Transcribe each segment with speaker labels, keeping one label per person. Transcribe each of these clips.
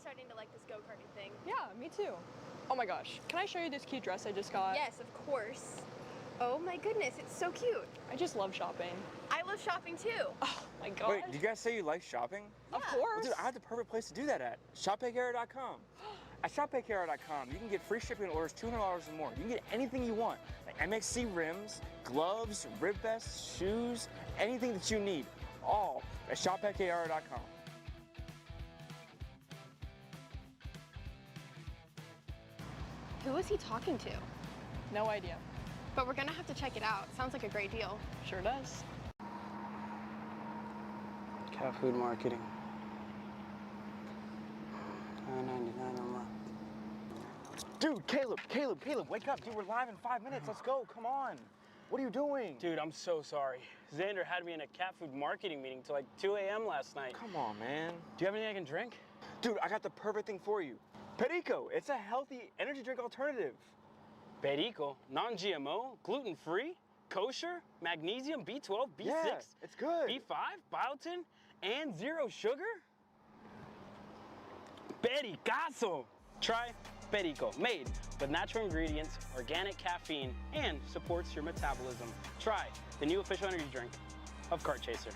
Speaker 1: starting to like this go-karting thing.
Speaker 2: Yeah, me too. Oh my gosh, can I show you this cute dress I just got?
Speaker 1: Yes, of course. Oh my goodness, it's so cute.
Speaker 2: I just love shopping.
Speaker 1: I love shopping too.
Speaker 2: Oh my god.
Speaker 3: Wait, did you guys say you like shopping?
Speaker 2: Of
Speaker 1: Yeah.
Speaker 2: course.
Speaker 3: Well, dude, I have the perfect place to do that at. ShopPayCara.com. At ShopPayCara.com, you can get free shipping on orders $200 or more. You can get anything you want, like MXC rims, gloves, rib vests, shoes, anything that you need, all at ShopPayCara.com.
Speaker 1: Who is he talking to?
Speaker 2: No idea.
Speaker 1: But we're gonna have to check it out. Sounds like a great deal.
Speaker 2: Sure does.
Speaker 4: Cat food marketing. $9.99 a month.
Speaker 3: Dude, Caleb, wake up. Dude, we're live in 5 minutes. Let's go, come on. What are you doing?
Speaker 4: Dude, I'm so sorry. Xander had me in a cat food marketing meeting till like 2 a.m. last night.
Speaker 3: Come on, man.
Speaker 4: Do you have anything I can drink?
Speaker 3: Dude, I got the perfect thing for you. Perico, it's a healthy energy drink alternative.
Speaker 4: Perico, non-GMO, gluten-free, kosher, magnesium, B12, B6,
Speaker 3: Yeah, it's good.
Speaker 4: B5, biotin, and 0 sugar? Pericazo! Try Perico, made with natural ingredients, organic caffeine, and supports your metabolism. Try the new official energy drink of Kart Chaser.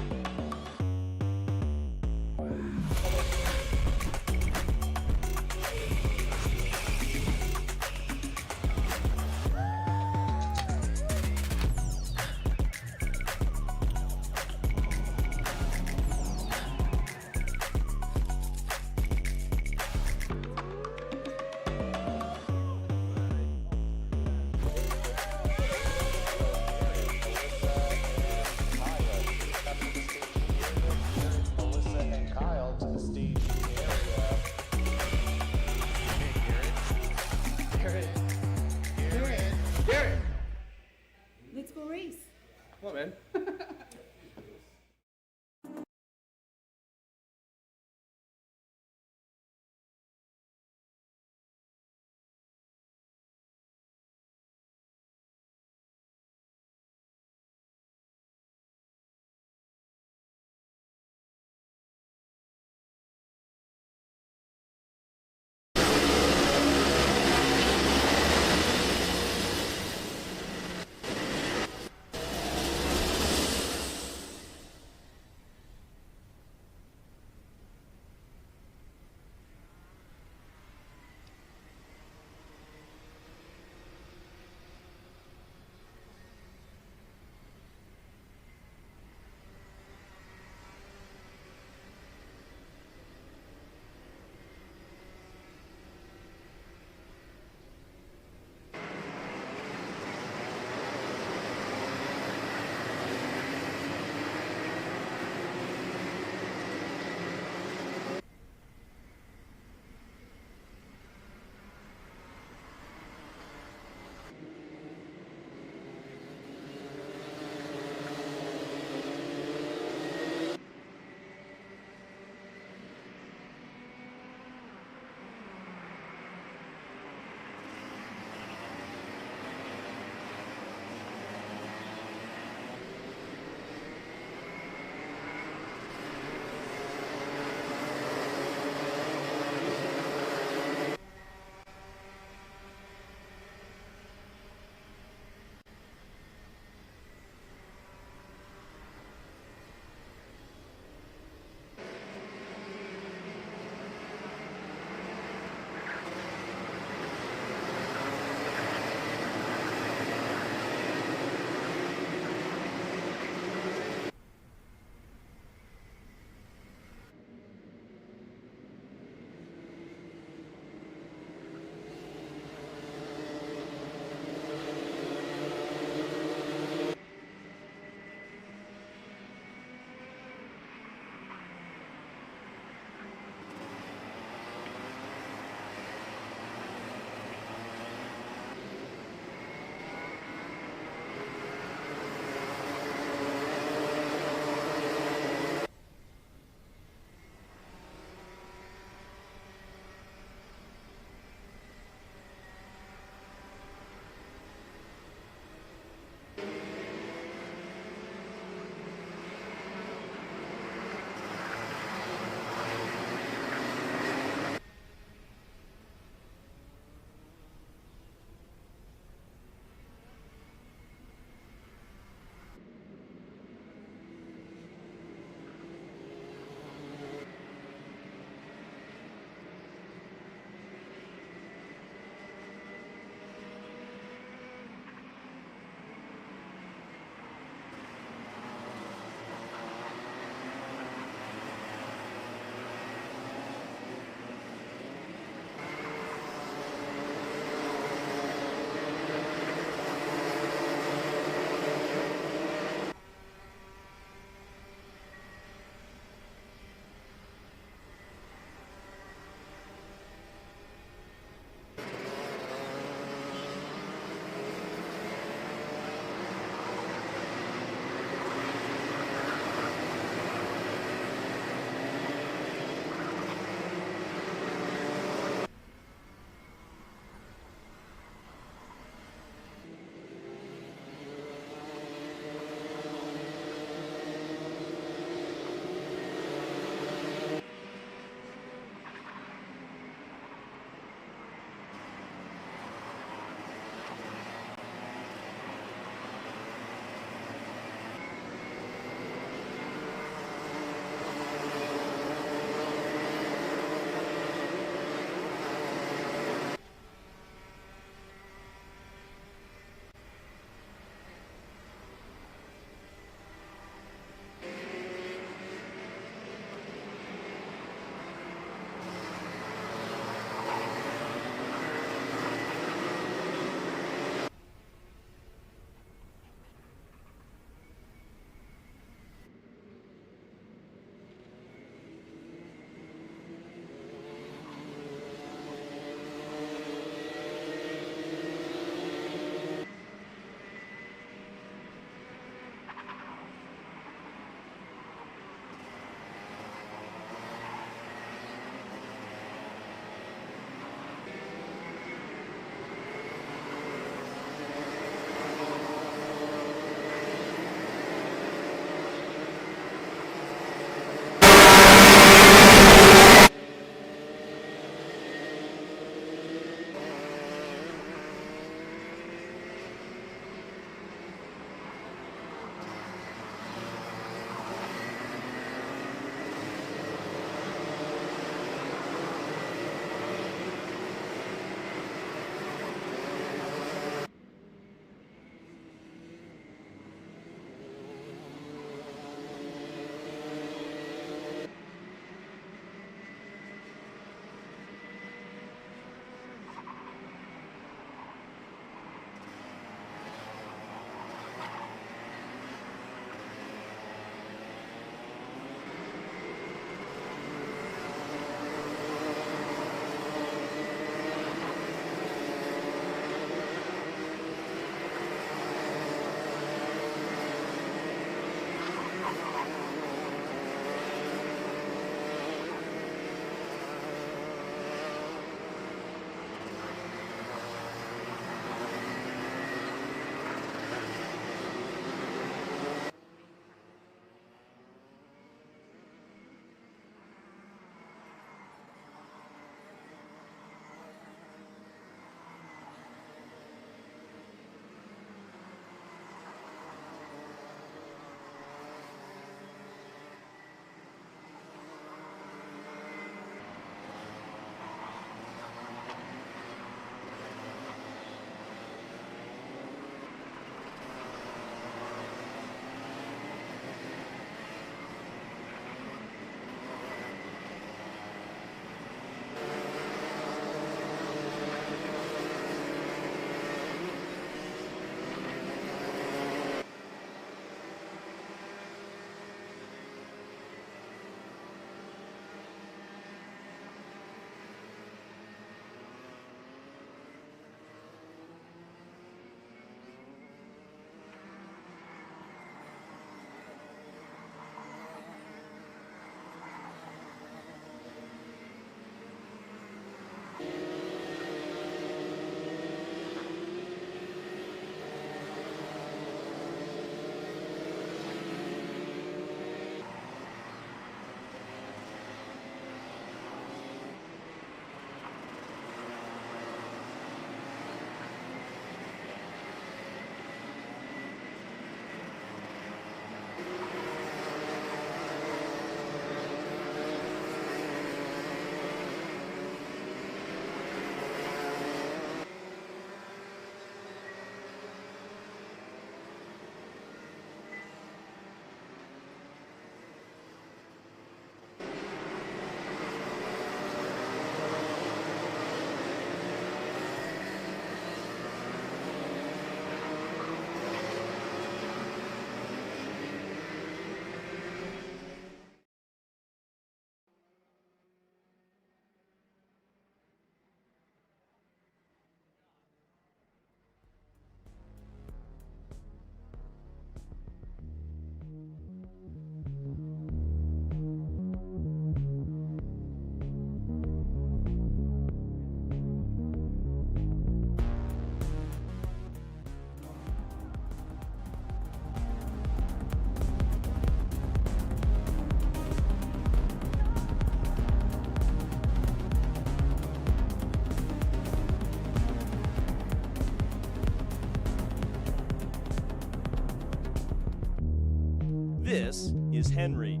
Speaker 5: is Henry.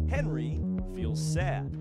Speaker 5: Henry feels sad.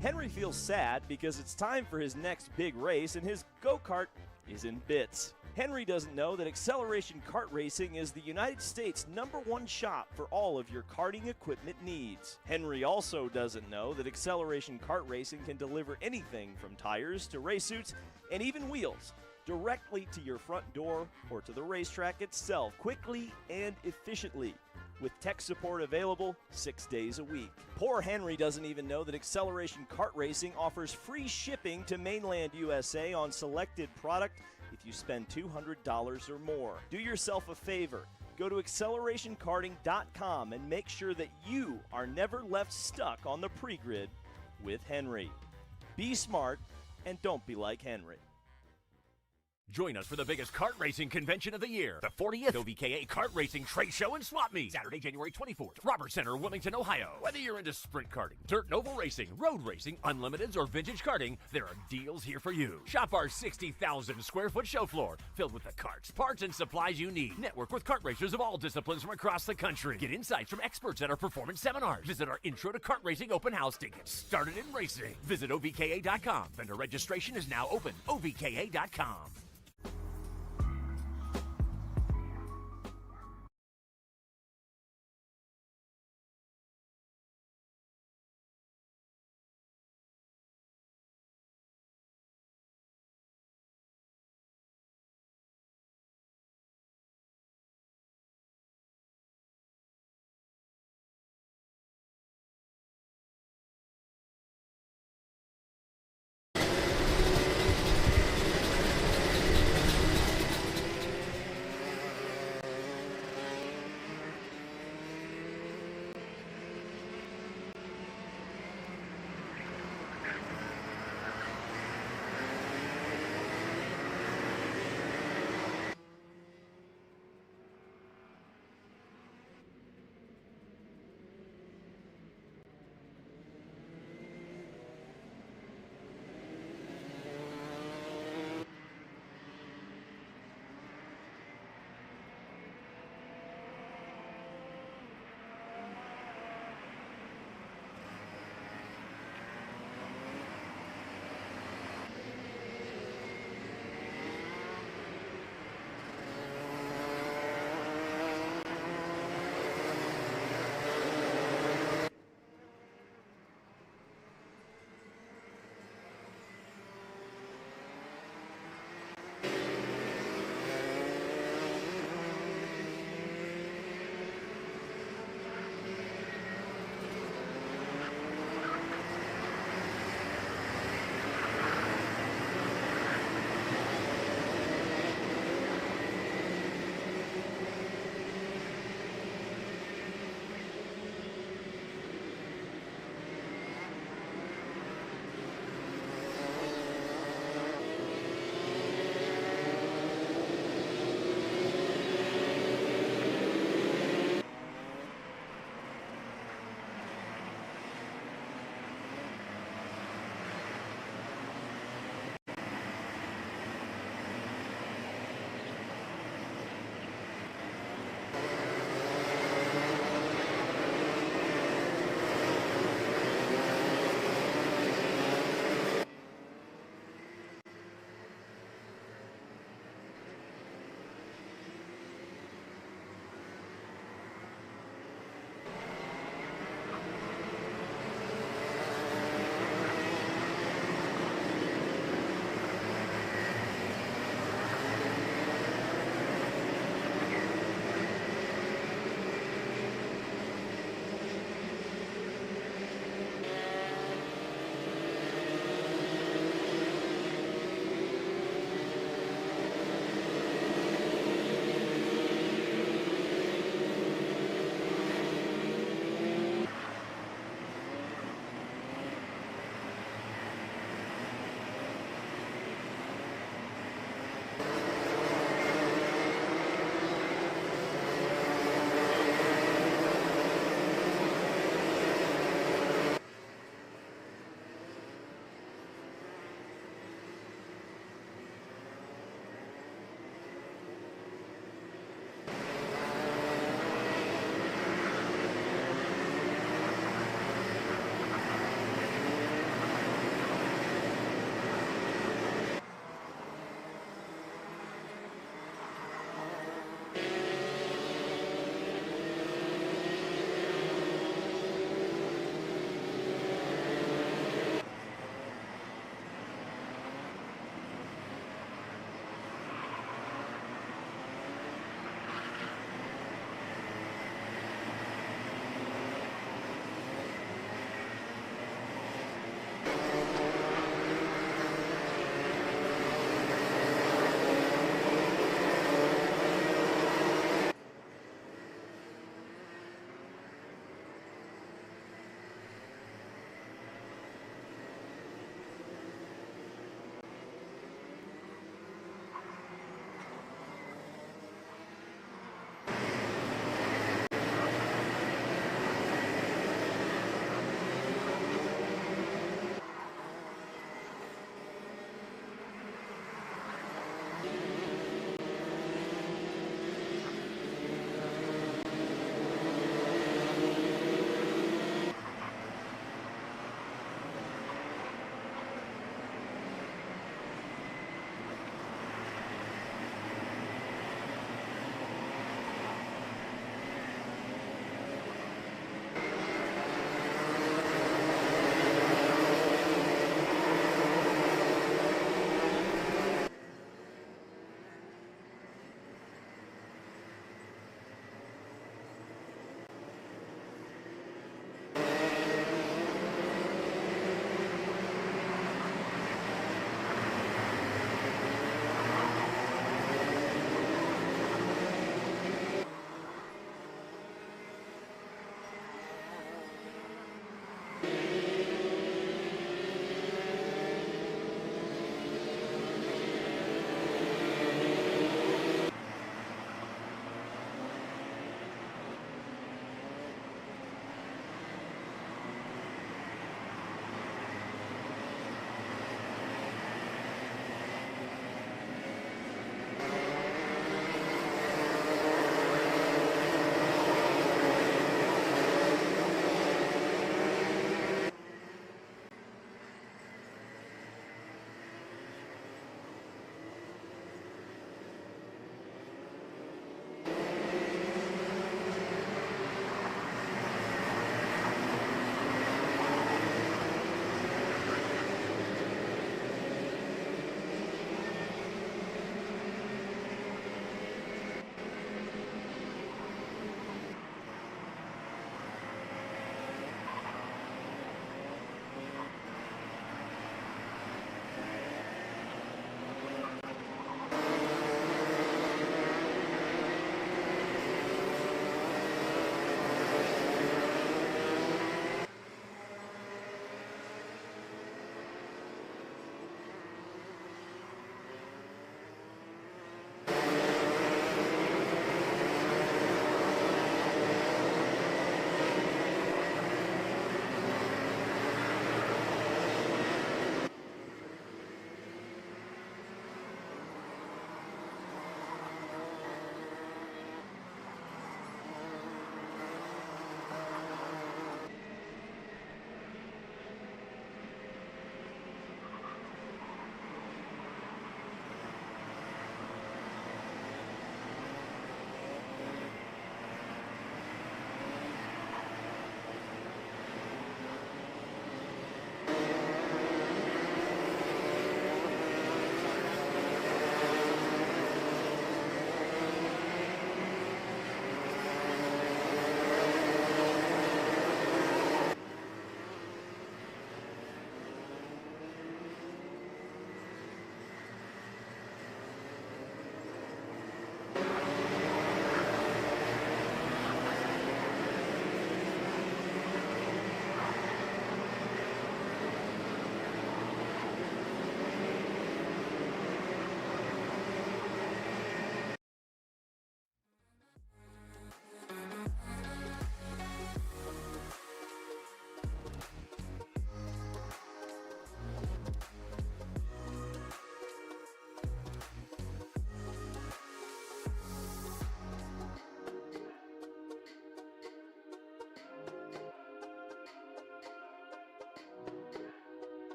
Speaker 5: Henry feels sad because it's time for his next big race and his go-kart is in bits. Henry doesn't know that Acceleration Kart Racing is the United States' #1 shop for all of your karting equipment needs. Henry also doesn't know that Acceleration Kart Racing can deliver anything from tires to race suits and even wheels directly to your front door or to the racetrack itself, quickly and efficiently, with tech support available 6 days a week. Poor Henry doesn't even know that Acceleration Kart Racing offers free shipping to mainland USA on selected product if you spend $200 or more. Do yourself a favor. Go to accelerationkarting.com and make sure that you are never left stuck on the pre-grid with Henry. Be smart and don't be like Henry.
Speaker 6: Join us for the biggest kart racing convention of the year, the 40th OVKA Kart Racing Trade Show and Swap Meet, Saturday, January 24th, Roberts Center, Wilmington, Ohio. Whether you're into sprint karting, dirt and oval racing, road racing, unlimiteds, or vintage karting, there are deals here for you. Shop our 60,000 square foot show floor, filled with the karts, parts, and supplies you need. Network with kart racers of all disciplines from across the country. Get insights from experts at our performance seminars. Visit our Intro to Kart Racing open house to get started in racing. Visit OVKA.com. Vendor registration is now open. OVKA.com.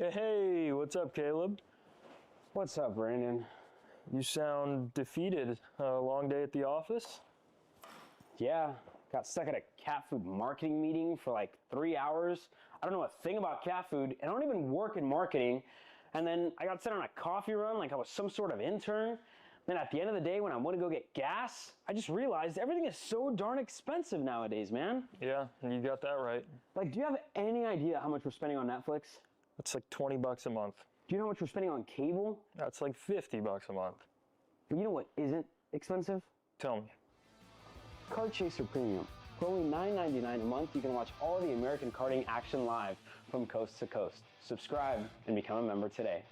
Speaker 7: Hey, what's up, Caleb?
Speaker 4: What's up, Brandon?
Speaker 7: You sound defeated. A long day at the office?
Speaker 4: Yeah, got stuck at a cat food marketing meeting for like 3 hours. I don't know a thing about cat food, and I don't even work in marketing. And then I got sent on a coffee run like I was some sort of intern. Then at the end of the day, when I went to go get gas, I just realized everything is so darn expensive nowadays, man.
Speaker 7: Yeah, you got that right.
Speaker 4: Like, do you have any idea how much we're spending on Netflix?
Speaker 7: That's like 20 bucks a month.
Speaker 4: Do you know how much we're spending on cable?
Speaker 7: That's like 50 bucks a month.
Speaker 4: But you know what isn't expensive?
Speaker 7: Tell me.
Speaker 4: Kart Chaser Premium. For only $9.99 a month, you can watch all the American karting action live from coast to coast. Subscribe and become a member today.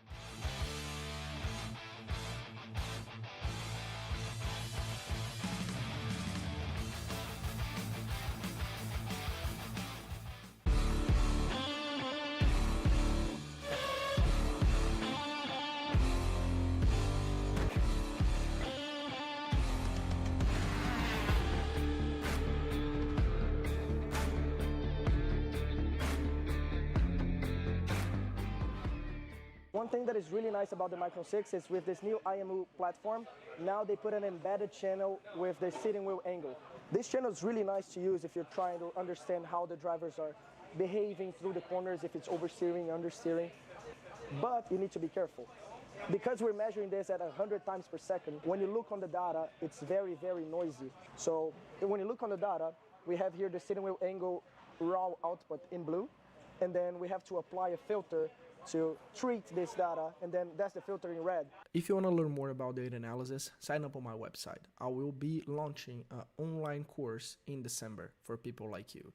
Speaker 8: One thing that is really nice about the Micro 6 is with this new IMU platform, now they put an embedded channel with the steering wheel angle. This channel is really nice to use if you're trying to understand how the drivers are behaving through the corners, if it's oversteering, understeering. But you need to be careful. Because we're measuring this at 100 times per second, when you look on the data, it's very, very noisy. So when you look on the data, we have here the steering wheel angle raw output in blue, and then we have to apply a filter to treat this data, and then that's the filter in red.
Speaker 9: If you want to learn more about data analysis, sign up on my website. I will be launching an online course in December for people like you.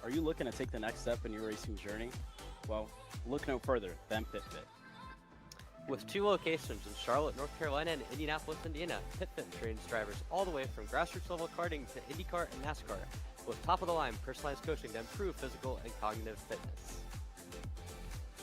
Speaker 10: Are you looking to take the next step in your racing journey? Well, look no further than PitFit.
Speaker 11: With 2 locations in Charlotte, North Carolina and Indianapolis, Indiana, PitFit trains drivers all the way from grassroots level karting to IndyCar and NASCAR with top-of-the-line personalized coaching to improve physical and cognitive fitness.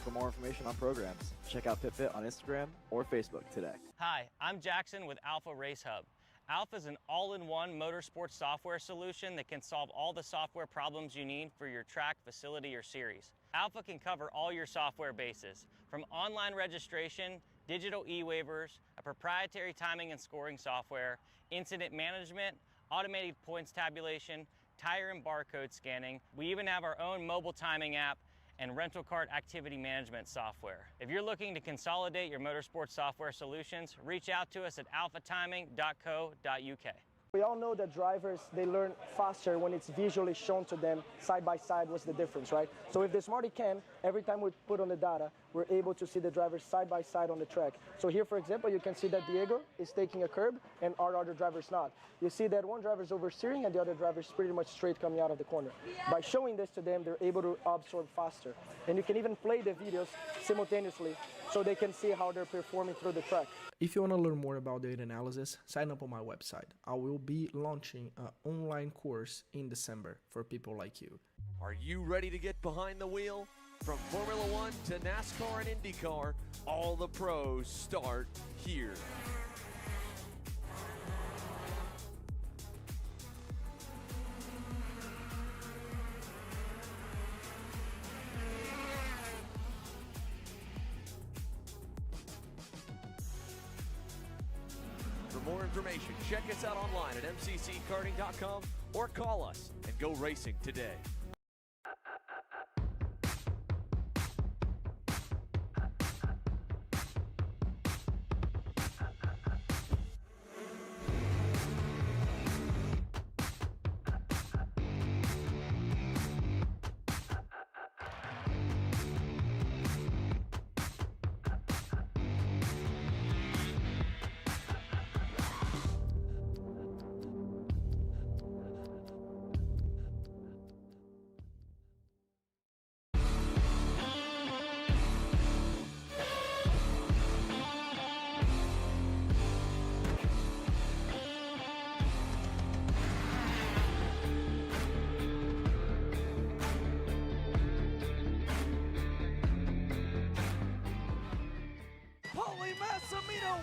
Speaker 12: For more information on programs, check out PitFit on Instagram or Facebook today.
Speaker 13: Hi, I'm Jackson with Alpha Race Hub. Alpha is an all-in-one motorsports software solution that can solve all the software problems you need for your track, facility, or series. Alpha can cover all your software bases, from online registration, digital e-waivers, a proprietary timing and scoring software, incident management, automated points tabulation, tire and barcode scanning. We even have our own mobile timing app and rental kart activity management software. If you're looking to consolidate your motorsports software solutions, reach out to us at alphatiming.co.uk.
Speaker 8: We all know that drivers, they learn faster when it's visually shown to them side by side what's the difference, right? So with the Smarty Cam, every time we put on the data, we're able to see the drivers side by side on the track. So here, for example, you can see that Diego is taking a curb and our other driver's not. You see that one driver's oversteering and the other driver's pretty much straight coming out of the corner. By showing this to them, they're able to absorb faster. And you can even play the videos simultaneously so they can see how they're performing through the track.
Speaker 9: If you want to learn more about data analysis, sign up on my website. I will be launching an online course in December for people like you.
Speaker 14: Are you ready to get behind the wheel? From Formula One to NASCAR and IndyCar, all the pros start here. For more information, check us out online at mcckarting.com or call us and go racing today.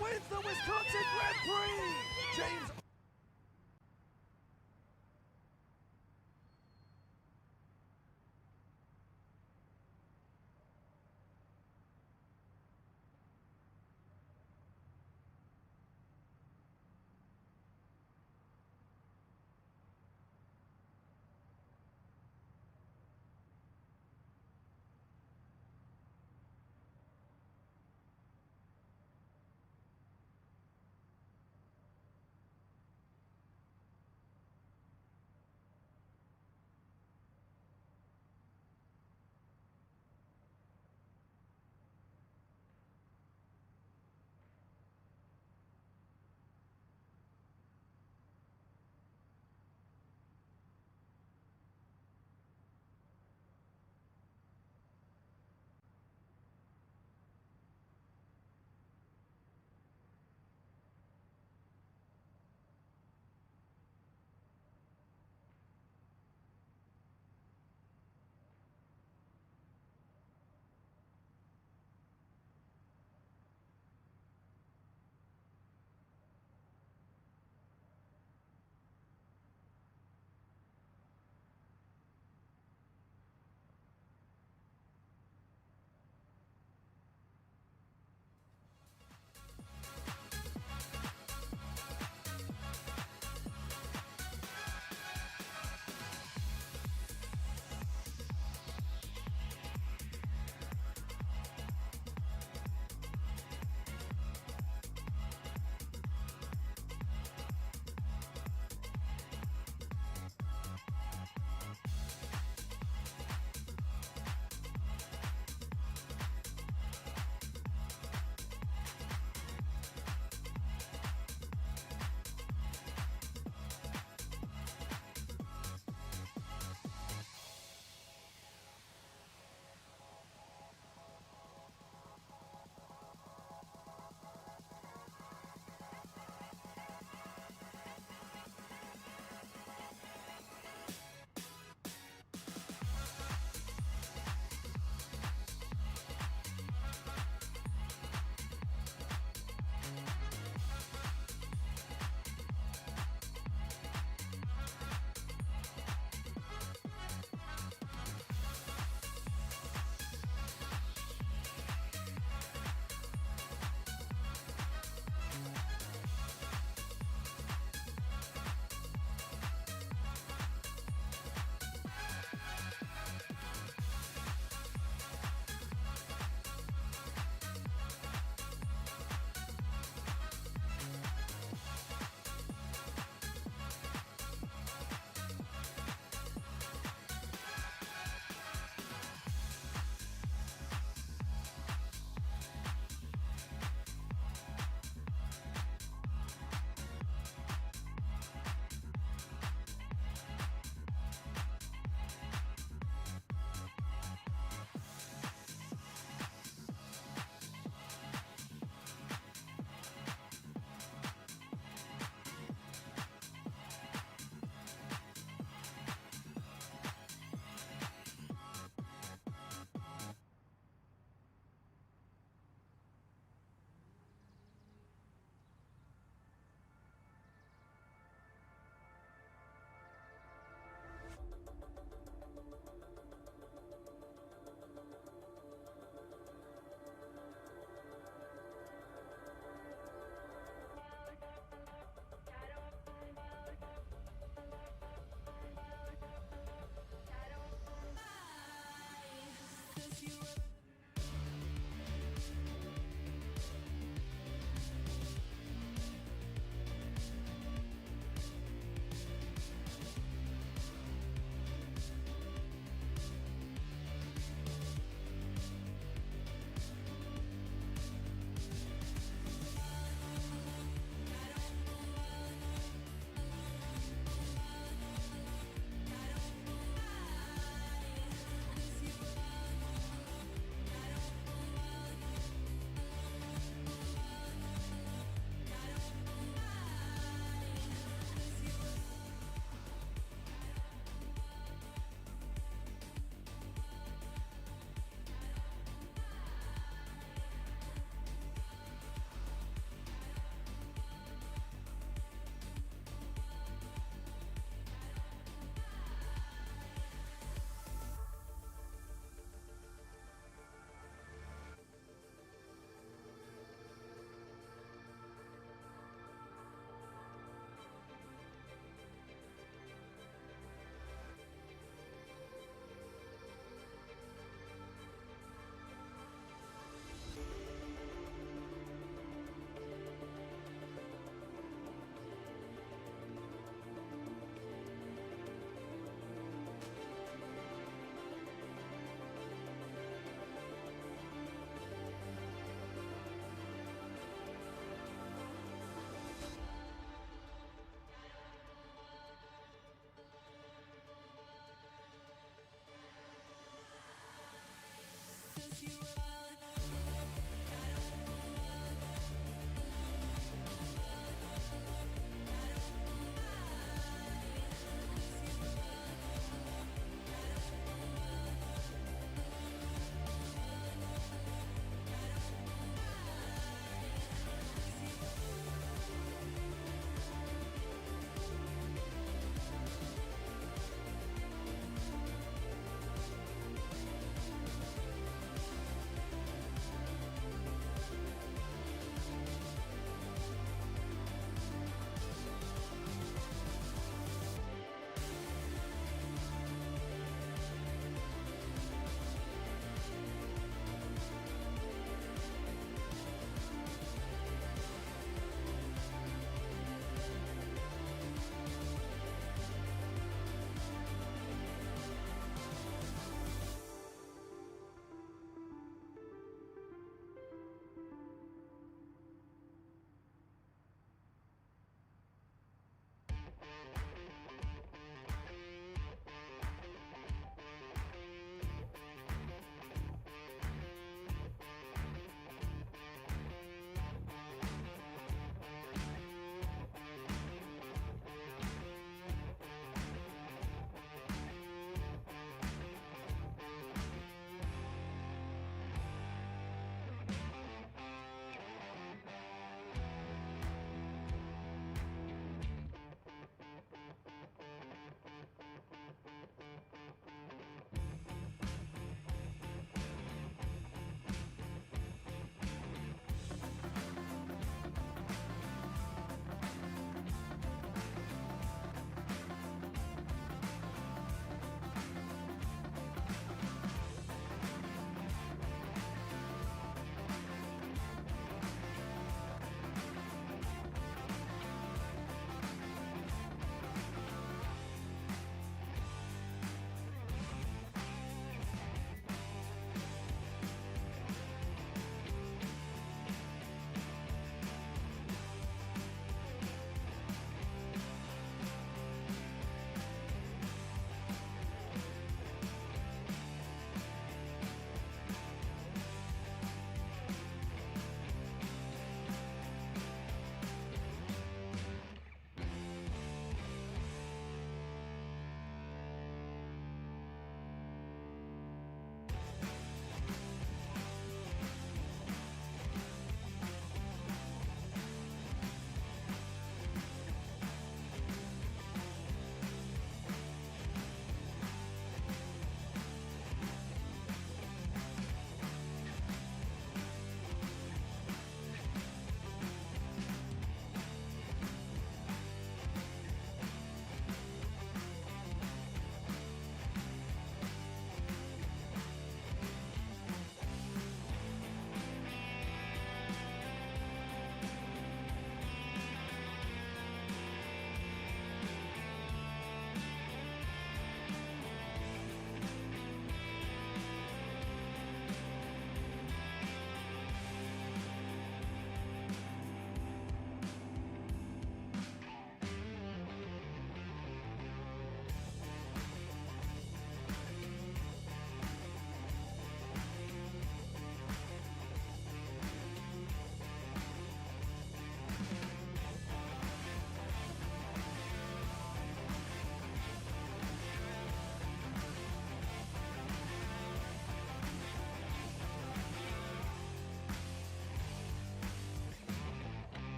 Speaker 14: Wins the Wisconsin Grand Prix! James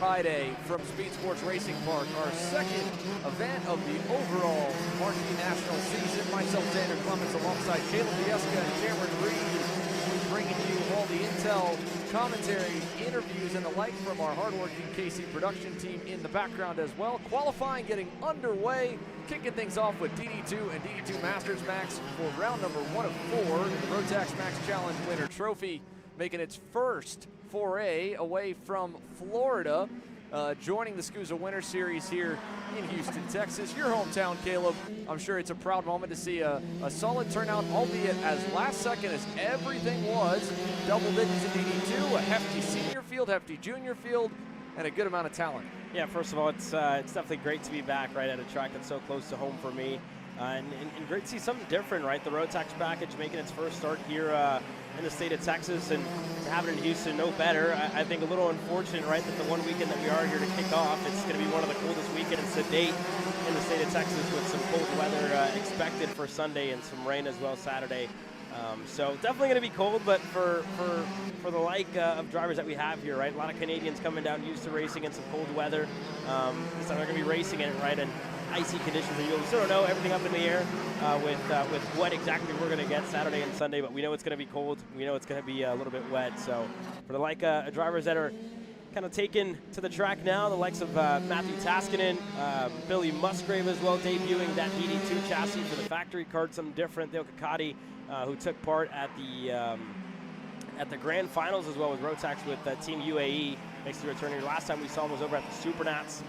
Speaker 15: Friday from Speedsportz Racing Park, our second event of the overall Marquee National season. Myself, Xander Clements, alongside Caleb Vieska and Cameron Reed, bringing you all the intel, commentary, interviews, and the like from our hardworking KC production team in the background as well. Qualifying getting underway, kicking things off with DD2 and DD2 Masters Max for round number 1 of 4 in the Rotax Max Challenge Winter Trophy, making its first foray away from Florida, joining the SCUSA Winter Series here in Houston, Texas. Your hometown, Caleb. I'm sure it's a proud moment to see a solid turnout, albeit as last second as everything was. Double digits in DD2, a hefty senior field, hefty junior field, and a good amount of talent.
Speaker 16: Yeah, first of all, it's definitely great to be back right at a track that's so close to home for me. And great to see something different, right? The Rotax package making its first start here in the state of Texas, and to have it in Houston, no better. I think a little unfortunate, right, that the one weekend that we are here to kick off, it's going to be one of the coldest weekends to date in the state of Texas, with some cold weather expected for Sunday and some rain as well Saturday. So definitely going to be cold, but for the like of drivers that we have here, right? A lot of Canadians coming down used to racing in some cold weather. This time they're going to be racing in it, right? And icy conditions, and we still don't know, everything up in the air with what exactly we're going to get Saturday and Sunday, but we know it's going to be cold. We know it's going to be a little bit wet. So for the like drivers that are kind of taken to the track now, the likes of Matthew Taskinen, Billy Musgrave as well, debuting that DD2 chassis for the factory kart, something different. Theo Kakati, who took part at the grand finals as well with Rotax with Team UAE, makes the return here. Last time we saw him was over at the Supernats.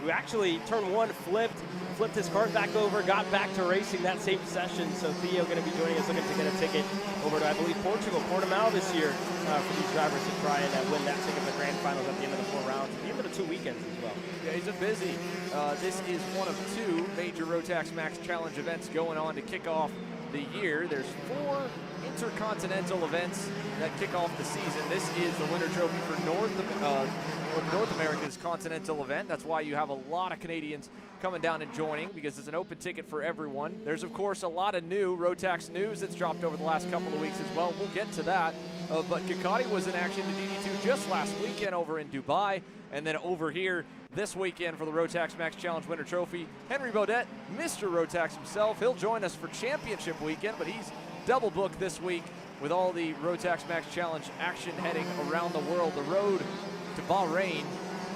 Speaker 16: Who actually turn one flipped his cart back over, got back to racing that same session. So Theo going to be joining us, looking to get a ticket over to, I believe, Portugal, Portimao this year for these drivers to try and win that ticket for the grand finals at the end of the 4 rounds, at the end of the 2 weekends as well.
Speaker 15: Yeah, he's a busy. This is one of 2 major Rotax Max Challenge events going on to kick off the year. There's 4 intercontinental events that kick off the season. This is the Winter Trophy for North America's continental event. That's why you have a lot of Canadians coming down and joining, because it's an open ticket for everyone. There's, of course, a lot of new Rotax news that's dropped over the last couple of weeks as well. We'll get to that. But Kakati was in action in DD2 just last weekend over in Dubai, and then over here this weekend for the Rotax Max Challenge Winter Trophy. Henry Beaudet, Mr. Rotax himself, he'll join us for championship weekend, but he's double booked this week with all the Rotax Max Challenge action heading around the world. The road to Bahrain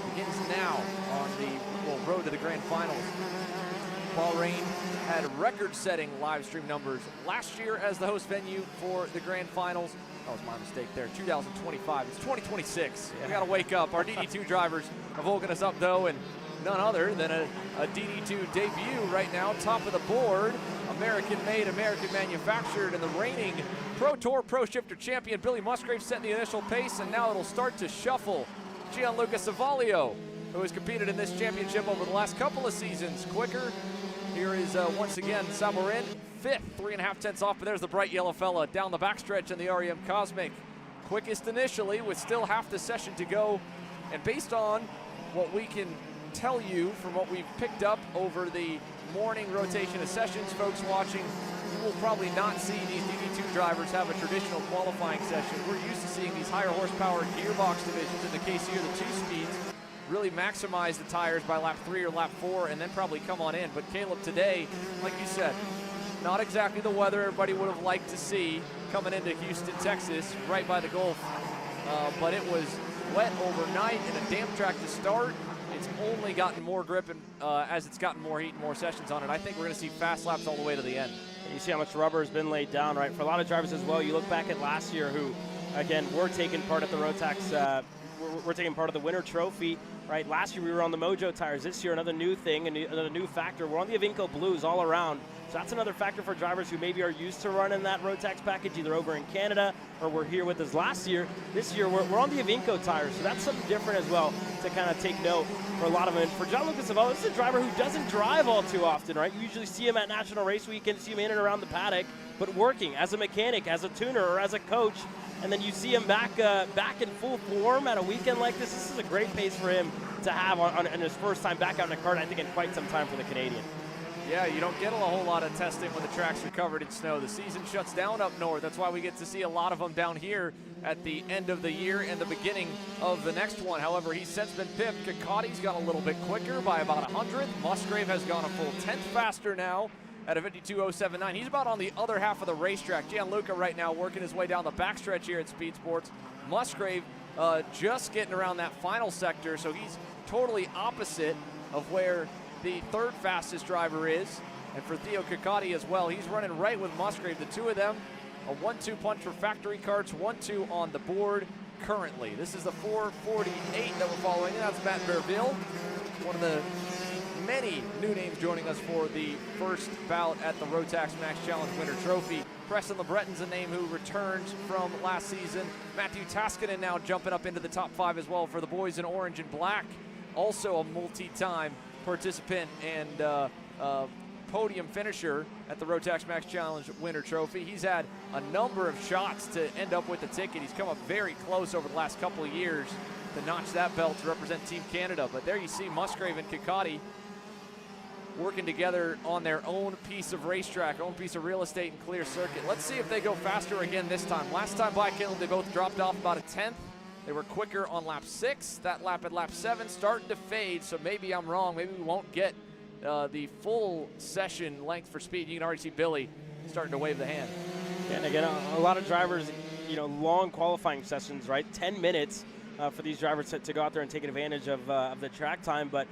Speaker 15: begins now on the road to the grand finals. Bahrain had record-setting live stream numbers last year as the host venue for the grand finals. That was my mistake there. 2025. It's 2026. Yeah. We got to wake up. Our DD2 drivers have woken us up, though, and none other than a DD2 debut right now, top of the board. American-made, American-manufactured, and the reigning Pro Tour Pro Shifter champion Billy Musgrave setting the initial pace, and now it'll start to shuffle. Gianluca Savalio, who has competed in this championship over the last couple of seasons, quicker. Here is once again Samorin, 5th, 3.5 tenths off, but there's the bright yellow fella down the backstretch in the REM Cosmic. Quickest initially, with still half the session to go, and based on what we can tell you from what we've picked up over the morning rotation of sessions, folks watching, you will probably not see these DD2 drivers have a traditional qualifying session. We're used to seeing these higher horsepower gearbox divisions, in the case here, the 2 speeds, really maximize the tires by lap 3 or lap 4 and then probably come on in. But Caleb, today, like you said, not exactly the weather everybody would have liked to see coming into Houston, Texas, right by the Gulf. But it was wet overnight and a damp track to start. It's only gotten more grip and as it's gotten more heat and more sessions on it. I think we're going to see fast laps all the way to the end.
Speaker 16: And you see how much rubber has been laid down, right? For a lot of drivers as well, you look back at last year who, again, were taking part at the Rotax, we're taking part of the Winter Trophy, right? Last year we were on the Mojo tires. This year, another new thing, another new factor. We're on the Avinco Blues all around. So that's another factor for drivers who maybe are used to running that Rotax package, either over in Canada or we're here with us last year. This year, we're on the Avinco tires, so that's something different as well to kind of take note for a lot of them. And for Gianluca Savalio, this is a driver who doesn't drive all too often, right? You usually see him at National Race Weekend, see him in and around the paddock, but working as a mechanic, as a tuner, or as a coach. And then you see him back in full form at a weekend like this. This is a great pace for him to have on his first time back out in a kart, I think, in quite some time for the Canadian.
Speaker 15: Yeah, you don't get a whole lot of testing when the tracks are covered in snow. The season shuts down up north. That's why we get to see a lot of them down here at the end of the year and the beginning of the next one. However, he's since been pipped. Kikati's gone a little bit quicker by about 100th. Musgrave has gone a full 10th faster now at a 52.079. He's about on the other half of the racetrack. Gianluca right now working his way down the backstretch here at Speedsportz. Musgrave just getting around that final sector, so he's totally opposite of where the third fastest driver is. And for Theo Kikati as well, he's running right with Musgrave. The two of them, a 1-2 punch for factory karts, 1-2 on the board currently. This is the 448 that we're following, and that's Matt Berville, one of the many new names joining us for the first bout at the Rotax Max Challenge Winter Trophy. Preston LeBreton's a name who returns from last season. Matthew Taskinen now jumping up into the top 5 as well for the boys in orange and black. Also a multi-time participant and podium finisher at the Rotax Max Challenge Winter Trophy. He's had a number of shots to end up with the ticket. He's come up very close over the last couple of years to notch that belt to represent Team Canada. But there you see Musgrave and Kikati working together on their own piece of racetrack, own piece of real estate and clear circuit. Let's see if they go faster again this time. Last time by Caleb, they both dropped off about a 10th. They were quicker on lap 6. That lap at lap 7 starting to fade, so maybe I'm wrong. Maybe we won't get the full session length for speed. You can already see Billy starting to wave the hand.
Speaker 16: Yeah, and again, a lot of drivers, long qualifying sessions, right? 10 minutes for these drivers to go out there and take advantage of the track time. But,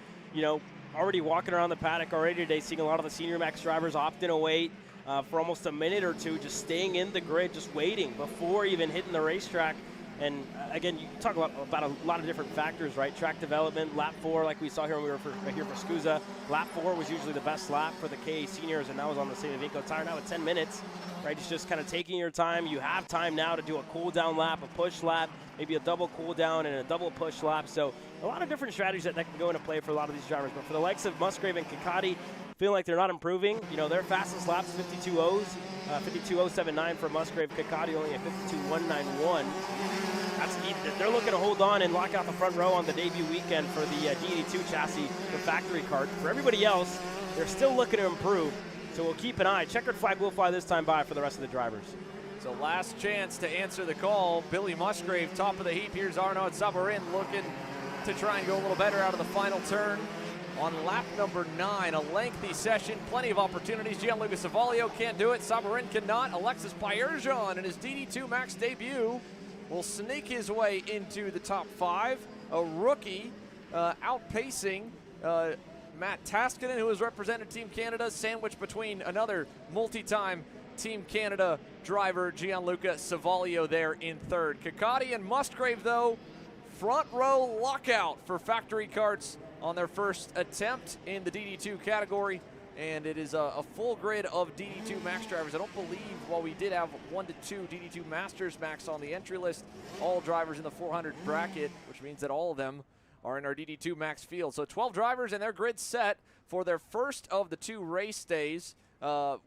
Speaker 16: already walking around the paddock already today, seeing a lot of the Senior Max drivers opt in a wait for almost a minute or two, just staying in the grid, just waiting before even hitting the racetrack. And again, you talk about a lot of different factors, right? Track development, lap 4, like we saw here when we were here for SCUSA. Lap 4 was usually the best lap for the KA seniors, and that was on the Save Vinco tire. Now at 10 minutes, right? It's just kind of taking your time. You have time now to do a cool down lap, a push lap, maybe a double cool down and a double push lap. So a lot of different strategies that can go into play for a lot of these drivers. But for the likes of Musgrave and Kikati, feeling like they're not improving. Their fastest laps, 52.079 for Musgrave. Kikati only at 52.191. They're looking to hold on and lock out the front row on the debut weekend for the DD2 chassis, the factory kart. For everybody else, they're still looking to improve. So we'll keep an eye. Checkered flag will fly this time by for the rest of the drivers.
Speaker 15: So last chance to answer the call. Billy Musgrave, top of the heap. Here's Arnaud Sabarin looking to try and go a little better out of the final turn on lap number 9. A lengthy session, plenty of opportunities. Gianluca Savalio can't do it. Sabarin cannot. Alexis Pierrejean in his DD2 Max debut will sneak his way into the top 5. A rookie outpacing Matt Taskinen, who has represented Team Canada, sandwiched between another multi-time Team Canada driver, Gianluca Savalio, there in third. Kikati and Musgrave, though, front row lockout for factory karts on their first attempt in the DD2 category. And it is a full grid of DD2 Max drivers. I don't believe, while we did have 1 to 2 DD2 Masters Max on the entry list, all drivers in the 400 bracket, which means that all of them are in our DD2 Max field. So 12 drivers and their grid set for their first of the 2 race days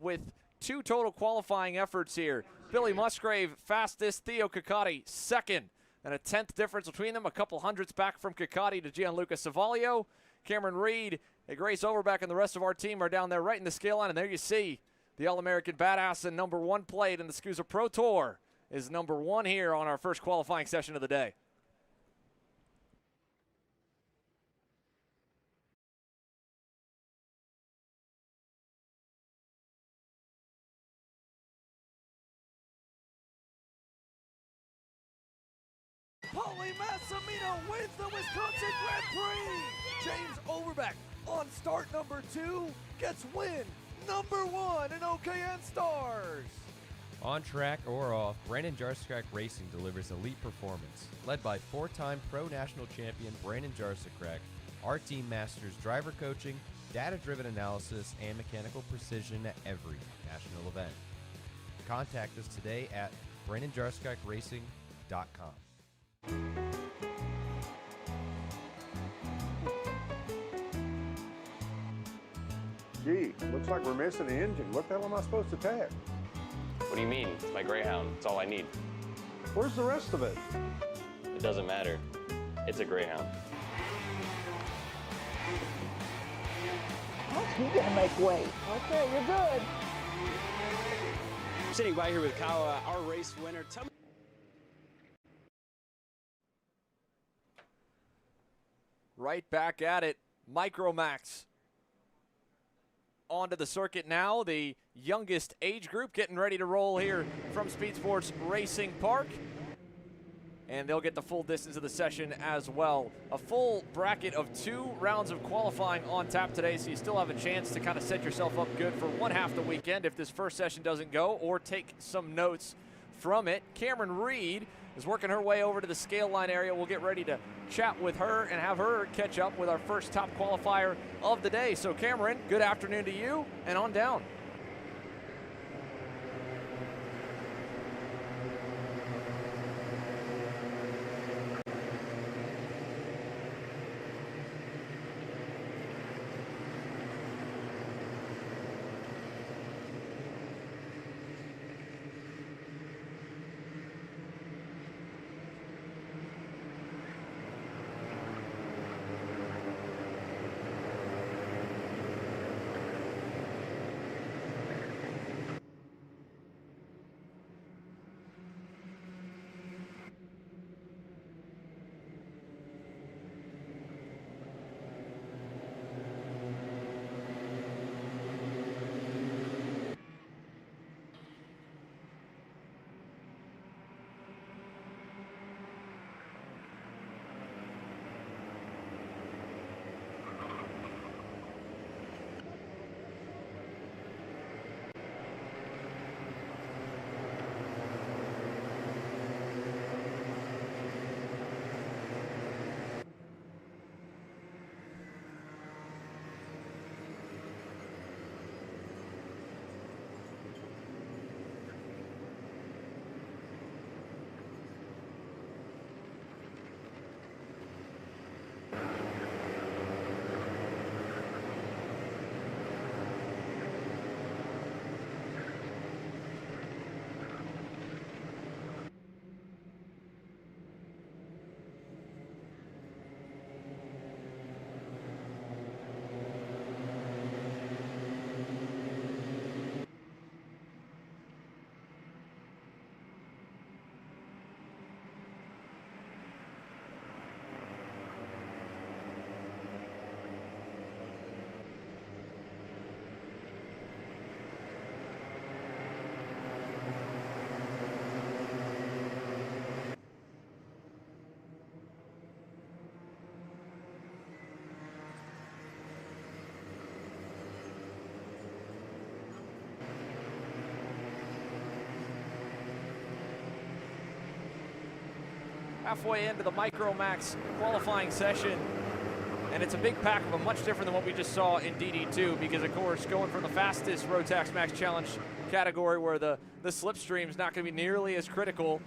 Speaker 15: with 2 total qualifying efforts here. Billy Musgrave fastest, Theo Kikati second, and a 10th difference between them, a couple hundredths back from Kikati to Gianluca Savalio. Cameron Reed, Grace Overbeck, and the rest of our team are down there right in the scale line, and there you see the All-American badass and number 1 plate in the SCUSA Pro Tour is number 1 here on our first qualifying session of the day.
Speaker 14: Paulie Massimino wins the Wisconsin Grand Prix. James Overbeck on start number 2 gets win number 1 in OKN Stars.
Speaker 17: On track or off, Brandon Jarsekrak Racing delivers elite performance. Led by 4-time Pro National Champion Brandon Jarsekrak, our team masters driver coaching, data-driven analysis, and mechanical precision at every national event. Contact us today at BrandonJarsekrakracing.com.
Speaker 18: Gee, looks like we're missing the engine. What the hell am I supposed to tag?
Speaker 19: What do you mean? It's my Greyhound. It's all I need.
Speaker 18: Where's the rest of it?
Speaker 19: It doesn't matter. It's a Greyhound.
Speaker 8: How's he gonna make way? Okay, you're good.
Speaker 16: I'm sitting by here with Kyle, our race winner. Tell me.
Speaker 15: Right back at it, Micromax. Onto the circuit now, the youngest age group getting ready to roll here from Speedsportz Racing Park. And they'll get the full distance of the session as well. A full bracket of 2 rounds of qualifying on tap today, so you still have a chance to kind of set yourself up good for one half the weekend if this first session doesn't go, or take some notes from it. Cameron Reed is working her way over to the scale line area. We'll get ready to chat with her and have her catch up with our first top qualifier of the day. So Cameron, good afternoon to you, and on down. Halfway into the Micromax qualifying session, and it's a big pack of them, much different than what we just saw in DD2, because of course going from the fastest Rotax Max Challenge category where the slipstream is not going to be nearly as critical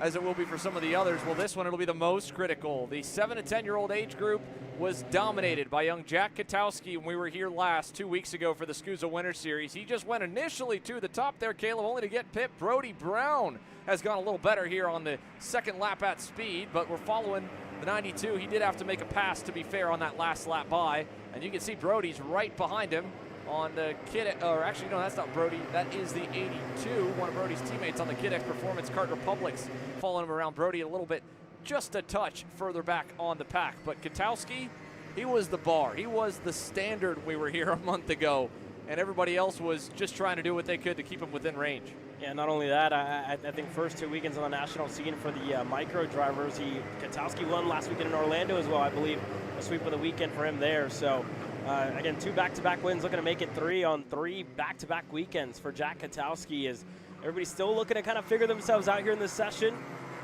Speaker 15: as it will be for some of the others. Well, this one it'll be the most critical. The 7 to 10-year-old age group was dominated by young Jack Katowski when we were here last 2 weeks ago for the SCUSA Winter Series. He just went initially to the top there, Caleb, only to get pipped. Brody Brown has gone a little better here on the second lap at speed, but we're following the 92. He did have to make a pass, to be fair, on that last lap by, and you can see Brody's right behind him on the Kid, or actually no, that's not Brody, that is the 82, one of Brody's teammates on the Kid X Performance Kart Republics, following him around. Brody a little bit, just a touch further back on the pack, but Katowski, he was the bar, he was the standard. We were here a month ago, and everybody else was just trying to do what they could to keep him within range.
Speaker 16: Yeah, not only that, I think first 2 weekends on the national scene for the micro drivers. Katowski won last weekend in Orlando as well, I believe, a sweep of the weekend for him there. So again, 2 back-to-back wins, looking to make it 3 on 3 back-to-back weekends for Jack Katowski, as everybody's still looking to kind of figure themselves out here in this session.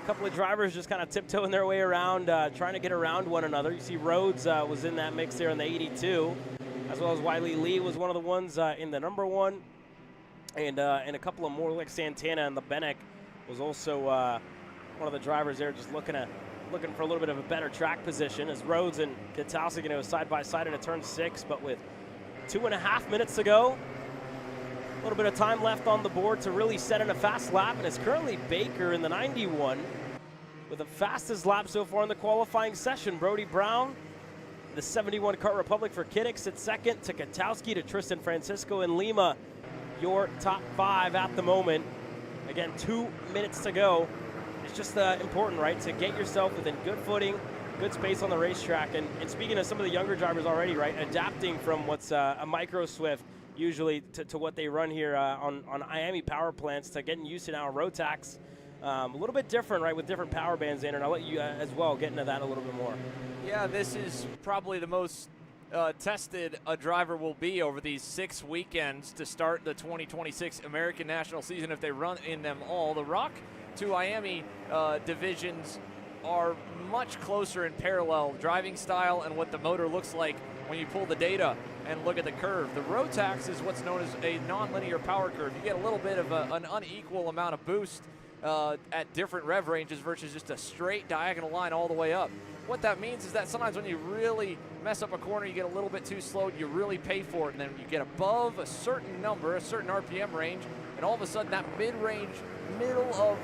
Speaker 16: A couple of drivers just kind of tiptoeing their way around, trying to get around one another. You see Rhodes was in that mix there in the 82, as well as Wiley Lee was one of the ones in the number 1. And a couple of more, like Santana and the Benek was also one of the drivers there, just looking for a little bit of a better track position, as Rhodes and Katowski go side by side into turn 6, but with 2.5 minutes to go, a little bit of time left on the board to really set in a fast lap, and it's currently Baker in the 91 with the fastest lap so far in the qualifying session. Brody Brown the 71 Kart Republic for Kiddick sits second to Katowski to Tristan Francisco and Lima. Your top 5 at the moment. Again, 2 minutes to go. It's just important, right, to get yourself within good footing, good space on the racetrack. And speaking of some of the younger drivers already, right, adapting from what's a micro Swift usually to what they run here on Miami power plants to getting used to now Rotax. A little bit different, right, with different power bands in, and I'll let you as well get into that a little bit more.
Speaker 15: Yeah, this is probably the most tested a driver will be over these 6 weekends to start the 2026 American National season if they run in them all. The Rock to Miami divisions are much closer in parallel driving style and what the motor looks like when you pull the data and look at the curve. The Rotax is what's known as a nonlinear power curve. You get a little bit of an unequal amount of boost at different rev ranges versus just a straight diagonal line all the way up. What that means is that sometimes when you really mess up a corner, you get a little bit too slowed, you really pay for it, and then you get above a certain number, a certain RPM range, and all of a sudden that mid-range, middle of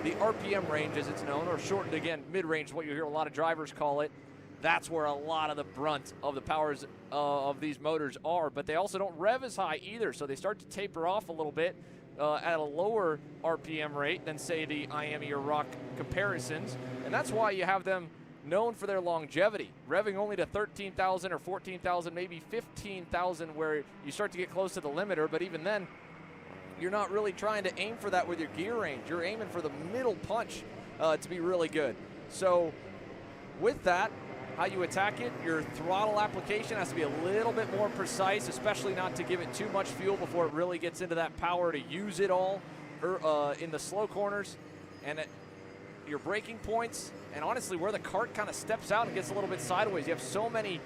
Speaker 15: the RPM range as it's known, or shortened again, mid-range, what you hear a lot of drivers call it, that's where a lot of the brunt of the powers of these motors are. But they also don't rev as high either, so they start to taper off a little bit at a lower RPM rate than, say, the Miami or Rock comparisons. And that's why you have them known for their longevity, revving only to 13,000 or 14,000, maybe 15,000, where you start to get close to the limiter. But even then, you're not really trying to aim for that with your gear range. You're aiming for the middle punch to be really good. So with that, how you attack it, your throttle application has to be a little bit more precise, especially not to give it too much fuel before it really gets into that power to use it all in the slow corners. And your braking points, and honestly where the kart kind of steps out and gets a little bit sideways. You have so many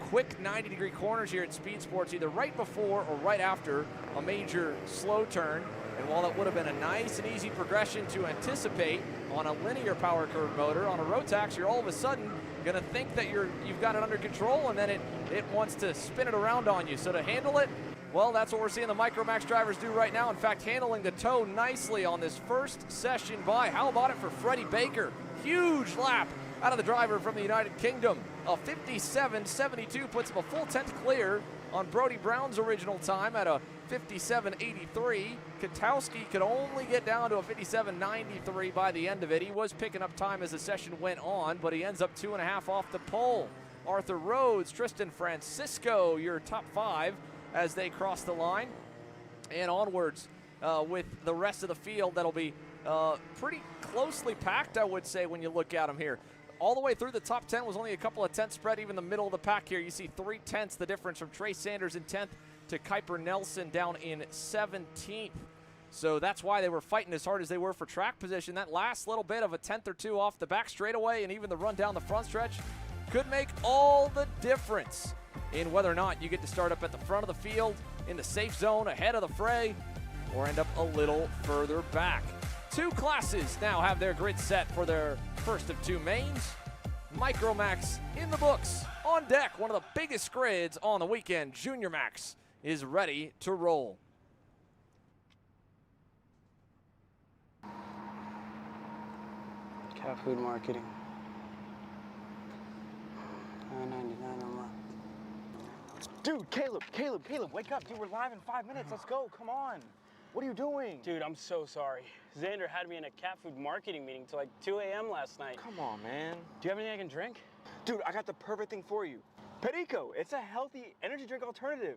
Speaker 15: quick 90-degree corners here at Speedsportz, either right before or right after a major slow turn. And while that would have been a nice and easy progression to anticipate on a linear power curve motor, on a Rotax, you're all of a sudden going to think that you've got it under control, and then it wants to spin it around on you. So to handle it, well, that's what we're seeing the Micromax drivers do right now. In fact, handling the toe nicely on this first session by. How about it for Freddie Baker? Huge lap out of the driver from the United Kingdom. A 57.72 puts him a full 10th clear on Brody Brown's original time at a 57.83. Katowski could only get down to a 57.93 by the end of it. He was picking up time as the session went on, but he ends up 2.5 off the pole. Arthur Rhodes, Tristan Francisco, your top 5 as they cross the line. And onwards with the rest of the field that'll be pretty closely packed, I would say, when you look at them here. All the way through the top 10 was only a couple of tenths spread, even the middle of the pack here. You see 3 tenths the difference from Trey Sanders in 10th to Kuiper Nelson down in 17th. So that's why they were fighting as hard as they were for track position. That last little bit of a tenth or two off the back straightaway and even the run down the front stretch could make all the difference in whether or not you get to start up at the front of the field, in the safe zone, ahead of the fray, or end up a little further back. 2 classes now have their grid set for their first of 2 mains. Micromax in the books. On deck, one of the biggest grids on the weekend. Junior Max is ready to roll.
Speaker 20: Cat food marketing. $9.99 a month.
Speaker 3: Dude, Caleb, wake up. Dude, we're live in 5 minutes. Let's go. Come on. What are you doing?
Speaker 20: Dude, I'm so sorry. Xander had me in a cat food marketing meeting till like 2 a.m. last night.
Speaker 3: Come on, man.
Speaker 20: Do you have anything I can drink?
Speaker 3: Dude, I got the perfect thing for you. Perico. It's a healthy energy drink alternative.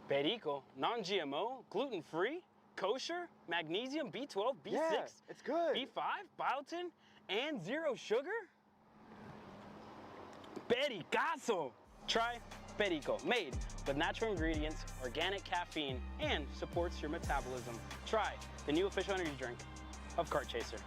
Speaker 20: Perico, non-GMO, gluten-free, kosher, magnesium, B12, B6,
Speaker 3: yeah, it's good.
Speaker 20: B5, biotin, and 0 sugar? Pericazo! Try Perico, made with natural ingredients, organic caffeine, and supports your metabolism. Try the new official energy drink of Kart Chaser.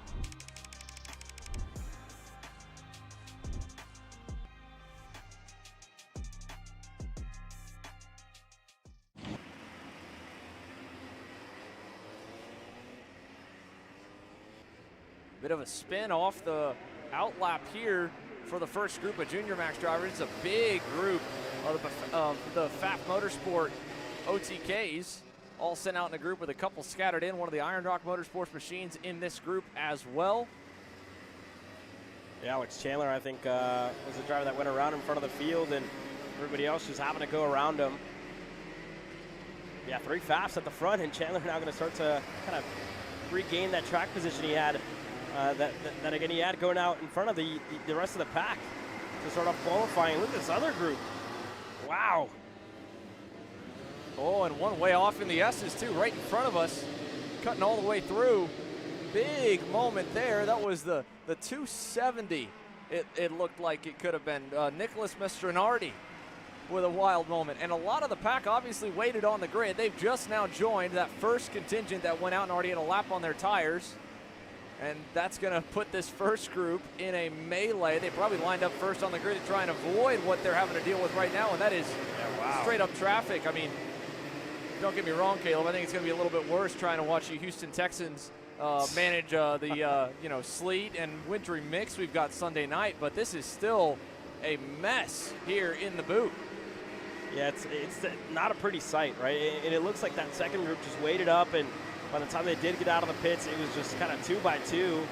Speaker 15: Bit of a spin off the outlap here for the first group of Junior Max drivers. It's a big group of the FAF Motorsport OTKs, all sent out in a group with a couple scattered in. One of the Iron Rock Motorsports machines in this group as well.
Speaker 16: Yeah, Alex Chandler, I think, was the driver that went around in front of the field, and everybody else just happened to go around him. Yeah, 3 fafs at the front, and Chandler now going to start to kind of regain that track position he had. That again he had going out in front of the rest of the pack to start off qualifying. Look at this other group. Wow.
Speaker 15: Oh, and one way off in the S's too, right in front of us, cutting all the way through. Big moment there. That was the 270. It looked like it could have been Nicholas Mastronardi with a wild moment. And a lot of the pack obviously waited on the grid. They've just now joined that first contingent that went out and already had a lap on their tires. And that's going to put this first group in a melee. They probably lined up first on the grid to try and avoid what they're having to deal with right now, and that is straight up traffic. I mean, don't get me wrong, Caleb. I think it's going to be a little bit worse trying to watch the Houston Texans manage the sleet and wintry mix we've got Sunday night, but this is still a mess here in the boot.
Speaker 16: Yeah, it's not a pretty sight, right? And it looks like that second group just waited up, and by the time they did get out of the pits, it was just kind of 2 by 2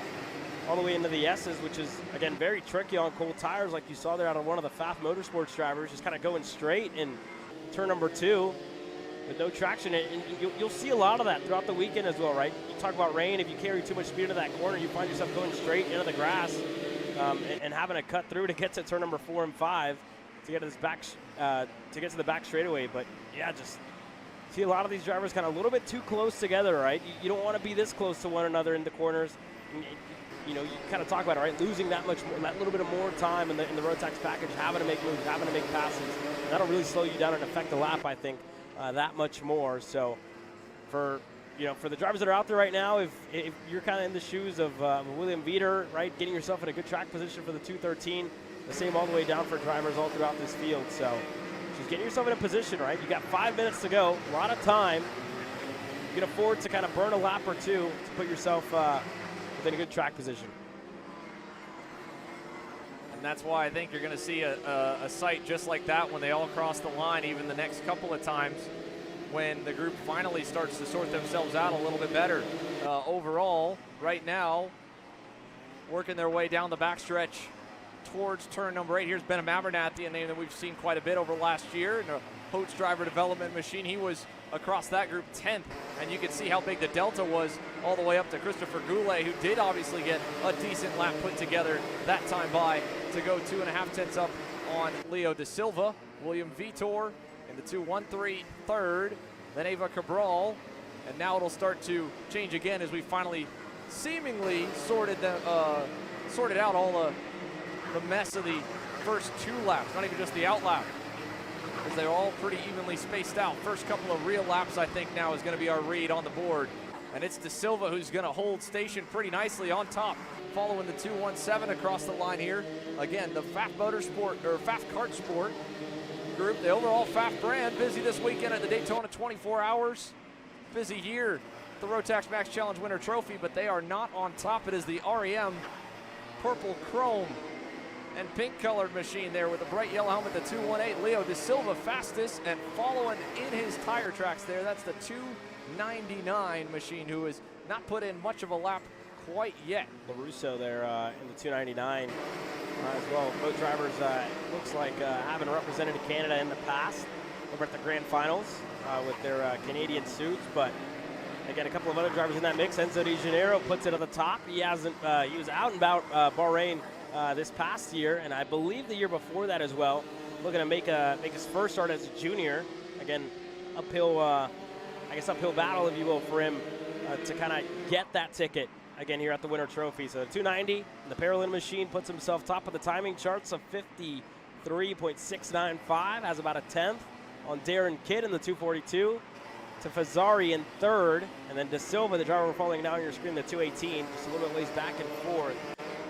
Speaker 16: all the way into the S's, which is, again, very tricky on cold tires, like you saw there out of one of the Pfaff Motorsports drivers, just kind of going straight in turn number 2 with no traction. And you'll see a lot of that throughout the weekend as well, right? You talk about rain. If you carry too much speed into that corner, you find yourself going straight into the grass and having to cut through to get to turn number 4 and 5 to get to this the back straightaway. But yeah, just see a lot of these drivers kind of a little bit too close together, right? You don't want to be this close to one another in the corners. You kind of talk about it, right? Losing that much more, that little bit of more time in the Rotax package, having to make moves, having to make passes. That'll really slow you down and affect the lap, I think, that much more. So for the drivers that are out there right now, if you're kind of in the shoes of William Veeder, right, getting yourself in a good track position for the 213, the same all the way down for drivers all throughout this field. So just getting yourself in a position, right? You got 5 minutes to go, a lot of time. You can afford to kind of burn a lap or two to put yourself within a good track position.
Speaker 15: And that's why I think you're going to see a sight just like that when they all cross the line, even the next couple of times when the group finally starts to sort themselves out a little bit better. Overall, right now, working their way down the backstretch towards turn number 8. Here's Ben Abernathy, a name that we've seen quite a bit over last year in a Hoats driver development machine. He was across that group 10th, and you can see how big the delta was all the way up to Christopher Goulet, who did obviously get a decent lap put together that time by to go 2.5 tenths up on Leo Da Silva. William Vitor in the 2-1-3 third, then Ava Cabral, and now it'll start to change again as we finally seemingly sorted out all the mess of the first 2 laps, not even just the out lap, as they're all pretty evenly spaced out. First couple of real laps, I think, now is going to be our read on the board. And it's Da Silva who's going to hold station pretty nicely on top, following the 217 across the line here. Again, the Pfaff Motorsport, or Pfaff Kart Sport group, the overall Pfaff brand, busy this weekend at the Daytona 24 Hours. Busy here, the Rotax Max Challenge Winter Trophy, but they are not on top. It is the REM purple chrome and pink colored machine there with the bright yellow helmet, the 218. Leo Da Silva fastest, and following in his tire tracks there, that's the 299 machine, who has not put in much of a lap quite yet.
Speaker 16: LaRusso there in the 299 as well. Both drivers looks like having represented Canada in the past over at the Grand Finals with their Canadian suits, but again, a couple of other drivers in that mix. Enzo De Janeiro puts it at the top. He was out and about Bahrain this past year, and I believe the year before that as well. Looking to make his first start as a junior. Again, uphill battle, if you will, for him to kind of get that ticket again here at the Winter Trophy. So the 290, the Paralympic machine puts himself top of the timing charts of 53.695, has about a 10th on Darren Kidd in the 242. To Fazzari in third, and then Da Silva, the driver we're following now on your screen, the 218, just a little bit ways back and forth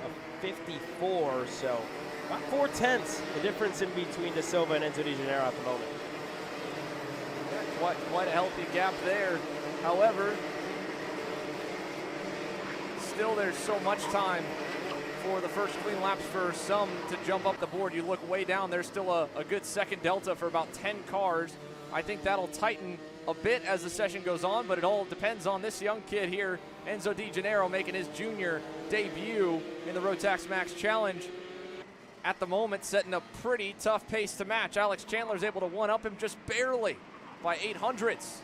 Speaker 16: of 54. So about 4 tenths the difference in between Da Silva and Enzo De Janeiro at the moment.
Speaker 15: Quite a healthy gap there. However, still there's so much time for the first clean laps for some to jump up the board. You look way down, there's still a good second delta for about 10 cars. I think that'll tighten a bit as the session goes on, but it all depends on this young kid here, Enzo Di Gennaro, making his junior debut in the Rotax Max Challenge. At the moment, setting a pretty tough pace to match. Alex Chandler's able to one-up him just barely by 800ths.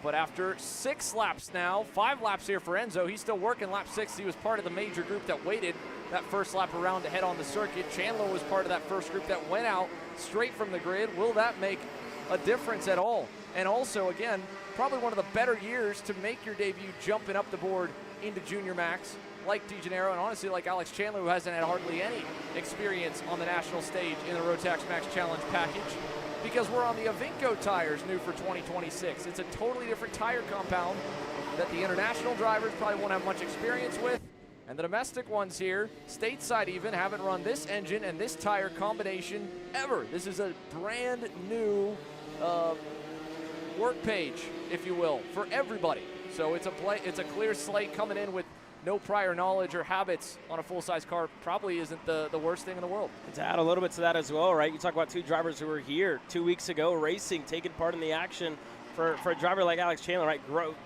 Speaker 15: But after 6 laps now, 5 laps here for Enzo, he's still working lap 6. He was part of the major group that waited that first lap around to head on the circuit. Chandler was part of that first group that went out straight from the grid. Will that make a difference at all? And also, again, probably one of the better years to make your debut jumping up the board into Junior Max, like Di Gennaro, and honestly like Alex Chandler, who hasn't had hardly any experience on the national stage in the Rotax Max Challenge package, because we're on the Avinco tires new for 2026. It's a totally different tire compound that the international drivers probably won't have much experience with, and the domestic ones here, stateside even, haven't run this engine and this tire combination ever. This is a brand new work page, if you will, for everybody. So it's a clear slate. Coming in with no prior knowledge or habits on a full-size car probably isn't the worst thing in the world.
Speaker 16: To add a little bit to that as well, right? You talk about 2 drivers who were here 2 weeks ago racing, taking part in the action. For a driver like Alex Chandler, right,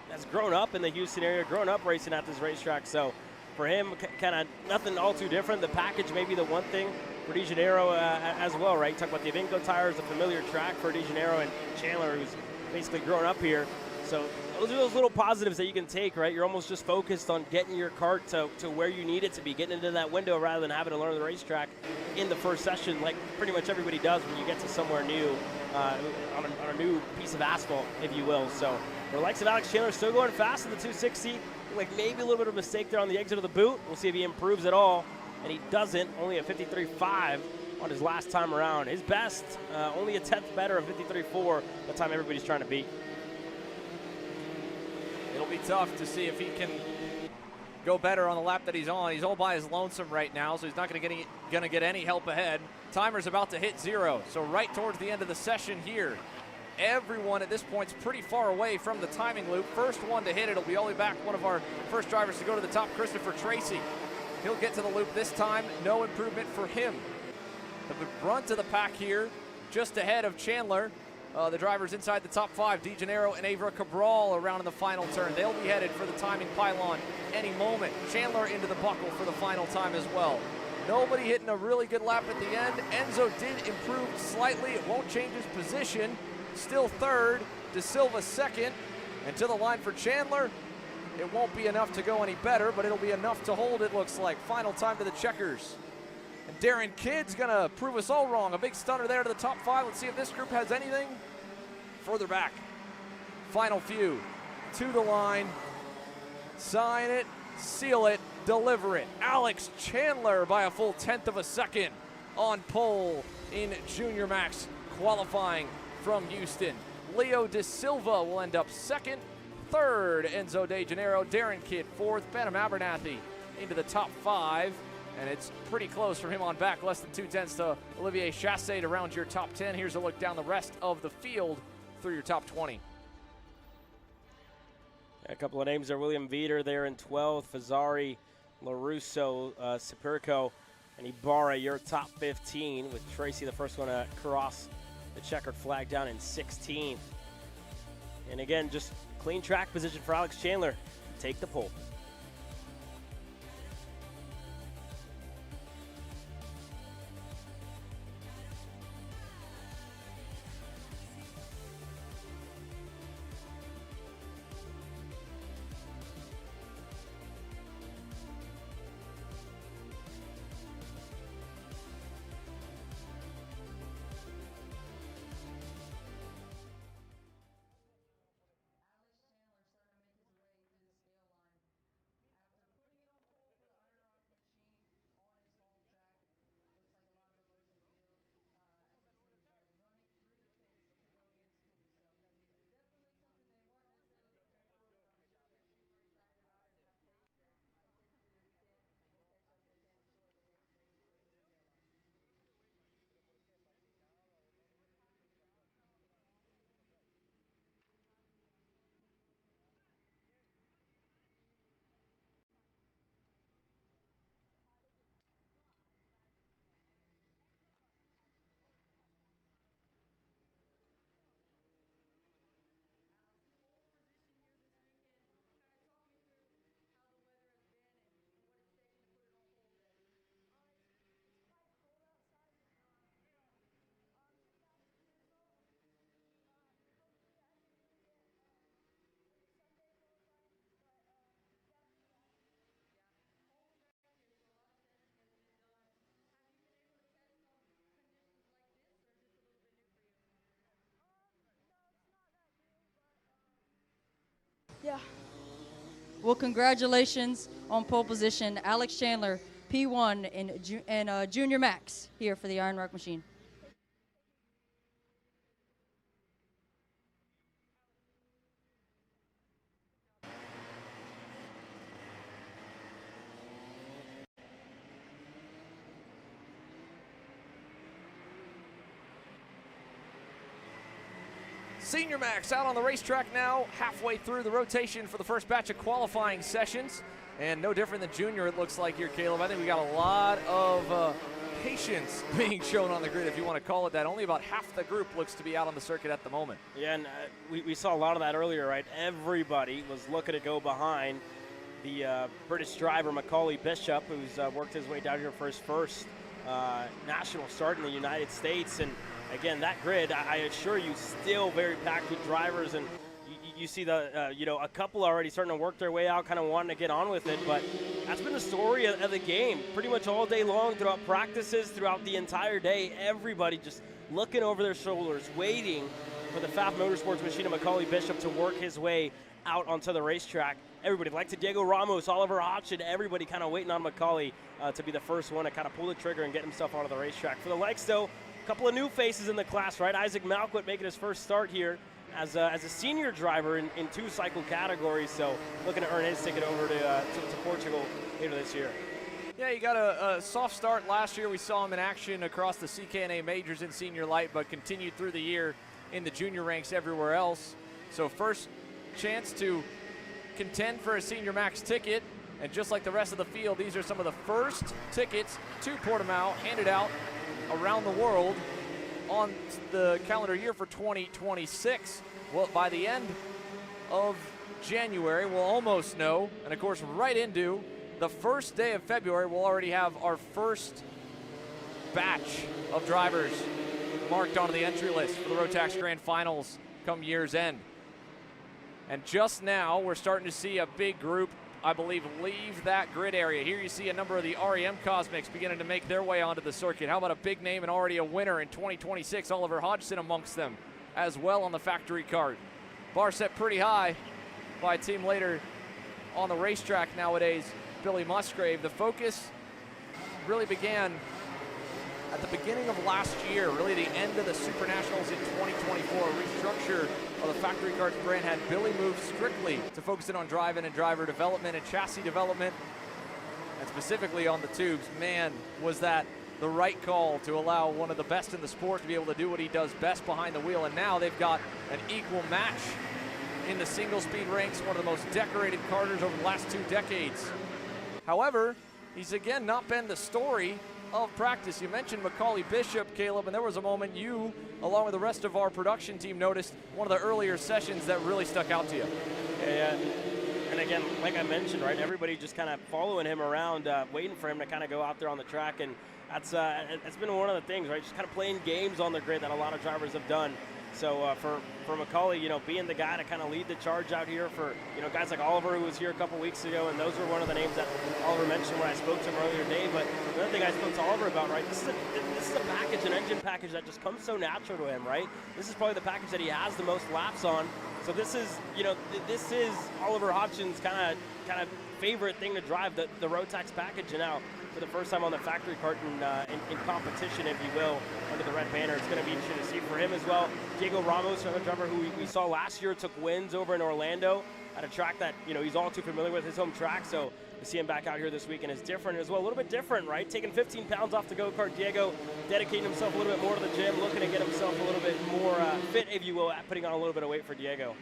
Speaker 16: has grown up in the Houston area, grown up racing at this racetrack. So for him, kind of nothing all too different. The package may be the one thing for Di Gennaro as well, right? You talk about the Avinco tires, a familiar track for Di Gennaro and Chandler, who's basically grown up here. So those are those little positives that you can take, right? You're almost just focused on getting your kart to where you need it to be, getting into that window rather than having to learn the racetrack in the first session like pretty much everybody does when you get to somewhere new on a new piece of asphalt, if you will. So the likes of Alex Chandler still going fast in the 260. Like maybe a little bit of a mistake there on the exit of the boot. We'll see if he improves at all. And he doesn't, only a 53.5 on his last time around. His best, only a 10th better of 53.4 the time everybody's trying to beat.
Speaker 15: It'll be tough to see if he can go better on the lap that he's on. He's all by his lonesome right now, so he's not going to get any help ahead. Timer's about to hit 0, so right towards the end of the session here. Everyone at this point is pretty far away from the timing loop. First one to hit it will be all the way back, one of our first drivers to go to the top, Christopher Tracy. He'll get to the loop this time, no improvement for him. The brunt of the pack here, just ahead of Chandler. The drivers inside the top 5, Di Gennaro and Avra Cabral around in the final turn. They'll be headed for the timing pylon any moment. Chandler into the buckle for the final time as well. Nobody hitting a really good lap at the end. Enzo did improve slightly. It won't change his position. Still third, De Silva second. And to the line for Chandler. It won't be enough to go any better, but it'll be enough to hold, it looks like. Final time to the checkers. And Darren Kidd's gonna prove us all wrong. A big stunner there to the top 5. Let's see if this group has anything. Further back. Final few. To the line. Sign it, seal it, deliver it. Alex Chandler by a full 10th of a second on pole in Junior Max qualifying from Houston. Leo De Silva will end up second. Third, Enzo Di Gennaro. Darren Kidd fourth. Benham Abernathy into the top 5. And it's pretty close from him on back, less than 2/10 to Olivier Chassé to round your top 10. Here's a look down the rest of the field through your top 20.
Speaker 16: A couple of names there. William Veeder there in 12th. Fazzari, LaRusso, Sapirko, and Ibarra, your top 15, with Tracy the first one to cross the checkered flag down in 16th. And again, just clean track position for Alex Chandler. Take the pole.
Speaker 21: Yeah. Well, congratulations on pole position, Alex Chandler, P1 in Junior Max here for the Iron Rock Machine.
Speaker 15: Senior Max out on the racetrack now, halfway through the rotation for the first batch of qualifying sessions. And no different than Junior, it looks like here, Caleb. I think we got a lot of patience being shown on the grid, if you want to call it that. Only about half the group looks to be out on the circuit at the moment.
Speaker 16: Yeah, and we saw a lot of that earlier, right? Everybody was looking to go behind the British driver, Macaulay Bishop, who's worked his way down here for his first national start in the United States. And again, that grid, I assure you, still very packed with drivers, and you see the a couple already starting to work their way out, kind of wanting to get on with it. But that's been the story of the game pretty much all day long, throughout practices, throughout the entire day. Everybody just looking over their shoulders, waiting for the Pfaff Motorsports machine of Macaulay Bishop to work his way out onto the racetrack. Everybody, like to Diego Ramos, Oliver Hodgson, everybody kind of waiting on Macaulay to be the first one to kind of pull the trigger and get himself onto the racetrack. For the likes, though, a couple of new faces in the class, right? Isaac Malquit making his first start here as a senior driver in two-cycle categories, so looking to earn his ticket over to Portugal later this year.
Speaker 15: Yeah, he got a soft start last year. We saw him in action across the CKNA majors in senior light, but continued through the year in the junior ranks everywhere else. So first chance to contend for a Senior Max ticket, and just like the rest of the field, these are some of the first tickets to Portimao handed out around the world on the calendar year for 2026. Well, by the end of January, we'll almost know, and of course right into the first day of February, we'll already have our first batch of drivers marked onto the entry list for the Rotax Grand Finals come year's end. And just now, we're starting to see a big group, I believe, leave that grid area. Here you see a number of the REM Cosmics beginning to make their way onto the circuit. How about a big name and already a winner in 2026, Oliver Hodgson amongst them as well on the factory kart. Bar set pretty high by a team later on the racetrack nowadays, Billy Musgrave. The focus really began at the beginning of last year, really the end of the Super Nationals in 2024. Restructure of the factory kart brand had Billy move strictly to focus in on driving and driver development and chassis development, and specifically on the tubes. Man, was that the right call to allow one of the best in the sport to be able to do what he does best behind the wheel. And now they've got an equal match in the single speed ranks, one of the most decorated karters over the last 2 decades. However, he's again not been the story of practice. You mentioned Macaulay Bishop, Caleb, and there was a moment you, along with the rest of our production team, noticed one of the earlier sessions that really stuck out to you.
Speaker 16: Yeah, and again, like I mentioned, right, everybody just kind of following him around, waiting for him to kind of go out there on the track, and that's been one of the things, right, just kind of playing games on the grid that a lot of drivers have done. So for Macaulay, being the guy to kind of lead the charge out here for, guys like Oliver, who was here a couple weeks ago, and those were one of the names that Oliver mentioned when I spoke to him earlier today. But the other thing I spoke to Oliver about, right, this is a package, an engine package that just comes so natural to him, right? This is probably the package that he has the most laps on. So this is, this is Oliver Hodgson's kind of favorite thing to drive, the Rotax package, and now for the first time on the factory kart in competition, if you will, under the red banner. It's going to be interesting to see for him as well. Diego Ramos, another driver who we saw last year, took wins over in Orlando at a track that, he's all too familiar with, his home track. So to see him back out here this weekend is different as well. A little bit different, right? Taking 15 pounds off the go-kart. Diego dedicating himself a little bit more to the gym, looking to get himself a little bit more fit, if you will, putting on a little bit of weight for Diego.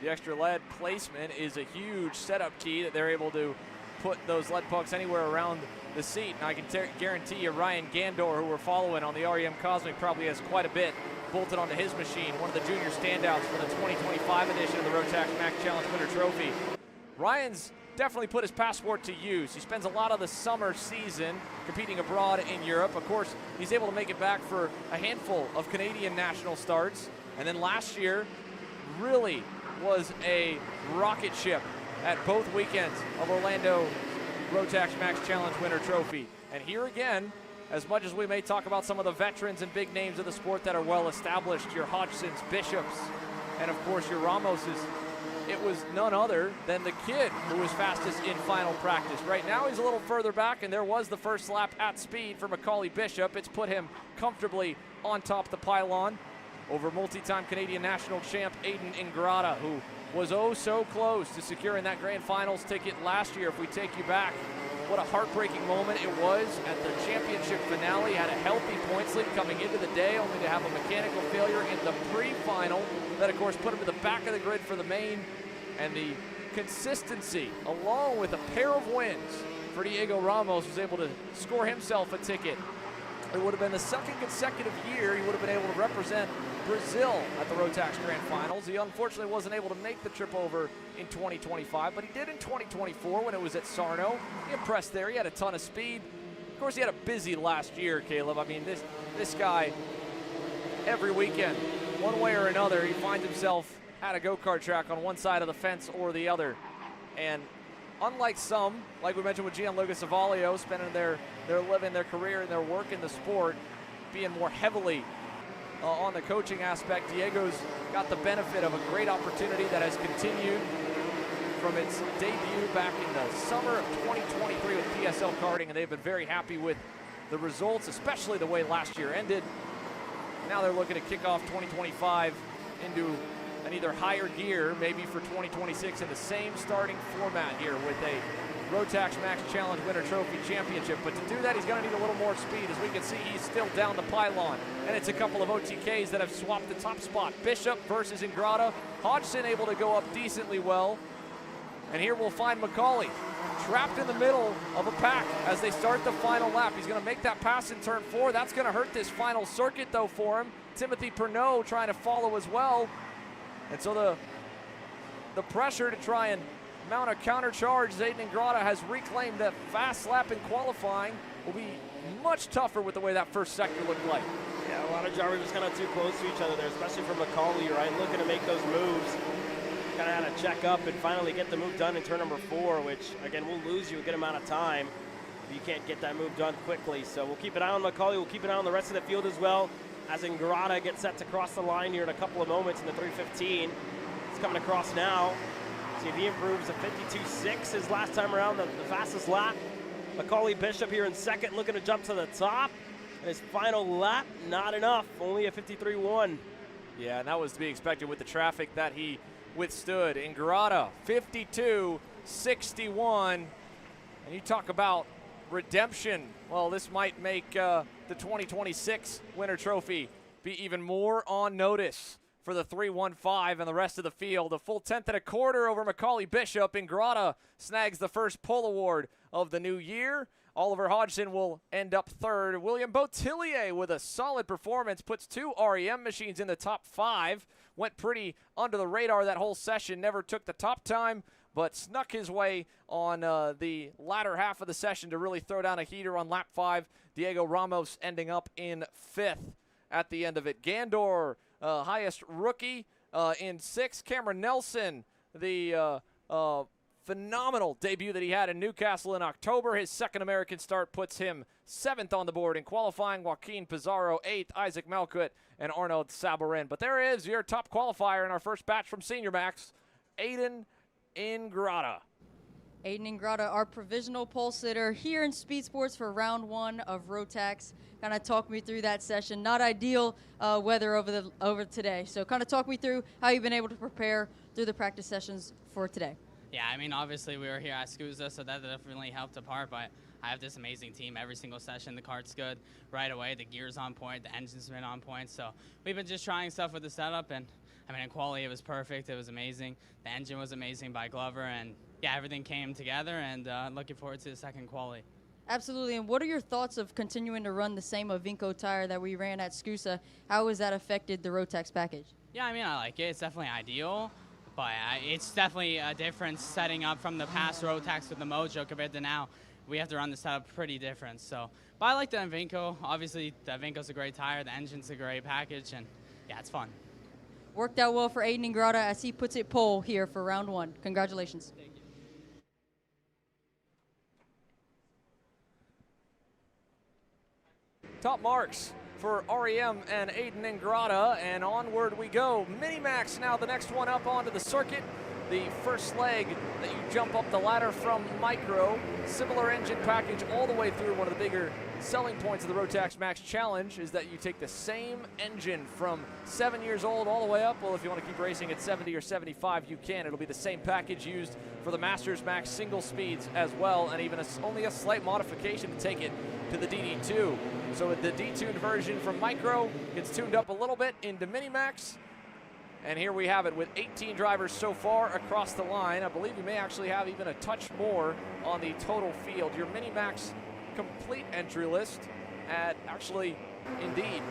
Speaker 15: The extra lead placement is a huge setup key that they're able to put those lead pucks anywhere around the seat. And I can guarantee you Ryan Gandor, who we're following on the REM Cosmic, probably has quite a bit bolted onto his machine. One of the junior standouts for the 2025 edition of the Rotax Max Challenge Winter Trophy. Ryan's definitely put his passport to use. He spends a lot of the summer season competing abroad in Europe. Of course, he's able to make it back for a handful of Canadian national starts. And then last year really was a rocket ship at both weekends of Orlando Rotax Max Challenge Winter Trophy. And here again, as much as we may talk about some of the veterans and big names of the sport that are well established, your Hodgsons, Bishops, and of course your Ramoses, it was none other than the kid who was fastest in final practice. Right now he's a little further back, and there was the first lap at speed for Macaulay Bishop. It's put him comfortably on top of the pylon over multi-time Canadian national champ Aiden Ingrata, who was oh so close to securing that grand finals ticket last year. If we take you back, what a heartbreaking moment it was at the championship finale. Had a healthy points lead coming into the day, only to have a mechanical failure in the pre-final that of course put him to the back of the grid for the main. And the consistency, along with a pair of wins for Diego Ramos, was able to score himself a ticket. It would have been the second consecutive year he would have been able to represent Brazil at the Rotax Grand Finals. He unfortunately wasn't able to make the trip over in 2025, but he did in 2024 when it was at Sarno. He impressed there. He had a ton of speed. Of course, he had a busy last year, Caleb. I mean, this guy, every weekend, one way or another, he finds himself at a go-kart track on one side of the fence or the other. And unlike some, like we mentioned with Gianluca Savalio, spending their living, their career, and their work in the sport, being more heavily on the coaching aspect, Diego's got the benefit of a great opportunity that has continued from its debut back in the summer of 2023 with PSL Karting, and they've been very happy with the results, especially the way last year ended. Now they're looking to kick off 2025 into an either higher gear, maybe for 2026, in the same starting format here with a Rotax Max Challenge Winter Trophy Championship. But to do that, he's going to need a little more speed. As we can see, he's still down the pylon. And it's a couple of OTKs that have swapped the top spot. Bishop versus Ingrata. Hodgson able to go up decently well. And here we'll find Macaulay trapped in the middle of a pack as they start the final lap. He's going to make that pass in turn 4. That's going to hurt this final circuit, though, for him. Timothy Pernod trying to follow as well. And so the pressure to try and mount a counter charge, Aiden Ingrata has reclaimed that fast lap in qualifying, will be much tougher with the way that first sector looked like.
Speaker 16: Yeah, a lot of drivers just kind of too close to each other there, especially for Macaulay, right? Looking to make those moves. Kind of had to check up and finally get the move done in turn number 4, which, again, will lose you a good amount of time if you can't get that move done quickly. So we'll keep an eye on Macaulay. We'll keep an eye on the rest of the field as well, as Ingrata gets set to cross the line here in a couple of moments in the 3:15. He's coming across now. See if he improves a 52.6 his last time around, the fastest lap. Macaulay Bishop here in second, looking to jump to the top. And his final lap, not enough, only a 53.1.
Speaker 15: Yeah, and that was to be expected with the traffic that he withstood. Ingrata, 52.61. And you talk about redemption. Well, this might make the 2026 Winter Trophy be even more on notice for the 315 and the rest of the field. A full 10th and a quarter over Macaulay Bishop. Ingrata snags the first pole award of the new year. Oliver Hodgson will end up third. William Botillier with a solid performance, puts 2 REM machines in the top 5. Went pretty under the radar that whole session, never took the top time, but snuck his way on the latter half of the session to really throw down a heater on lap 5. Diego Ramos ending up in 5th at the end of it. Gandor, highest rookie in 6th. Cameron Nelson, the phenomenal debut that he had in Newcastle in October. His second American start puts him 7th on the board in qualifying. Joaquin Pizarro 8th, Isaac Malkut, and Arnold Sabarin. But there is your top qualifier in our first batch from Senior Max, Aiden Ingrata.
Speaker 21: Aiden Ingrata, our provisional pole sitter here in Speedsportz for round 1 of Rotax. Kind of talk me through that session. Not ideal weather over today. So kind of talk me through how you've been able to prepare through the practice sessions for today.
Speaker 1: Yeah, I mean, obviously we were here at SCUSA, so that definitely helped a part, but I have this amazing team every single session. The kart's good right away. The gear's on point. The engine's been on point. So we've been just trying stuff with the setup, and I mean, in quality, it was perfect. It was amazing. The engine was amazing by Glover, and yeah, everything came together, and looking forward to the second quali.
Speaker 21: Absolutely. And what are your thoughts of continuing to run the same Avinco tire that we ran at SCUSA? How has that affected the Rotax package?
Speaker 1: Yeah, I mean, I like it. It's definitely ideal, but it's definitely a difference setting up from the past Rotax with the Mojo compared to now. We have to run the setup pretty different. So, but I like the Avinco. Obviously, the Avinco's a great tire. The engine's a great package, and yeah, it's fun.
Speaker 21: Worked out well for Aiden Ingrata as he puts it pole here for round 1. Congratulations.
Speaker 1: Thank you.
Speaker 15: Top marks for REM and Aiden Ingrata, and onward we go. Mini-Max now the next one up onto the circuit. the first leg that you jump up the ladder from Micro. Similar engine package all the way through. One of the bigger selling points of the Rotax Max Challenge is that you take the same engine from 7 years old all the way up. Well, if you want to keep racing at 70 or 75, you can. It'll be the same package used for the Masters Max single speeds as well, and even only a slight modification to take it to the DD2. So the detuned version from Micro gets tuned up a little bit into Mini-Max. And here we have it with 18 drivers so far across the line. I believe you may actually have even a touch more on the total field. Your Mini-Max complete entry list at actually, indeed,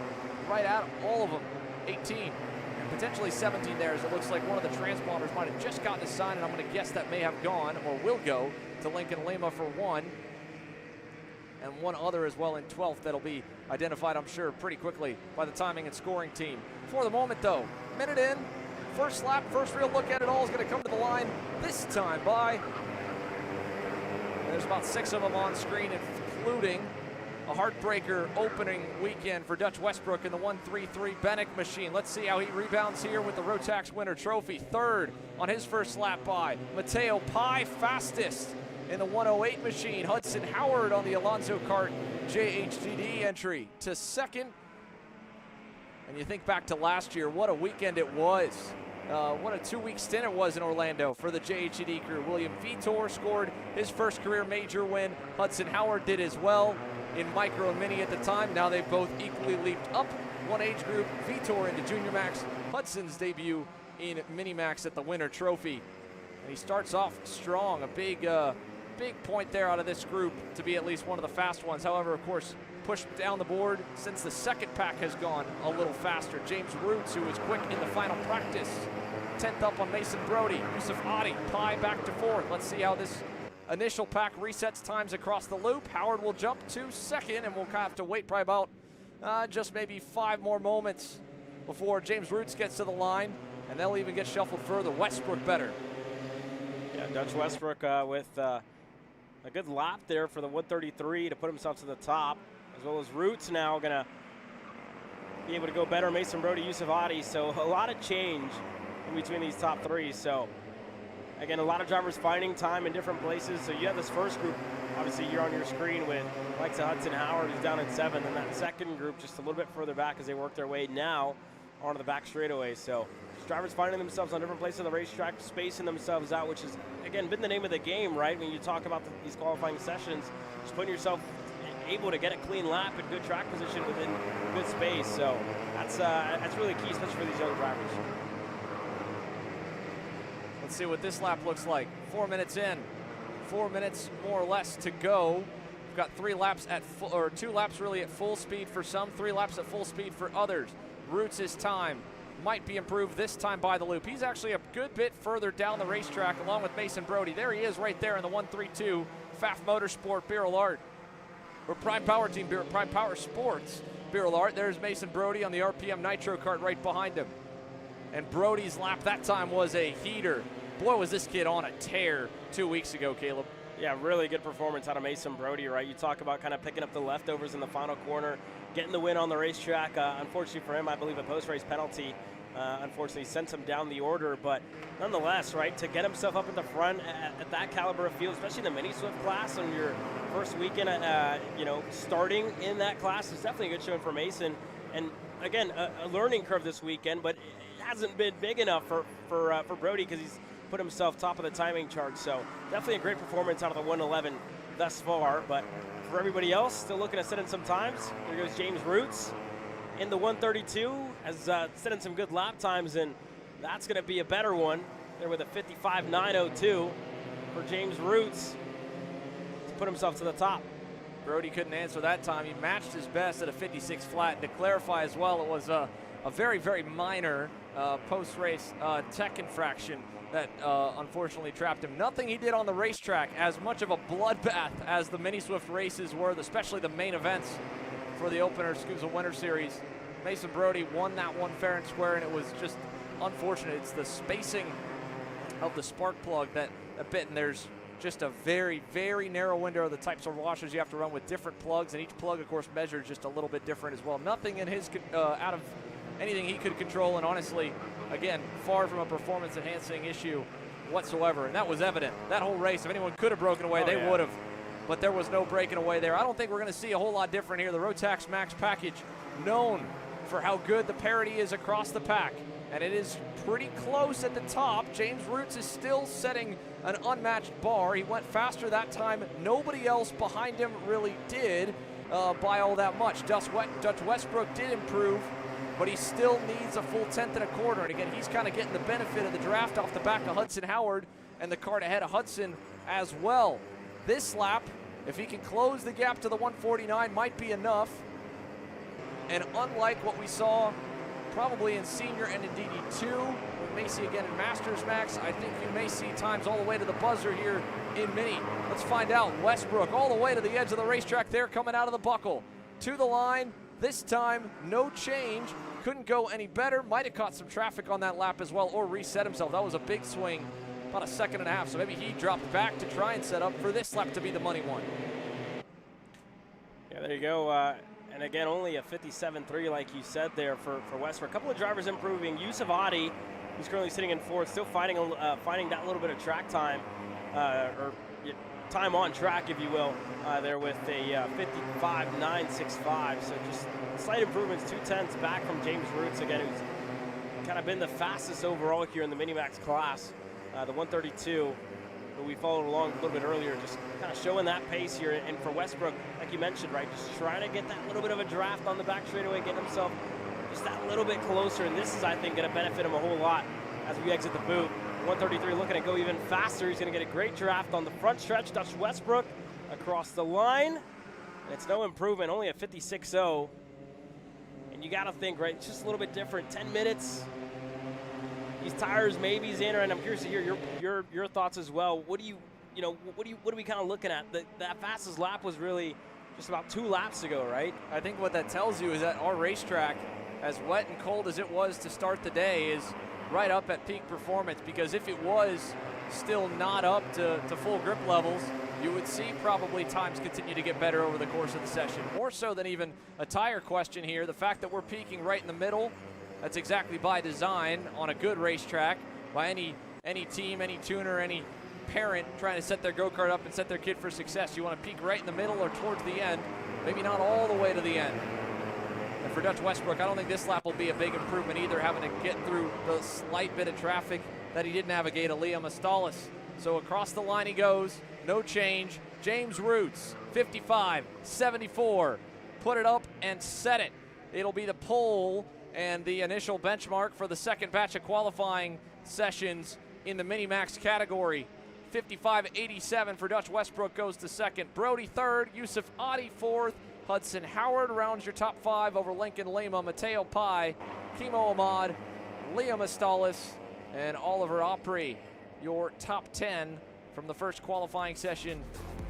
Speaker 15: right at all of them, 18. And potentially 17 there, as it looks like one of the transponders might have just gotten a sign, and I'm going to guess that may have gone, or will go, to Lincoln Lima for one. And one other as well in 12th that'll be identified, I'm sure, pretty quickly by the timing and scoring team. For the moment, though, minute in, first lap, first real look at it all is going to come to the line this time by, there's about 6 of them on screen, including a heartbreaker opening weekend for Dutch Westbrook in the 133 Bennick machine. Let's see how he rebounds here with the Rotax Winter Trophy. Third on his first lap by Mateo Pai, fastest in the 108 machine. Hudson Howard on the Alonso Kart JHGD entry to second. And you think back to last year, what a weekend it was. What a 2-week stint it was in Orlando for the JHGD crew. William Vitor scored his first career major win. Hudson Howard did as well in Micro and Mini at the time. Now they've both equally leaped up one age group. Vitor into Junior Max. Hudson's debut in Mini Max at the Winter Trophy. And he starts off strong. A big point there out of this group to be at least one of the fast ones. However, of course, pushed down the board since the second pack has gone a little faster. James Roots, who was quick in the final practice. 10th up on Mason Brody. Yusuf Adi, Pai back to 4th. Let's see how this initial pack resets times across the loop. Howard will jump to second, and we'll have to wait probably about just maybe 5 more moments before James Roots gets to the line, and they'll even get shuffled further. Westbrook better.
Speaker 16: Yeah, Dutch Westbrook with a good lap there for the 133 to put himself to the top, as well as Roots now going to be able to go better. Mason Brody, Yusuf Adi, so a lot of change in between these top 3. So again, a lot of drivers finding time in different places. So you have this first group, obviously you're on your screen with like Hudson Howard, who's down at 7th, and that second group just a little bit further back as they work their way now onto the back straightaway. So drivers finding themselves on different places of the racetrack, spacing themselves out, which has, again, been the name of the game, right? When you talk about these qualifying sessions, just putting yourself able to get a clean lap in good track position within good space. So that's really key, especially for these young drivers.
Speaker 15: Let's see what this lap looks like. 4 minutes in, 4 minutes more or less to go. We've got 3 laps at full, or 2 laps really at full speed for some, 3 laps at full speed for others. Roots' time might be improved this time by the loop. He's actually a good bit further down the racetrack along with Mason Brody. There he is right there in the 132 Pfaff Motorsport Beryl Art, or Prime Power Team, Prime Power Sports Beryl Art. There's Mason Brody on the RPM Nitro kart right behind him. And Brody's lap that time was a heater. Boy, was this kid on a tear 2 weeks ago, Caleb.
Speaker 16: Yeah, really good performance out of Mason Brody, right? You talk about kind of picking up the leftovers in the final corner, getting the win on the racetrack. Unfortunately for him, I believe a post-race penalty unfortunately sent him down the order. But nonetheless, right, to get himself up at the front at that caliber of field, especially the Mini Swift class on your first weekend, starting in that class is definitely a good showing for Mason. And again, a learning curve this weekend, but it hasn't been big enough for Brody because he's put himself top of the timing chart. So definitely a great performance out of the 111 thus far. But for everybody else, still looking to set in some times. Here goes James Roots in the 132, has set in some good lap times, and that's going to be a better one there with a 55.902 for James Roots to put himself to the top.
Speaker 15: Brody couldn't answer that time. He matched his best at a 56 flat. And to clarify as well, it was a very, very minor post-race tech infraction that unfortunately trapped him. Nothing he did on the racetrack as much of a bloodbath as the Mini Swift races were, especially the main events for the opener SCUSA Winter Series. Mason Brody won that one fair and square, and it was just unfortunate. It's the spacing of the spark plug that bit, and there's just a very, very narrow window of the types of washers you have to run with different plugs, and each plug, of course, measures just a little bit different as well. Nothing in his out of anything he could control, and honestly, again, far from a performance-enhancing issue whatsoever, and that was evident. That whole race, if anyone could have broken away, they would have. But there was no breaking away there. I don't think we're going to see a whole lot different here. The Rotax Max package, known for how good the parity is across the pack, and it is pretty close at the top. James Roots is still setting an unmatched bar. He went faster that time. Nobody else behind him really did by all that much. Dutch Westbrook did improve, but he still needs a full 10th and a quarter. And again, he's kind of getting the benefit of the draft off the back of Hudson Howard and the Kart ahead of Hudson as well. This lap, if he can close the gap to the 149, might be enough. And unlike what we saw probably in senior and in DD2, we may see again in Masters Max, I think you may see times all the way to the buzzer here in Mini. Let's find out. Westbrook all the way to the edge of the racetrack there, coming out of the buckle. To the line, this time no change. Couldn't go any better. Might have caught some traffic on that lap as well, or reset himself. That was a big swing, about a second and a half. So maybe he dropped back to try and set up for this lap to be the money one.
Speaker 16: Yeah, there you go. And again, only a 57.3, like you said there for Westbrook. A couple of drivers improving. Yusuf Adi, who's currently sitting in fourth, still finding that little bit of track time, or time on track, if you will, there with a 55.965. So just slight improvements, 2/10 back from James Roots, again, who's kind of been the fastest overall here in the Mini-Max class. The 132, who we followed along a little bit earlier, just kind of showing that pace here. And for Westbrook, like you mentioned, right, just trying to get that little bit of a draft on the back straightaway, get himself just that little bit closer. And this is, I think, going to benefit him a whole lot as we exit the boot. 133 looking to go even faster. He's going to get a great draft on the front stretch. Dutch Westbrook across the line. And it's no improvement, only a 56.0. And you got to think, right, it's just a little bit different. 10 minutes. These tires maybe he's in, and I'm curious to hear your thoughts as well. What are we kind of looking at? That fastest lap was really just about 2 laps ago, right?
Speaker 15: I think what that tells you is that our racetrack, as wet and cold as it was to start the day, is right up at peak performance, because if it was still not up to full grip levels, you would see probably times continue to get better over the course of the session. More so than even a tire question here, the fact that we're peaking right in the middle, that's exactly by design on a good racetrack by any team, any tuner, any parent trying to set their go-kart up and set their kid for success. You want to peak right in the middle or towards the end, maybe not all the way to the end. And for Dutch Westbrook, I don't think this lap will be a big improvement either, having to get through the slight bit of traffic that he did navigate, Liam Astalis. So across the line he goes, no change. James Roots, 55.74. Put it up and set it. It'll be the pole and the initial benchmark for the second batch of qualifying sessions in the Mini-Max category. 55.87 for Dutch Westbrook goes to second. Brody third, Yusuf Adi fourth. Hudson Howard rounds your top 5 over Lincoln Lima, Mateo Pai, Kimo Ahmad, Liam Astalis, and Oliver Opry. Your top 10 from the first qualifying session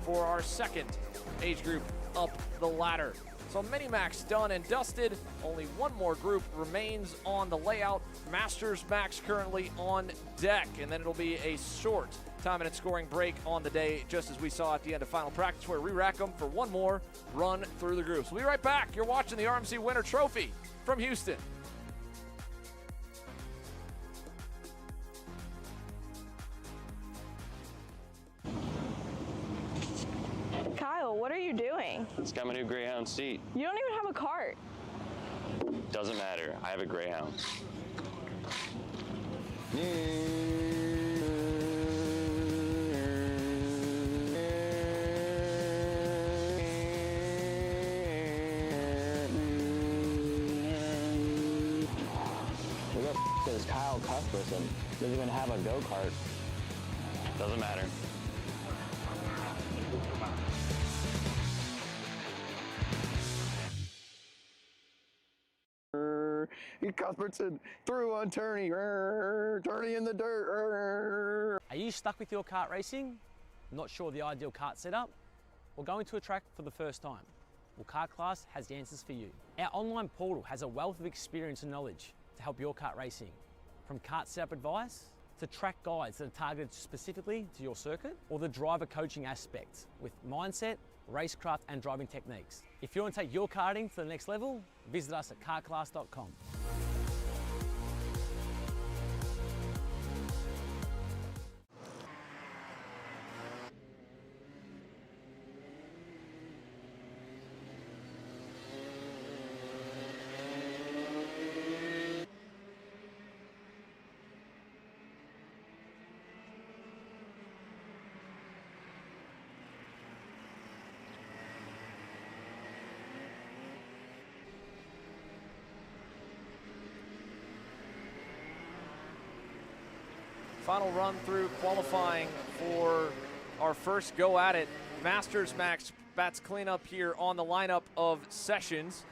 Speaker 15: for our second age group up the ladder. So Mini-Max done and dusted. Only one more group remains on the layout. Masters Max currently on deck. And then it'll be a short time and scoring break on the day, just as we saw at the end of final practice, where we rack them for one more run through the groups. We'll be right back. You're watching the RMC Winter Trophy from Houston.
Speaker 2: Kyle, what are you doing?
Speaker 19: It's got my new Greyhound seat.
Speaker 2: You don't even have a cart.
Speaker 19: Doesn't matter. I have a Greyhound.
Speaker 22: Who the f is Kyle Cuthbertson? Doesn't even have a go-kart.
Speaker 19: Doesn't matter.
Speaker 22: Cuthbertson through on Turney. Turney in the dirt.
Speaker 23: Are you stuck with your kart racing? Not sure of the ideal kart setup? Or going to a track for the first time? Well, Kart Class has the answers for you. Our online portal has a wealth of experience and knowledge to help your kart racing. From kart setup advice to track guides that are targeted specifically to your circuit, or the driver coaching aspect with mindset, racecraft and driving techniques. If you want to take your karting to the next level, visit us at kartclass.com.
Speaker 15: Final run through qualifying for our first go at it. Masters Max bats cleanup here on the lineup of sessions.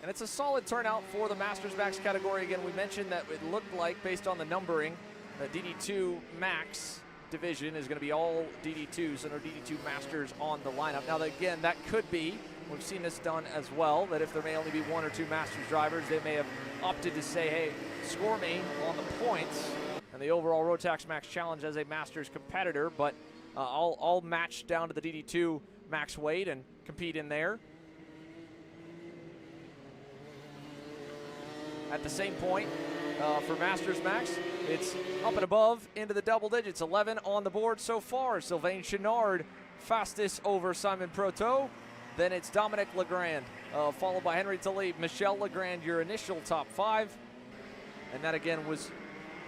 Speaker 15: And it's a solid turnout for the Masters Max category. Again, we mentioned that it looked like, based on the numbering, the DD2 Max division is going to be all DD2s and our DD2 Masters on the lineup. Now, again, that could be, we've seen this done as well, that if there may only be 1 or 2 Masters drivers, they may have opted to say, hey, score me on the points and the overall Rotax Max Challenge as a Masters competitor, but I'll match down to the DD2 Max weight and compete in there. At the same point, for Masters Max, it's up and above into the double digits. 11 on the board so far. Sylvain Chenard, fastest over Simon Proteau. Then it's Dominic Legrand, followed by Henry Talib. Michel Legrand, your initial top 5. And that, again, was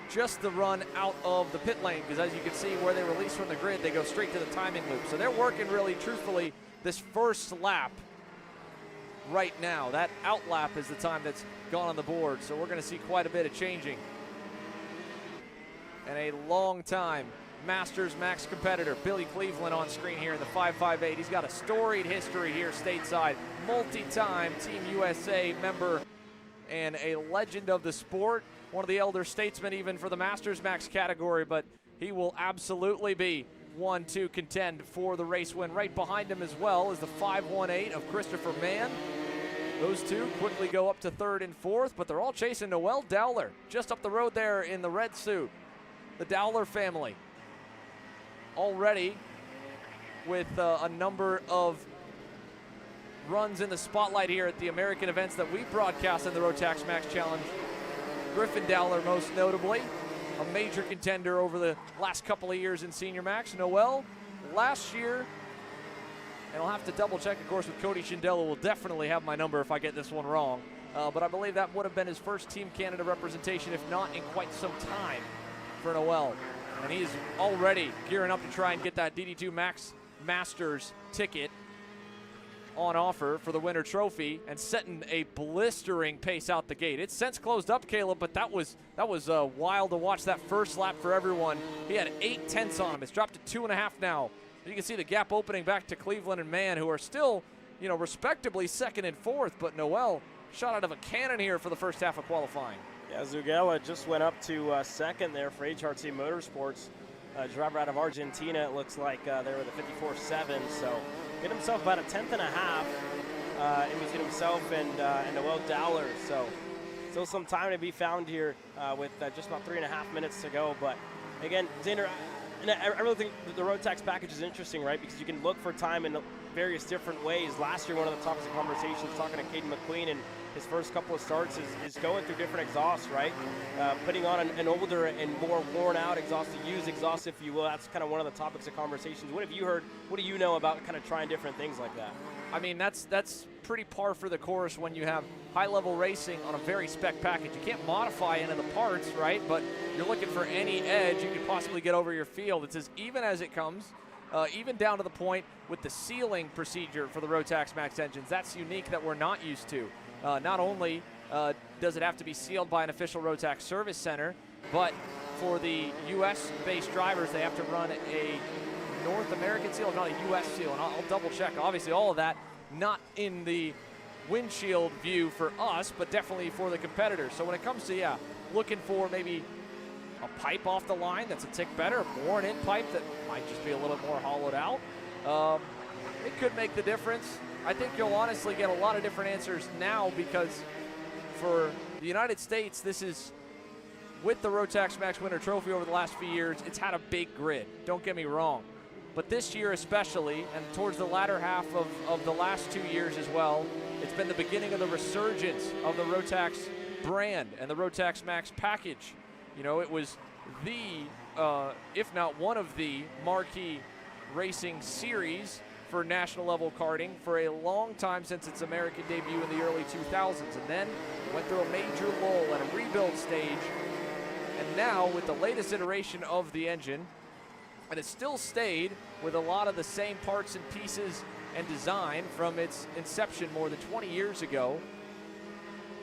Speaker 15: just the run out of the pit lane, because as you can see where they release from the grid, they go straight to the timing loop. So they're working really, truthfully, this first lap right now. That out lap is the time that's gone on the board, so we're going to see quite a bit of changing. And a long time Masters Max competitor, Billy Cleveland, on screen here in the 558. He's got a storied history here stateside, multi-time Team USA member and a legend of the sport, one of the elder statesmen even for the Masters Max category, but he will absolutely be one to contend for the race win. Right behind him as well is the 518 of Christopher Mann. Those two quickly go up to 3rd and 4th, but they're all chasing Noel Dowler just up the road there in the red suit. The Dowler family already with a number of runs in the spotlight here at the American events that we broadcast in the Rotax Max Challenge. Griffin Dowler most notably, a major contender over the last couple of years in Senior Max. Noel, last year, and I'll have to double check, of course, with Cody Schindler, will definitely have my number if I get this one wrong. But I believe that would have been his first Team Canada representation, if not in quite some time for Noel. And he's already gearing up to try and get that DD2 Max Masters ticket on offer for the Winter Trophy and setting a blistering pace out the gate. It's since closed up, Caleb, but that was wild to watch that first lap for everyone. He had 8/10 on him. It's dropped to 2.5 now. You can see the gap opening back to Cleveland and Mann, who are still, respectably 2nd and 4th, but Noel shot out of a cannon here for the first half of qualifying.
Speaker 16: Yeah, Zugela just went up to 2nd there for HRT Motorsports. Driver out of Argentina, it looks like they were the 54.7, so hit himself about a 1/10 and a half. It was himself and Noel Dowler, so still some time to be found here with just about 3.5 minutes to go. But again, Xander, I really think the Rotax package is interesting, right? Because you can look for time in various different ways. Last year, one of the topics of conversations talking to Caden McQueen and his first couple of starts is going through different exhausts, right? Putting on an older and more worn out exhaust, to use exhaust, if you will. That's kind of one of the topics of conversations. What have you heard? What do you know about kind of trying different things like that?
Speaker 15: I mean, that's pretty par for the course when you have high-level racing on a very spec package. You can't modify any of the parts, right? But you're looking for any edge you could possibly get over your field. It's as even as it comes, even down to the point with the sealing procedure for the Rotax Max engines. That's unique that we're not used to. Not only does it have to be sealed by an official Rotax service center, but for the U.S.-based drivers, they have to run a North American seal, not a U.S. seal, and I'll double check. Obviously, all of that not in the windshield view for us, but definitely for the competitors. So when it comes to, looking for maybe a pipe off the line that's a tick better, a worn-in pipe that might just be a little more hollowed out, it could make the difference. I think you'll honestly get a lot of different answers now, because for the United States, this is, with the Rotax Max Winter Trophy over the last few years, it's had a big grid. Don't get me wrong. But this year especially, and towards the latter half of the last 2 years as well, it's been the beginning of the resurgence of the Rotax brand and the Rotax Max package. It was the, if not one of the marquee racing series for national level karting for a long time since its American debut in the early 2000s, and then went through a major lull and a rebuild stage. And now with the latest iteration of the engine, and it still stayed with a lot of the same parts and pieces and design from its inception more than 20 years ago.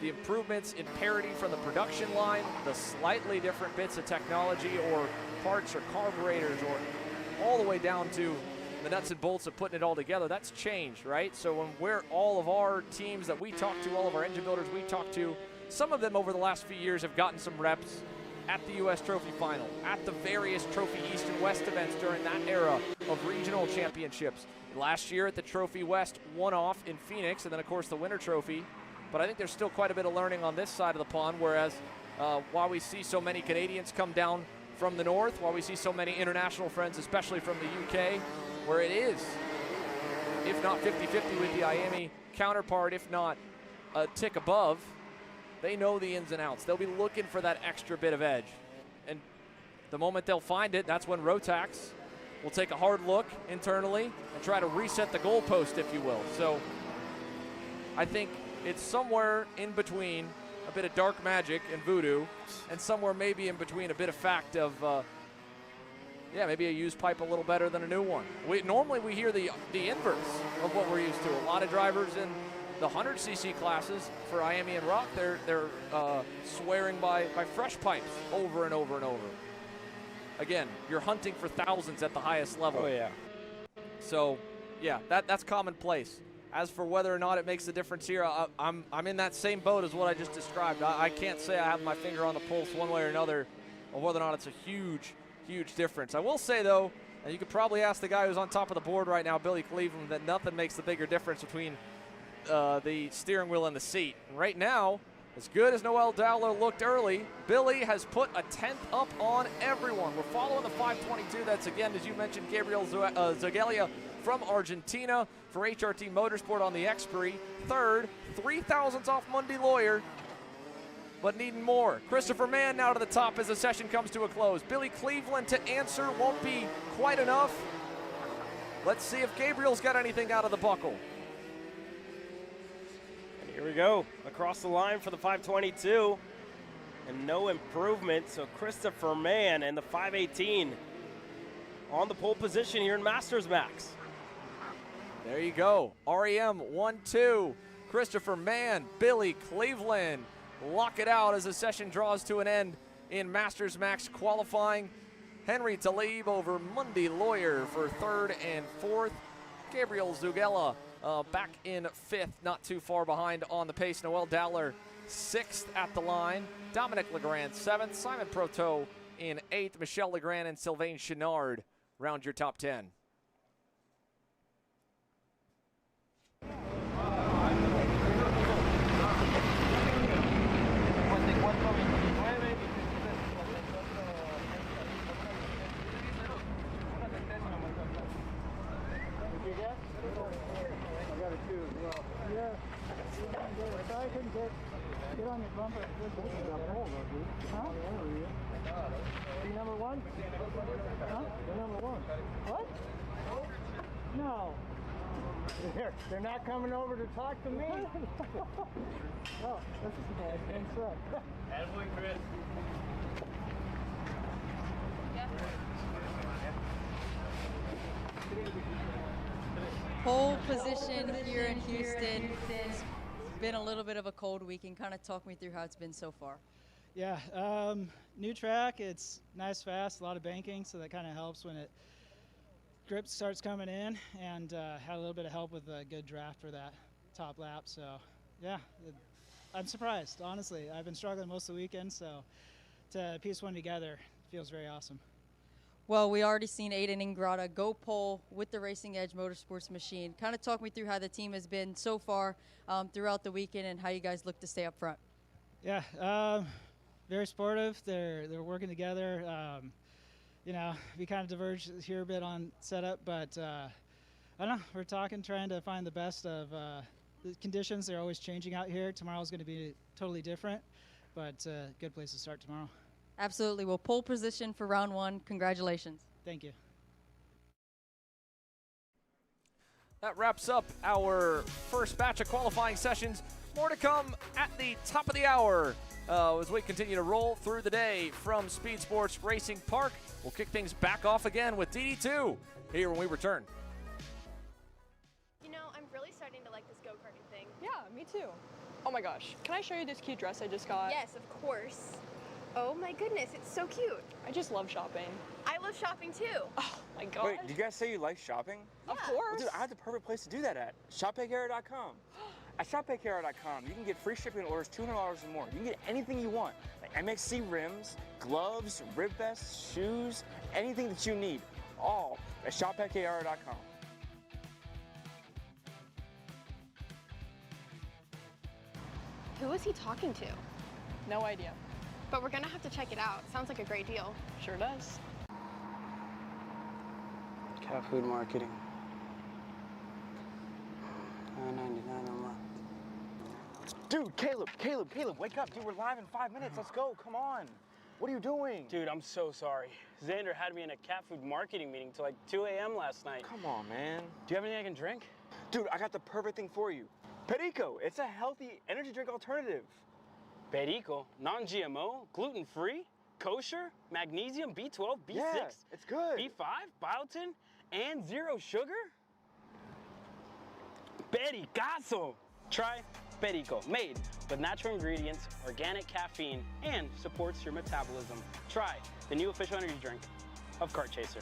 Speaker 15: the improvements in parity from the production line, the slightly different bits of technology or parts or carburetors or all the way down to the nuts and bolts of putting it all together, that's changed, right? So when we're all of our teams that we talk to, all of our engine builders we talk to, some of them over the last few years have gotten some reps at the U.S. Trophy Final, at the various Trophy East and West events during that era of regional championships. Last year at the Trophy West one-off in Phoenix, and then of course the Winter Trophy. But I think there's still quite a bit of learning on this side of the pond, whereas while we see so many Canadians come down from the north, while we see so many international friends, especially from the UK, where it is, if not 50-50 with the Miami counterpart, if not a tick above, they know the ins and outs. They'll be looking for that extra bit of edge. And the moment they'll find it, that's when Rotax will take a hard look internally and try to reset the goalpost, if you will. So I think it's somewhere in between a bit of dark magic and voodoo and somewhere maybe in between a bit of fact of, maybe a used pipe a little better than a new one. Normally we hear the inverse of what we're used to. A lot of drivers in the 100cc classes for Miami and Rock, they're swearing by fresh pipes over and over and over. Again, you're hunting for thousands at the highest level.
Speaker 16: Oh, yeah.
Speaker 15: So, yeah, that's commonplace. As for whether or not it makes a difference here, I'm in that same boat as what I just described. I can't say I have my finger on the pulse one way or another of whether or not it's a huge, huge difference. I will say, though, and you could probably ask the guy who's on top of the board right now, Billy Cleveland, that nothing makes the bigger difference between the steering wheel and the seat. And right now, as good as Noel Dowler looked early, Billy has put a 10th up on everyone. We're following the 522. That's, again, as you mentioned, Gabriel Zogelia from Argentina for HRT Motorsport on the Xperi. Third, 3 thousandths off Mundy Lawyer, but needing more. Christopher Mann now to the top as the session comes to a close. Billy Cleveland to answer won't be quite enough. Let's see if Gabriel's got anything out of the buckle.
Speaker 16: Here we go, across the line for the 522, and no improvement, so Christopher Mann and the 518 on the pole position here in Masters Max.
Speaker 15: There you go, REM 1-2, Christopher Mann, Billy Cleveland, lock it out as the session draws to an end in Masters Max qualifying. Henry Talib over Mundy Lawyer for third and fourth. Gabriel Zugella back in fifth, not too far behind on the pace. Noel Dowler sixth at the line. Dominic Legrand seventh. Simon Proto in eighth. Michel Legrand and Sylvain Chenard round your top 10.
Speaker 5: Get on your bumper. Huh? You number one? Huh? You're number one. What? No. They're not coming over to talk to me. Oh, this is bad. Thanks, right. Attaboy, Chris.
Speaker 21: Pole position here in Houston. It's been a little bit of a cold week, and kind of talk me through how it's been so far.
Speaker 6: Yeah, new track. It's nice, fast, a lot of banking, so that kind of helps when it grip starts coming in, and had a little bit of help with a good draft for that top lap. So yeah, I'm surprised, honestly. I've been struggling most of the weekend, so to piece one together feels very awesome.
Speaker 21: Well, we already seen Aiden Ingrata go pole with the Racing Edge Motorsports machine. Kind of talk me through how the team has been so far throughout the weekend and how you guys look to stay up front.
Speaker 6: Yeah, very sportive. They're working together. You know, we kind of diverged here a bit on setup, but I don't know. We're talking, trying to find the best of the conditions. They're always changing out here. Tomorrow's going to be totally different, but good place to start tomorrow.
Speaker 21: Absolutely. Well, pole position for round one. Congratulations.
Speaker 6: Thank you.
Speaker 15: That wraps up our first batch of qualifying sessions. More to come at the top of the hour as we continue to roll through the day from Speedsportz Racing Park. We'll kick things back off again with DD2 here when we return.
Speaker 7: You know, I'm
Speaker 4: really starting to like this go-karting thing.
Speaker 7: Yeah, me too. Oh my gosh, can I show you this cute dress I just got?
Speaker 4: Yes, of course. Oh my goodness, it's so cute.
Speaker 7: I just love shopping.
Speaker 4: I love shopping too.
Speaker 7: Oh my god.
Speaker 3: Wait, did you guys say you like shopping?
Speaker 4: Yeah.
Speaker 7: Of course.
Speaker 3: Well, dude, I have the perfect place to do that at. ShopPayCarrot.com. At ShopPayCarrot.com, you can get free shipping on orders $200 or more. You can get anything you want, like MXC rims, gloves, rib vests, shoes, anything that you need, all at ShopPayCarrot.com.
Speaker 4: Who is he talking to?
Speaker 7: No idea.
Speaker 4: But we're gonna have to check it out. Sounds like a great deal.
Speaker 7: Sure does.
Speaker 20: Cat food marketing. $9.99 a month.
Speaker 3: Dude, Caleb, wake up. Dude, we're live in 5 minutes. Let's go, come on. What are you doing?
Speaker 20: Dude, I'm so sorry. Xander had me in a cat food marketing meeting till like 2 a.m. last night.
Speaker 3: Come on, man.
Speaker 20: Do you have anything I can drink?
Speaker 3: Dude, I got the perfect thing for you. Perico, it's a healthy energy drink alternative.
Speaker 20: Perico, non-GMO, gluten-free, kosher, magnesium, B12, B6,
Speaker 3: Yeah, it's good.
Speaker 20: B5, biotin, and zero sugar? Pericazo! Try Perico, made with natural ingredients, organic caffeine, and supports your metabolism. Try the new official energy drink of Kart Chaser.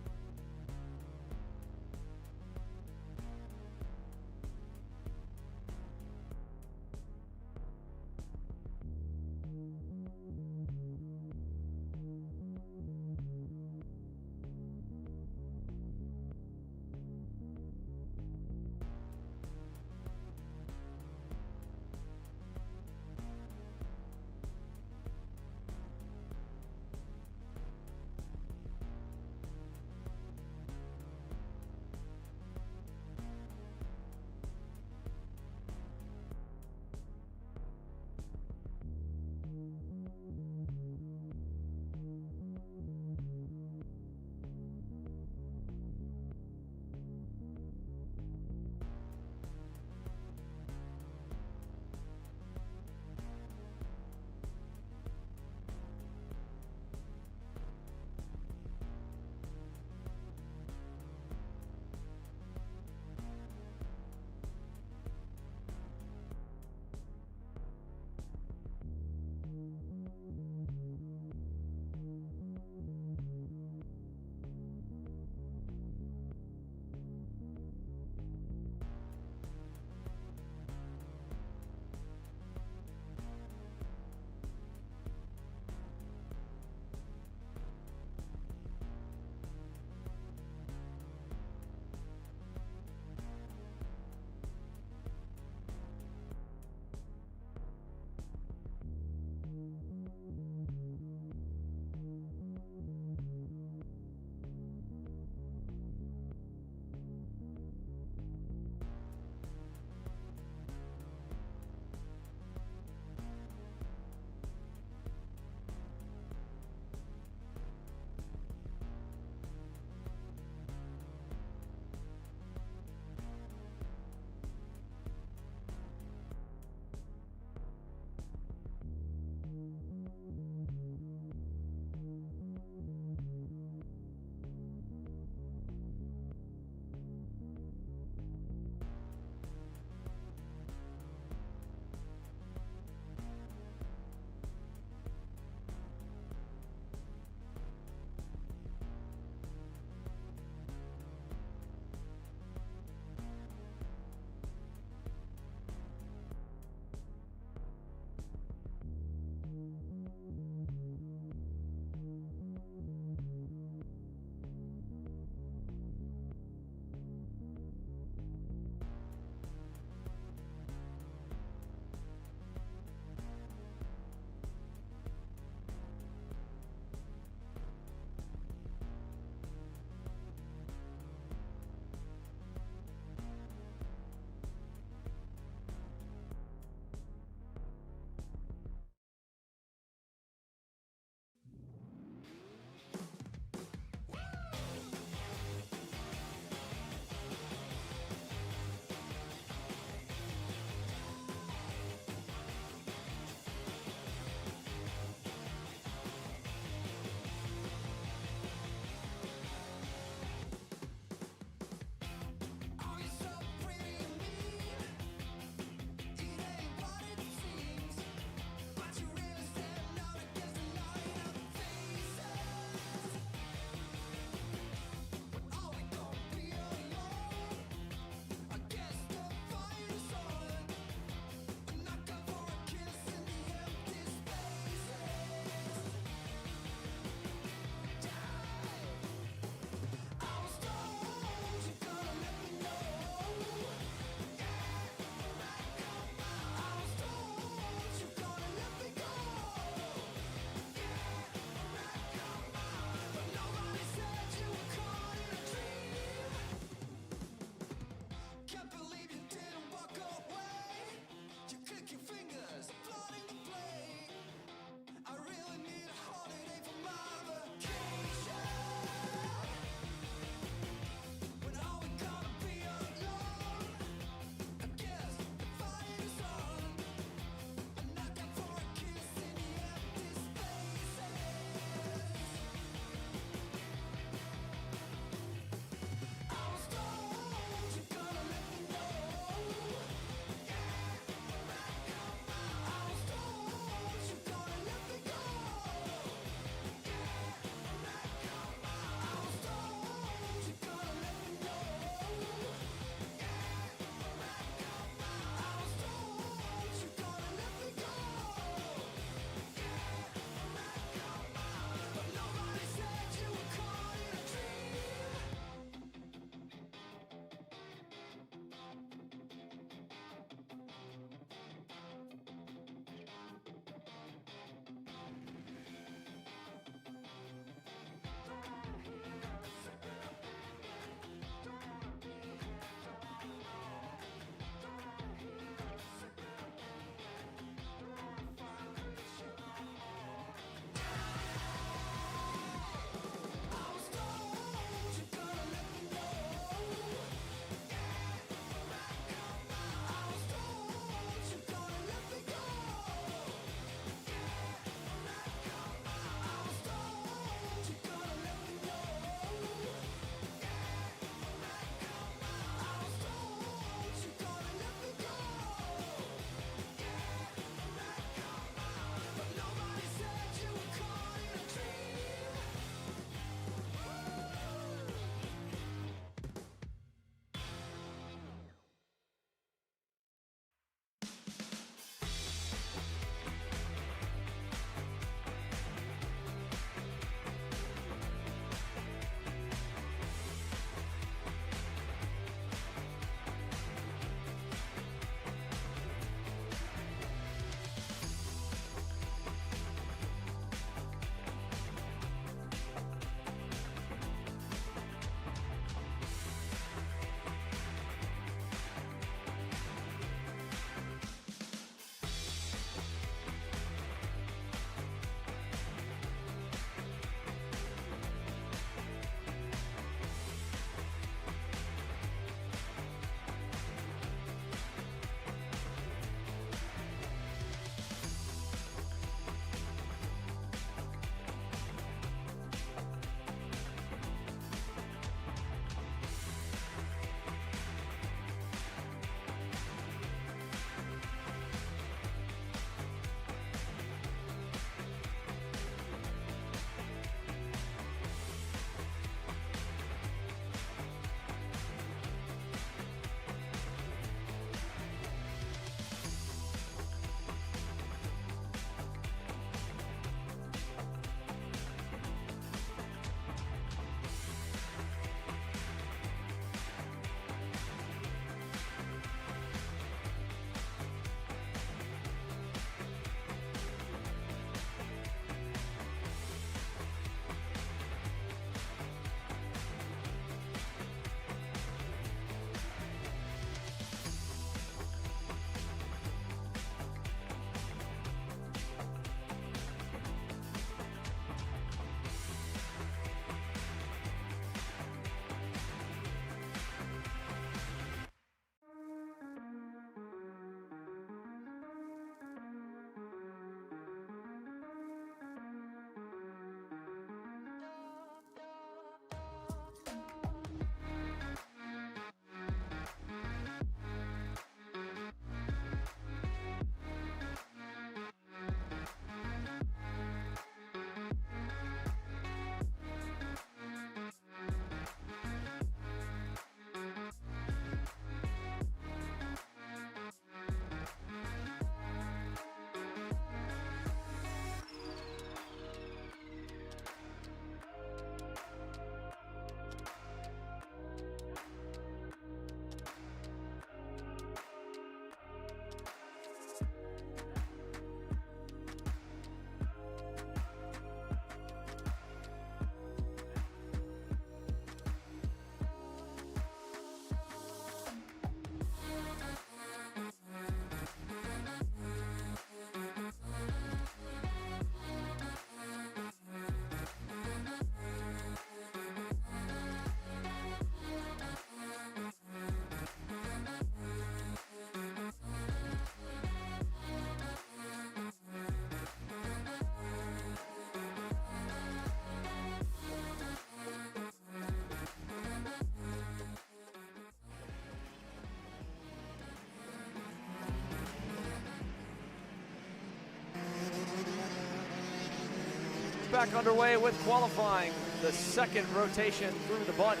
Speaker 15: back underway with qualifying, the second rotation through the bunch.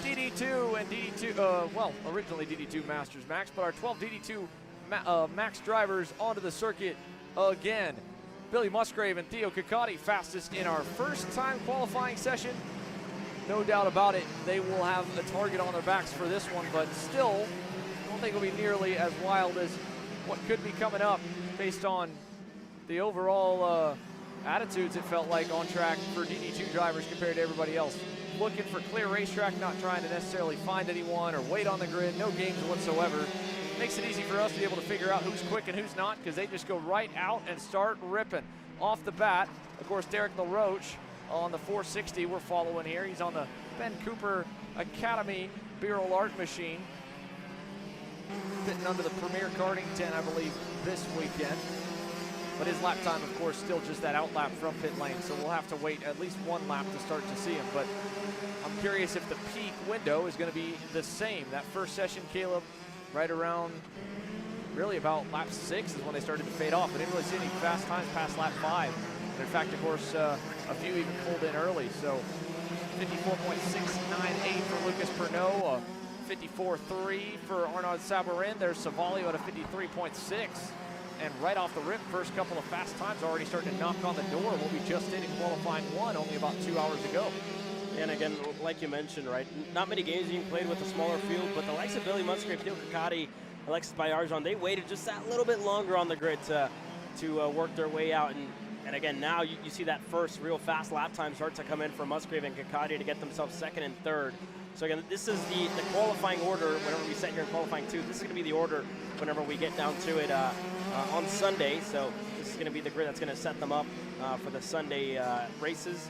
Speaker 15: DD2 and DD2, well, originally DD2 Masters Max, but our 12 DD2 Max drivers onto the circuit again. Billy Musgrave and Theo Ciccotti fastest in our first time qualifying session. No doubt about it, they will have a target on their backs for this one, but still, I don't think it'll be nearly as wild as what could be coming up based on the overall attitudes it felt like on track for DD2 drivers compared to everybody else. Looking for clear racetrack, not trying to necessarily find anyone or wait on the grid, no games whatsoever. Makes it easy for us to be able to figure out who's quick and who's not, because they just go right out and start ripping. Off the bat, of course, Derek LaRoche on the 460 we're following here. He's on the Ben Cooper Academy Beryl Art machine. Fitting under the Premier Karting 10, I believe, this weekend. But his lap time, of course, still just that out lap from pit lane, so we'll have to wait at least one lap to start to see him. But I'm curious if the peak window is going to be the same. That first session, Caleb, right around really about lap 6 is when they started to fade off. I didn't really see any fast times past lap 5. And in fact, of course, a few even pulled in early. So 54.698 for Lucas Pernod, 54.3 for Arnaud Sabarin. There's Savalio at a 53.6. And right off the rip, first couple of fast times already starting to knock on the door. What we just did in qualifying 1 only about 2 hours ago.
Speaker 16: And again, like you mentioned, right, not many games being played with a smaller field, but the likes of Billy Musgrave, Theo Ciccotti, Alexis Bayarjon, they waited just that little bit longer on the grid to work their way out. And again, now you see that first real fast lap time start to come in for Musgrave and Ciccotti to get themselves second and third. So again, this is the qualifying order. Whenever we set here in qualifying 2, this is going to be the order whenever we get down to it on Sunday. So this is going to be the grid that's going to set them up for the Sunday races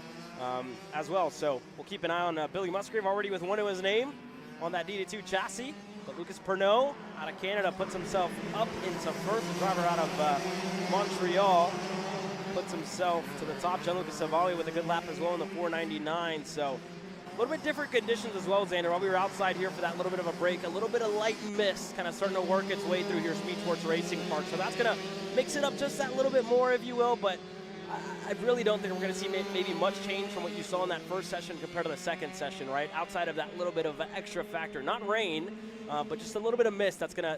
Speaker 16: as well. So we'll keep an eye on Billy Musgrave, already with one to his name on that DD2 chassis. But Lucas Pernod out of Canada puts himself up into first. The driver out of Montreal puts himself to the top. Gianluca Savalli with a good lap as well in the 499. So a little bit different conditions as well, Xander. While we were outside here for that little bit of a break, a little bit of light mist kind of starting to work its way through here, Speedsportz Racing Park. So that's going to mix it up just that little bit more, if you will. But I really don't think we're going to see maybe much change from what you saw in that first session compared to the second session, right? Outside of that little bit of an extra factor, not rain, but just a little bit of mist. That's gonna,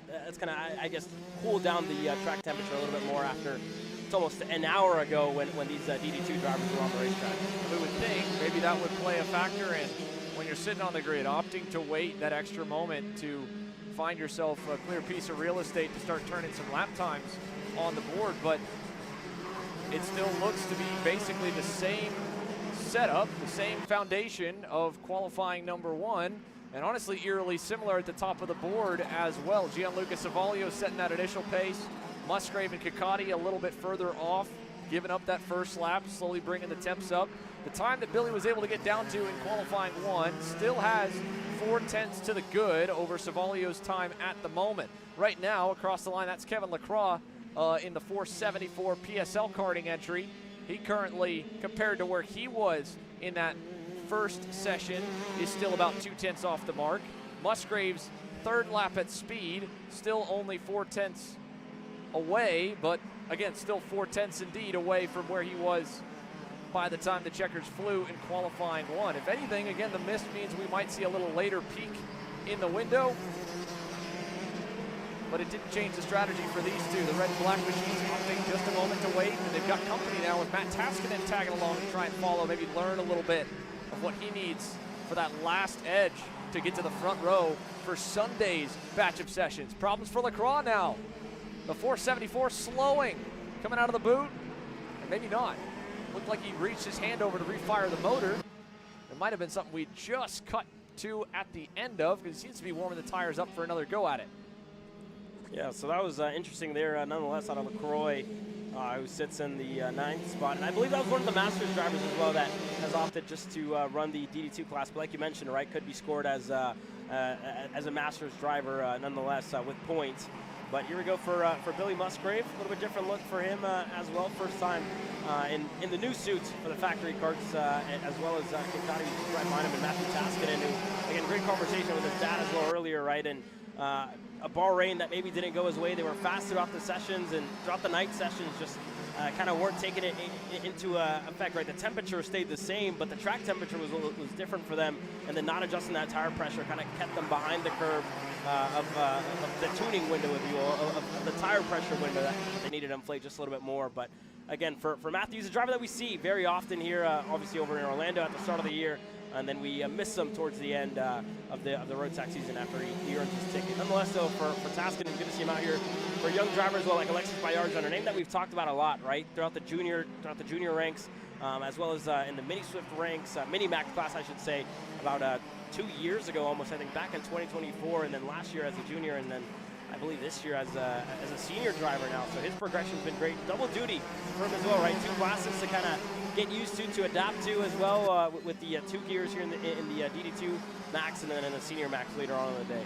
Speaker 16: I guess, cool down the track temperature a little bit more after. It's almost an hour ago when these DD2 drivers were on the racetrack.
Speaker 15: We would think maybe that would play a factor in when you're sitting on the grid, opting to wait that extra moment to find yourself a clear piece of real estate to start turning some lap times on the board. But it still looks to be basically the same setup, the same foundation of qualifying number 1, and honestly eerily similar at the top of the board as well. Gianluca Savalio setting that initial pace. Musgrave and Ciccotti a little bit further off, giving up that first lap, slowly bringing the temps up. The time that Billy was able to get down to in qualifying 1 still has 4/10 to the good over Savalio's time at the moment. Right now, across the line, that's Kevin Lacroix in the 474 PSL karting entry. He currently, compared to where he was in that first session, is still about 2/10 off the mark. Musgrave's third lap at speed, still only 4/10 away, but again, still 4/10 indeed away from where he was by the time the checkers flew in qualifying 1. If anything, again, the mist means we might see a little later peak in the window, but it didn't change the strategy for these two. The red and black machines opting just a moment to wait, and they've got company now with Matt Taskinen tagging along to try and follow, maybe learn a little bit of what he needs for that last edge to get to the front row for Sunday's batch of sessions. Problems for Lacroix now. The 474 slowing, coming out of the boot, and maybe not. Looked like he reached his hand over to refire the motor. It might have been something we just cut to at the end of, because he seems to be warming the tires up for another go at it.
Speaker 16: Yeah, so that was interesting there, nonetheless, out of LaCroix, who sits in the 9th spot. And I believe that was one of the Masters drivers as well that has opted just to run the DD2 class. But like you mentioned, right, could be scored as a Masters driver nonetheless with points. But here we go for Billy Musgrave. A little bit different look for him as well. First time in the new suits for the factory karts, as well as Ciccotti, who's right behind him, and Matthew Taskinen, who, again, great conversation with his dad as well earlier, right? And a Bahrain that maybe didn't go his way. They were fast throughout the sessions, and throughout the night sessions, just kind of weren't taking it into effect, right? The temperature stayed the same, but the track temperature was different for them, and then not adjusting that tire pressure kind of kept them behind the curve of the tuning window, if you will, of the tire pressure window that they needed to inflate just a little bit more. But again, for Matthews, a driver that we see very often here, obviously over in Orlando at the start of the year, and then we miss him towards the end of the road tax season after he earns his ticket. Nonetheless, though, for Taskin, it's good to see him out here. For young drivers, as well, like Alexis Bayarjan, a name that we've talked about a lot, right, throughout the junior ranks, as well as in the mini Swift ranks, mini Max class, I should say, about 2 years ago, almost, I think, back in 2024, and then last year as a junior, and then I believe this year as a senior driver now. So his progression's been great. Double duty for him as well, right? 2 classes to kind of get used to adapt to as well, with the 2 gears here in the DD2 Max, and then in the senior Max later on in the day.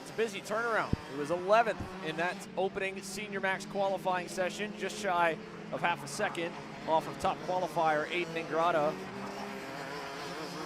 Speaker 15: It's a busy turnaround. It was 11th in that opening senior Max qualifying session, just shy of half a second off of top qualifier Aiden Ingrata.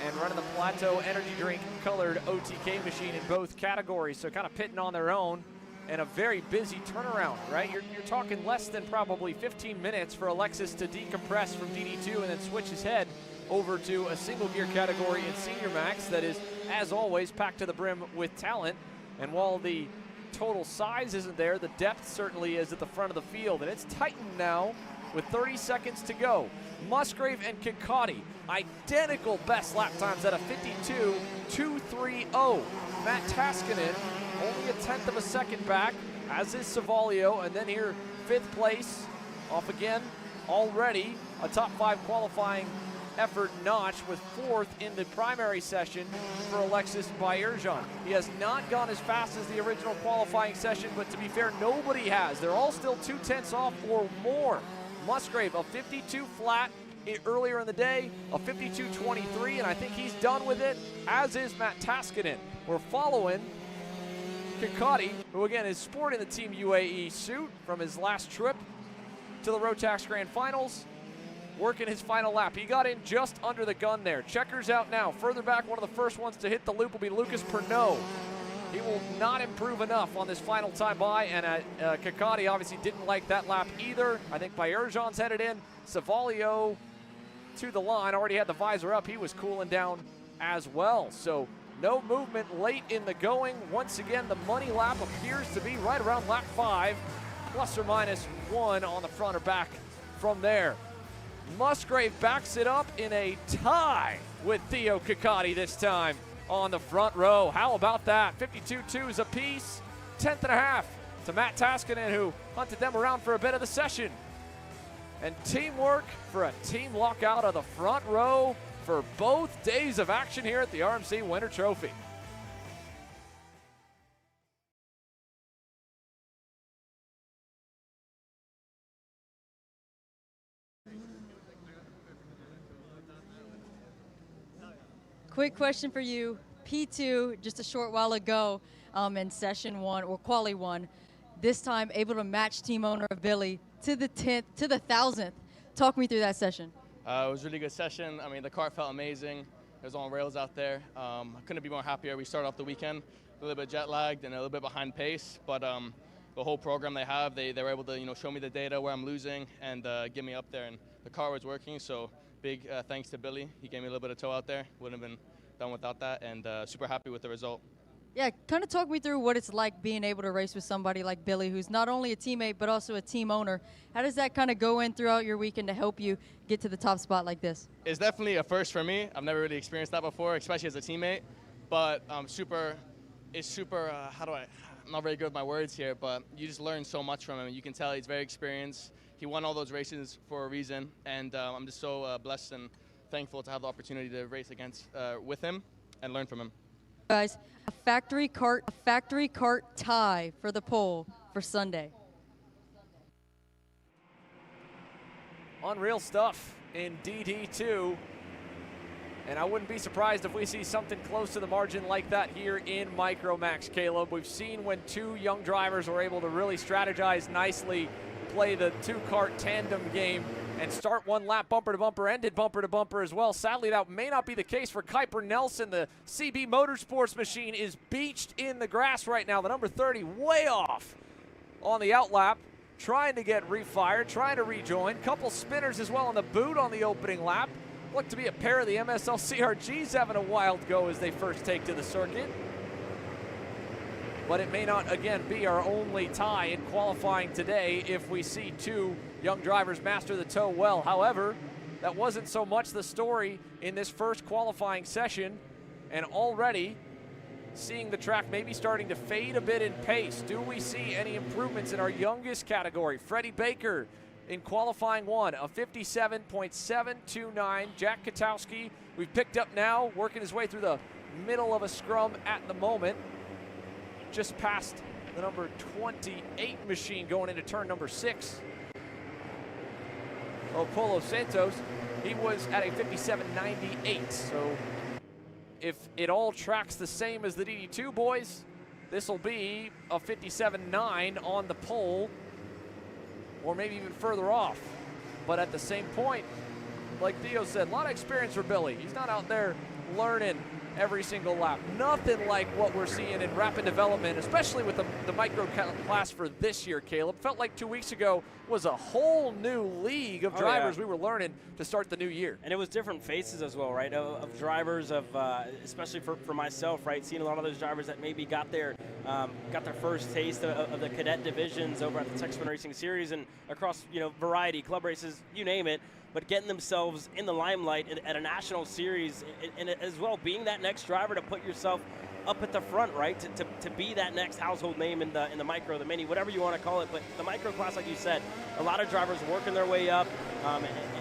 Speaker 15: And running the Plateau energy drink colored OTK machine in both categories, so kind of pitting on their own. And a very busy turnaround, right? You're talking less than probably 15 minutes for Alexis to decompress from DD2 and then switch his head over to a single gear category in Senior Max that is, as always, packed to the brim with talent. And while the total size isn't there, the depth certainly is at the front of the field. And it's tightened now with 30 seconds to go. Musgrave and Kikati, identical best lap times at a 52.230. Matt Taskinen, only a 1/10 of a second back, as is Savalio, and then here 5th place, off again already, a top 5 qualifying effort notch with 4th in the primary session for Alexis Bayerjan. He has not gone as fast as the original qualifying session, but to be fair, nobody has. They're all still 2/10 off or more. Musgrave, a 52 flat earlier in the day, a 52.23, and I think he's done with it, as is Matt Taskinen. We're following Kikati, who again is sporting the Team UAE suit from his last trip to the Rotax Grand Finals, working his final lap. He got in just under the gun there. Checkers out now. Further back, one of the first ones to hit the loop will be Lucas Pernod. He will not improve enough on this final time by, and Kikati obviously didn't like that lap either. I think Bayerjan's headed in. Savalio to the line, already had the visor up. He was cooling down as well. So no movement late in the going. Once again, the money lap appears to be right around lap 5, plus or minus 1 on the front or back from there. Musgrave backs it up in a tie with Theo Kikati this time on the front row. How about that? 52.2s apiece, 10th and a half to Matt Taskinen, who hunted them around for a bit of the session. And teamwork for a team lockout of the front row for both days of action here at the RMC Winter Trophy.
Speaker 21: Quick question for you. P2 just a short while ago in session 1 or quali 1. This time able to match team owner Billy to the 10th, to the 1000th. Talk me through that session.
Speaker 10: It was a really good session. I mean, the car felt amazing. It was on rails out there. I couldn't be more happier. We started off the weekend a little bit jet lagged and a little bit behind pace, but the whole program they have, they were able to show me the data where I'm losing and get me up there, and the car was working. So big thanks to Billy. He gave me a little bit of tow out there. Wouldn't have been done without that, and super happy with the result.
Speaker 21: Yeah, kind of talk me through what it's like being able to race with somebody like Billy, who's not only a teammate but also a team owner. How does that kind of go in throughout your weekend to help you get to the top spot like this?
Speaker 10: It's definitely a first for me. I've never really experienced that before, especially as a teammate. But I'm not very good with my words here, but you just learn so much from him. You can tell he's very experienced. He won all those races for a reason, and I'm just so blessed and thankful to have the opportunity to race with him and learn from him.
Speaker 21: Guys, a factory cart tie for the pole for Sunday.
Speaker 15: Unreal stuff in DD2. And I wouldn't be surprised if we see something close to the margin like that here in Micromax, Caleb. We've seen when 2 young drivers are able to really strategize nicely, play the 2-cart tandem game, and start one lap bumper to bumper, ended bumper to bumper as well. Sadly, that may not be the case for Kuiper Nelson. The CB Motorsports machine is beached in the grass right now. The number 30 way off on the outlap. trying to get refired, trying to rejoin. Couple spinners as well on the boot on the opening lap. Looked to be a pair of the MSL CRGs having a wild go as they first take to the circuit. But it may not, again, be our only tie in qualifying today if we see two young drivers master the tow well. However, that wasn't so much the story in this first qualifying session, and already seeing the track maybe starting to fade a bit in pace. Do we see any improvements in our youngest category? Freddie Baker in qualifying one, a 57.729. Jack Katowski, we've picked up now, working his way through the middle of a scrum at the moment. Just past the number 28 machine going into turn number 6. Polo Santos, he was at a 57.98. So if it all tracks the same as the DD2 boys, this will be a 57.9 on the pole, or maybe even further off. But at the same point, like Theo said, a lot of experience for Billy. He's not out there learning every single lap. Nothing like what we're seeing in rapid development, especially with the micro class for this year, Caleb. Felt like 2 weeks ago was a whole new league of drivers we were learning to start the new year.
Speaker 16: And it was different faces as well, right, of drivers, especially for myself, right, seeing a lot of those drivers that maybe got their first taste of the cadet divisions over at the Texas Racing Series and across, variety, club races, you name it, but getting themselves in the limelight at a national series, and as well being that next driver to put yourself up at the front, right, to be that next household name in the micro, the mini, whatever you want to call it. But the micro class, like you said, a lot of drivers working their way up,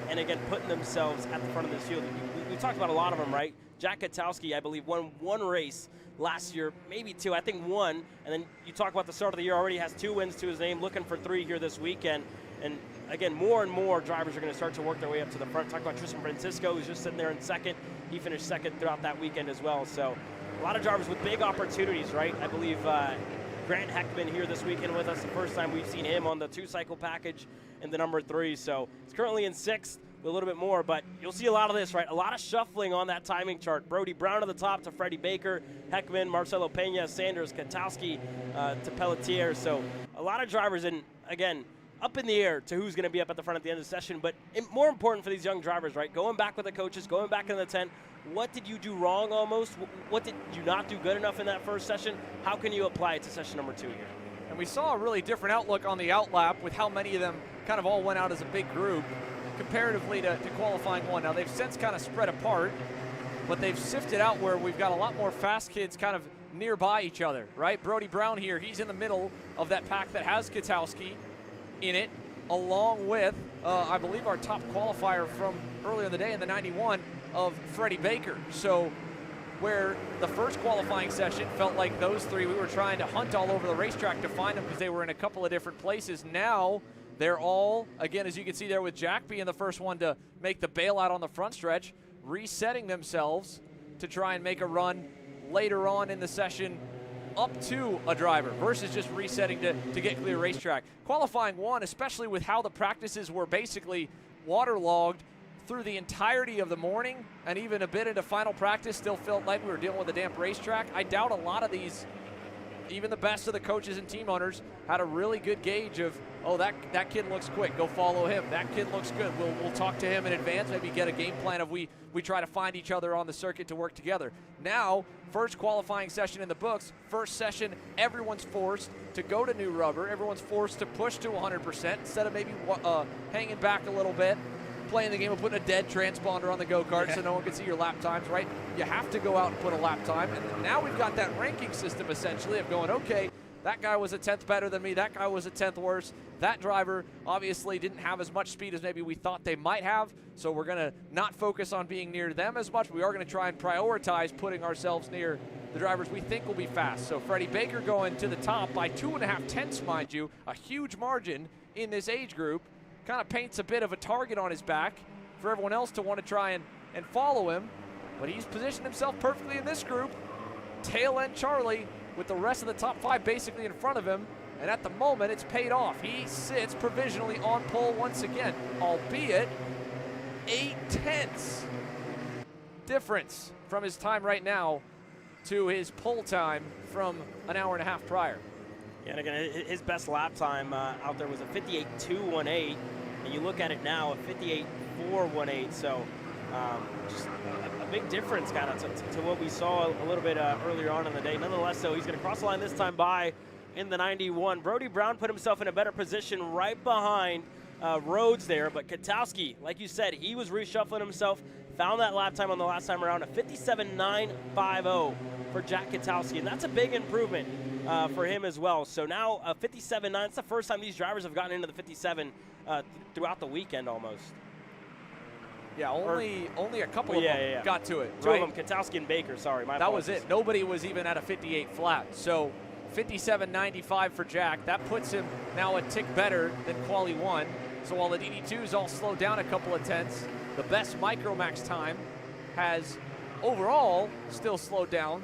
Speaker 16: and again, putting themselves at the front of this field. We talked about a lot of them, right? Jack Katowski, I believe, won one race last year, maybe two, I think one, and then you talk about the start of the year, already has 2 wins to his name, looking for 3 here this weekend. And again, more and more drivers are going to start to work their way up to the front. Talk about Tristan Francisco, who's just sitting there in second. He finished second throughout that weekend as well. So a lot of drivers with big opportunities, right? I believe Grant Heckman here this weekend with us. The first time we've seen him on the 2-cycle package in the number 3. So it's currently in 6th with a little bit more, but you'll see a lot of this, right? A lot of shuffling on that timing chart. Brody Brown at the top to Freddie Baker, Heckman, Marcelo Pena, Sanders, Katowski to Pelletier. So a lot of drivers, and again, up in the air to who's going to be up at the front at the end of the session. But more important for these young drivers, right? Going back with the coaches, going back in the tent. What did you do wrong almost? What did you not do good enough in that first session? How can you apply it to session number 2 here?
Speaker 15: And we saw a really different outlook on the outlap with how many of them kind of all went out as a big group comparatively to qualifying one. Now they've since kind of spread apart, but they've sifted out where we've got a lot more fast kids kind of nearby each other, right? Brody Brown here, he's in the middle of that pack that has Katowski in it, along with, I believe, our top qualifier from earlier in the day in the 91 of Freddie Baker. So where the first qualifying session felt like those three, we were trying to hunt all over the racetrack to find them because they were in a couple of different places. Now they're all, again, as you can see there with Jack being the first one to make the bailout on the front stretch, resetting themselves to try and make a run later on in the session up to a driver versus just resetting to get clear racetrack. Qualifying one, especially with how the practices were basically waterlogged through the entirety of the morning and even a bit into final practice, still felt like we were dealing with a damp racetrack. I doubt a lot of these, even the best of the coaches and team owners, had a really good gauge of, oh, that kid looks quick, go follow him. That kid looks good, we'll talk to him in advance, maybe get a game plan of we try to find each other on the circuit to work together. Now, first qualifying session in the books, first session, everyone's forced to go to new rubber, everyone's forced to push to 100% instead of maybe hanging back a little bit, playing the game of putting a dead transponder on the go-kart so no one can see your lap times, right? You have to go out and put a lap time, and now we've got that ranking system essentially of going, okay, that guy was a 10th better than me, that guy was a 10th worse, that driver obviously didn't have as much speed as maybe we thought they might have, so we're going to not focus on being near them as much. We are going to try and prioritize putting ourselves near the drivers we think will be fast. So Freddie Baker going to the top by 2.5 tenths, mind you, a huge margin in this age group. Kind of paints a bit of a target on his back for everyone else to want to try and follow him. But he's positioned himself perfectly in this group. Tail end Charlie with the rest of the top 5 basically in front of him. And at the moment, it's paid off. He sits provisionally on pole once again, albeit 8 tenths difference from his time right now to his pole time from an hour and a half prior.
Speaker 16: Yeah, and again, his best lap time out there was a 58.218, and you look at it now, a 58.418. So just a big difference kind of to what we saw a little bit earlier on in the day. Nonetheless, though, he's going to cross the line this time by in the 91. Brody Brown put himself in a better position right behind Rhodes there, but Katowski, like you said, he was reshuffling himself, found that lap time on the last time around, a 57.950 for Jack Katowski, and that's a big improvement for him as well. So now 57.9, it's the first time these drivers have gotten into the 57 throughout the weekend almost.
Speaker 15: Yeah, only a couple of them got to it.
Speaker 16: Two of them, Katowski and Baker, sorry.
Speaker 15: That was it. Nobody was even at a 58 flat. So 57.95 for Jack. That puts him now a tick better than Quali 1. So while the DD2s all slowed down a couple of tenths, the best Micromax time has overall still slowed down,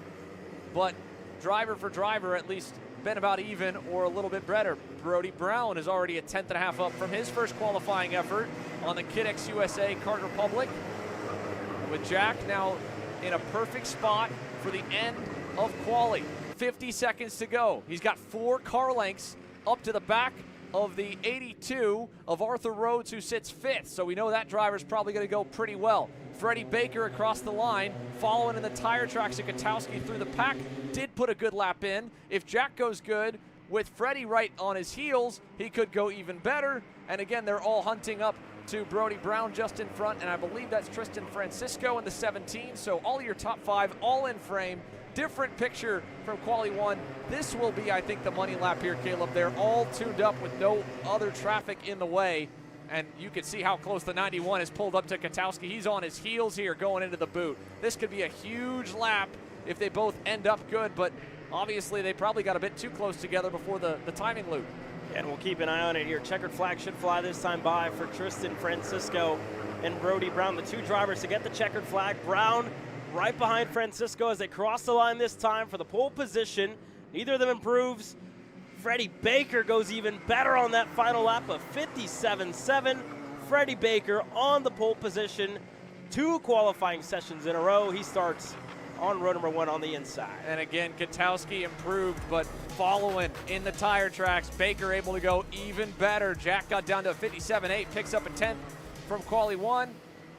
Speaker 15: but driver for driver at least been about even or a little bit better. Brody Brown is already a 10.5 up from his first qualifying effort on the Kid X USA Kart Republic, with Jack now in a perfect spot for the end of Quali. 50 seconds to go. He's got 4 car lengths up to the back of the 82 of Arthur Rhodes, who sits 5th. So we know that driver's probably going to go pretty well. Freddie Baker across the line, following in the tire tracks of Katowski through the pack, did put a good lap in. If Jack goes good with Freddie right on his heels, he could go even better. And again, they're all hunting up to Brody Brown just in front, and I believe that's Tristan Francisco in the 17. So all your top 5 all in frame. Different picture from Quali 1. This will be, I think, the money lap here, Caleb. They're all tuned up with no other traffic in the way. And you can see how close the 91 is pulled up to Katowski. He's on his heels here going into the boot. This could be a huge lap if they both end up good, but obviously they probably got a bit too close together before the timing loop.
Speaker 16: And we'll keep an eye on it here. Checkered flag should fly this time by for Tristan Francisco and Brody Brown, the 2 drivers to get the checkered flag. Brown right behind Francisco as they cross the line this time for the pole position. Neither of them improves. Freddie Baker goes even better on that final lap of 57.7. Freddie Baker on the pole position, 2 qualifying sessions in a row. He starts on row number 1 on the inside.
Speaker 15: And again, Katowski improved, but following in the tire tracks, Baker able to go even better. Jack got down to a 57.8, picks up a 10th from Quali 1.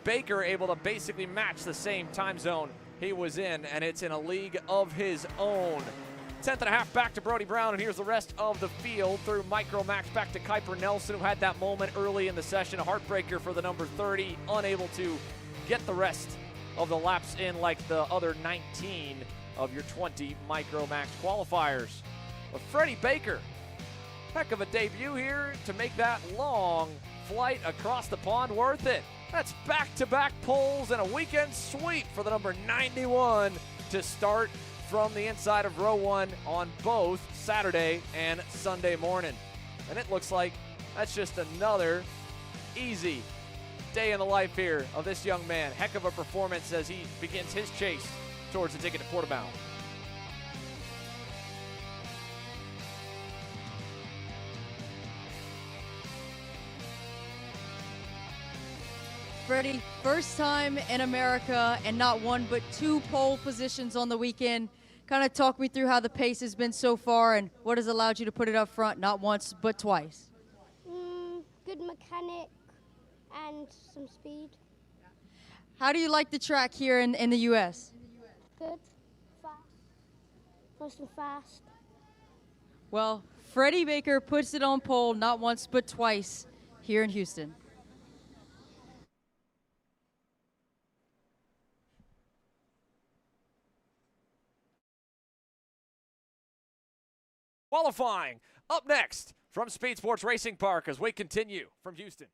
Speaker 15: Baker able to basically match the same time zone he was in, and it's in a league of his own. 10.5 back to Brody Brown, and here's the rest of the field through Micromax back to Kuiper Nelson, who had that moment early in the session, a heartbreaker for the number 30, unable to get the rest of the laps in like the other 19 of your 20 Micromax qualifiers. But Freddie Baker, heck of a debut here to make that long flight across the pond worth it. That's back-to-back poles and a weekend sweep for the number 91 to start from the inside of row 1 on both Saturday and Sunday morning. And it looks like that's just another easy day in the life here of this young man. Heck of a performance as he begins his chase towards the ticket to Portimao.
Speaker 21: Freddie, first time in America and not 1 but 2 pole positions on the weekend. Kind of talk me through how the pace has been so far and what has allowed you to put it up front not once but twice.
Speaker 11: Good mechanic and some speed.
Speaker 21: How do you like the track here in the U.S.?
Speaker 11: Good, fast, mostly fast.
Speaker 21: Well, Freddie Baker puts it on pole not once but twice here in Houston.
Speaker 15: Qualifying up next from Speedsportz Racing Park as we continue from Houston.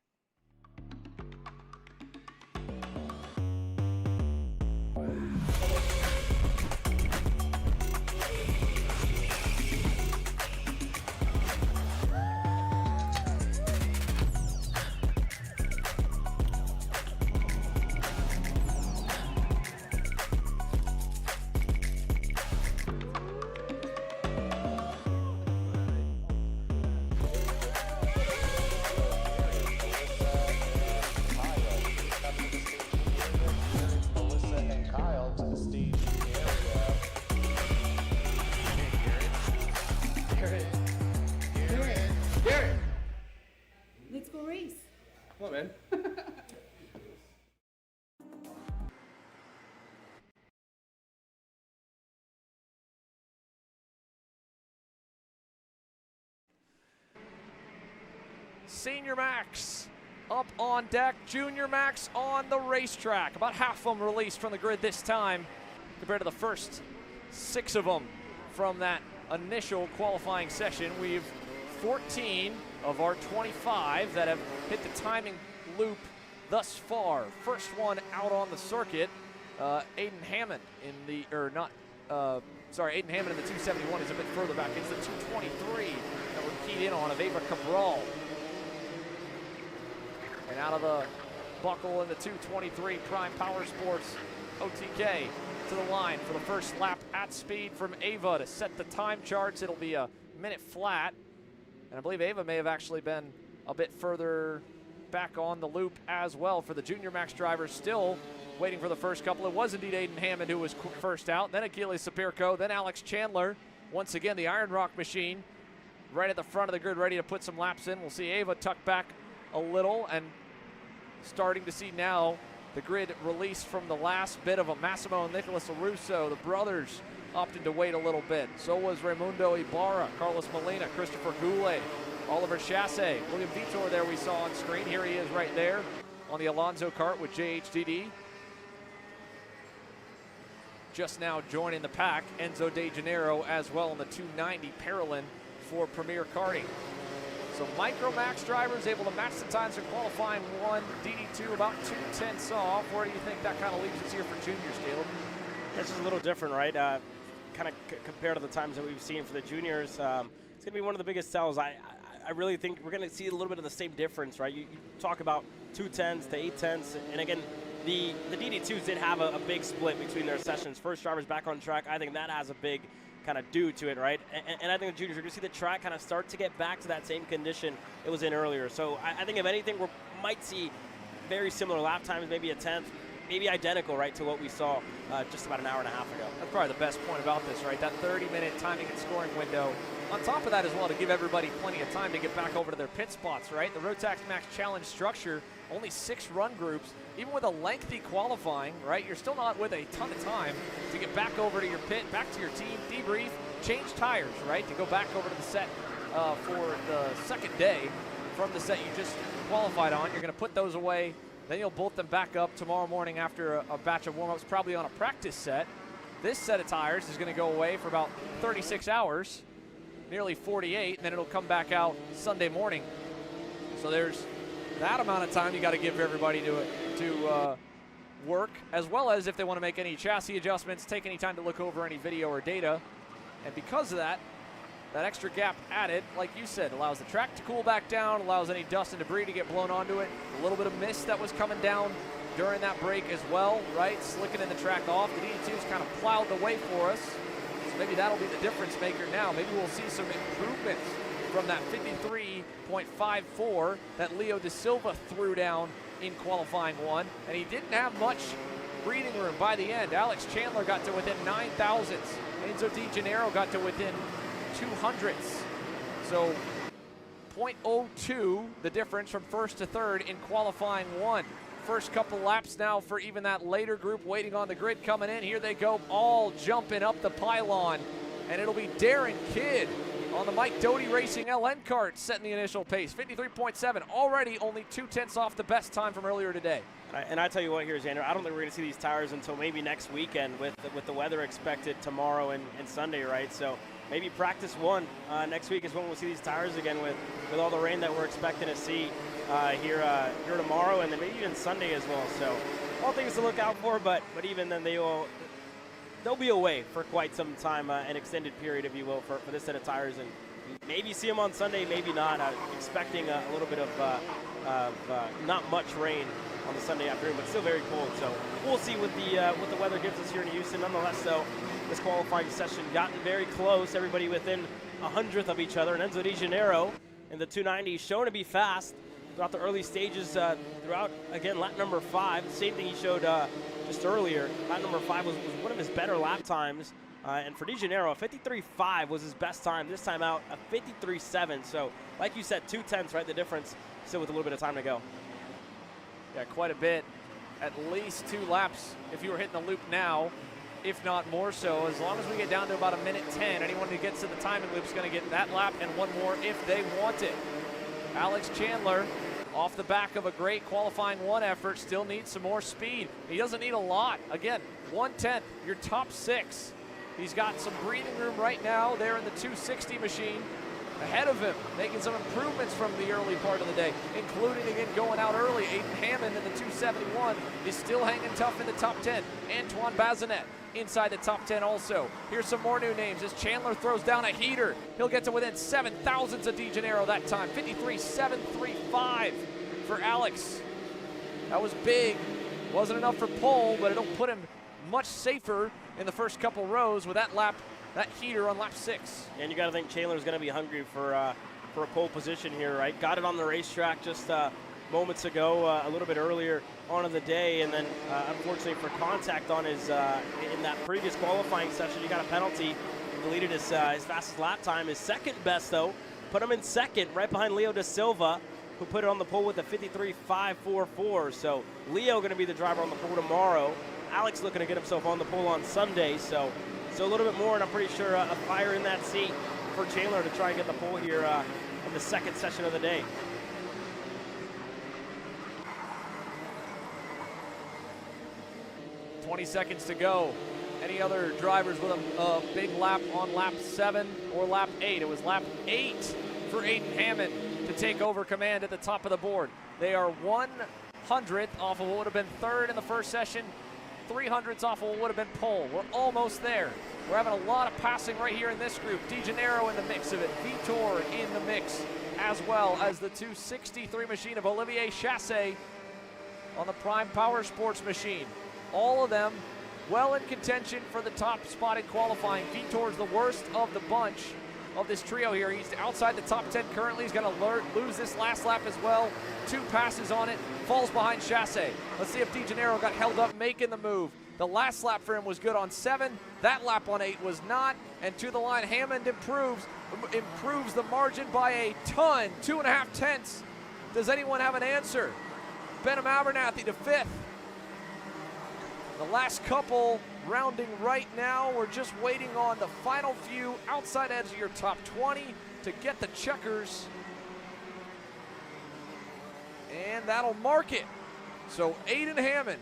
Speaker 15: Senior Max up on deck, Junior Max on the racetrack. About half of them released from the grid this time compared to the first 6 of them from that initial qualifying session. We've 14 of our 25 that have hit the timing loop thus far. First one out on the circuit, Aiden Hammond in the, Aiden Hammond in the 271 is a bit further back. It's the 223 that we're keyed in on of Ava Cabral. And out of the buckle in the 223, Prime Power Sports OTK to the line for the first lap at speed from Ava to set the time charts. It'll be a minute flat. And I believe Ava may have actually been a bit further back on the loop as well for the Junior Max drivers. Still waiting for the first couple. It was indeed Aiden Hammond who was first out, then Achilles Sapirko, then Alex Chandler. Once again, the Iron Rock machine right at the front of the grid, ready to put some laps in. We'll see Ava tuck back a little, and starting to see now the grid released from the last bit of them. Massimo and Nicholas LaRusso, the brothers, opted to wait a little bit. So was Raimundo Ibarra, Carlos Molina, Christopher Goulet, Oliver Chasse, William Vitor there we saw on screen. Here he is right there on the Alonso kart with JHDD. Just now joining the pack, Enzo De Janeiro as well on the 290 Paralyn for Premier Karting. So Micro Max drivers able to match the times in qualifying 1, DD2 about 2/10 off. Where do you think that kind of leaves us here for juniors, Caleb?
Speaker 16: This is a little different, right? Kind of compared to the times that we've seen for the juniors. It's going to be one of the biggest tells. I really think we're going to see a little bit of the same difference, right? You talk about 2/10s to 8/10s, and again, the DD2s did have a big split between their sessions. First drivers back on track, I think that has a big kind of due to it, right? And I think the juniors are going to see the track kind of start to get back to that same condition it was in earlier. So I think if anything, we might see very similar lap times, maybe a 10th, maybe identical, right, to what we saw just about an hour and a half ago.
Speaker 15: That's probably the best point about this, right? That 30-minute timing and scoring window. On top of that as well, to give everybody plenty of time to get back over to their pit spots, right? The Rotax Max Challenge structure, only 6 run groups. Even with a lengthy qualifying, right, you're still not with a ton of time to get back over to your pit, back to your team, debrief, change tires, right, to go back over to the set for the second day from the set you just qualified on. You're going to put those away. Then you'll bolt them back up tomorrow morning after a batch of warm-ups, probably on a practice set. This set of tires is going to go away for about 36 hours, nearly 48, and then it'll come back out Sunday morning. So there's that amount of time you got to give everybody to work, as well as if they want to make any chassis adjustments, take any time to look over any video or data. And because of that, that extra gap added, like you said, allows the track to cool back down, allows any dust and debris to get blown onto it. A little bit of mist that was coming down during that break as well, right? Slicking in the track off. The DD2's kind of plowed the way for us. So maybe that'll be the difference maker now. Maybe we'll see some improvements from that 53.54 that Leo Da Silva threw down in qualifying 1. And he didn't have much breathing room by the end. Alex Chandler got to within 9 thousandths. Enzo De Janeiro got to within 200ths. So 0.02 the difference from first to third in qualifying 1. First couple laps now for even that later group waiting on the grid coming in. Here they go, all jumping up the pylon. And it'll be Darren Kidd on the Mike Doty Racing LN kart setting the initial pace. 53.7, already only 2/10 off the best time from earlier today.
Speaker 16: And I tell you what here, Xander, I don't think we're going to see these tires until maybe next weekend with the weather expected tomorrow and Sunday, right? So maybe practice 1 next week is when we'll see these tires again with all the rain that we're expecting to see here tomorrow, and then maybe even Sunday as well. So all things to look out for, but even then they'll be away for quite some time, an extended period, if you will, for this set of tires. And maybe see them on Sunday, maybe not. Expecting a little bit of not much rain on the Sunday afternoon, but still very cold. So we'll see what the weather gives us here in Houston. Nonetheless, though, this qualifying session gotten very close. Everybody within 100th of each other. And Enzo De Janeiro in the 290 shown to be fast throughout the early stages. Throughout, again, lap number 5. The same thing he showed just earlier. Lap number 5 was one of his better lap times. And for De Janeiro, a 53.5 was his best time. This time out, a 53.7. So, like you said, 2/10, right? The difference, still with a little bit of time to go.
Speaker 15: Yeah, quite a bit. At least 2 laps if you were hitting the loop now, if not more so. As long as we get down to about a minute 10, anyone who gets to the timing loop is going to get that lap and 1 more if they want it. Alex Chandler, off the back of a great qualifying 1 effort, still needs some more speed. He doesn't need a lot. Again, 1/10, your top 6. He's got some breathing room right now there in the 260 machine. Ahead of him, making some improvements from the early part of the day, including, again, going out early. Aiden Hammond in the 271 is still hanging tough in the top 10. Antoine Bazinet inside the top 10 also. Here's some more new names as Chandler throws down a heater. He'll get to within 7 thousandths of DeGennaro that time. 53.735 for Alex. That was big. Wasn't enough for pole, but it'll put him much safer in the first couple rows with that lap, that heater on lap 6.
Speaker 16: And you got to think Chandler's going to be hungry for a pole position here, right? Got it on the racetrack just moments ago, a little bit earlier on in the day, and then unfortunately for contact on his in that previous qualifying session, he got a penalty. Deleted his fastest lap time. His second best, though, put him in second, right behind Leo Da Silva, who put it on the pole with a 53.544. So Leo going to be the driver on the pole tomorrow. Alex looking to get himself on the pole on Sunday, so a little bit more, and I'm pretty sure a fire in that seat for Chandler to try and get the pole here in the second session of the day.
Speaker 15: .20 seconds to go. Any other drivers with a big lap on lap 7 or lap 8? It was lap 8 for Aiden Hammond to take over command at the top of the board. They are 100th off of what would have been third in the first session, 300ths off of what would have been pole. We're almost there. We're having a lot of passing right here in this group. DeGennaro in the mix of it, Vitor in the mix, as well as the 263 machine of Olivier Chassé on the Prime Power Sports machine. All of them well in contention for the top spot in qualifying. Vitor's the worst of the bunch of this trio here. He's outside the top 10 currently. He's going to lose this last lap as well. 2 passes on it, falls behind Chassé. Let's see if DeGennaro got held up making the move. The last lap for him was good on 7. That lap on 8 was not. And to the line, Hammond improves the margin by a ton, 2.5 tenths. Does anyone have an answer? Benham Abernathy to 5th. The last couple rounding right now. We're just waiting on the final few outside edge of your top 20 to get the checkers. And that'll mark it. So Aiden Hammond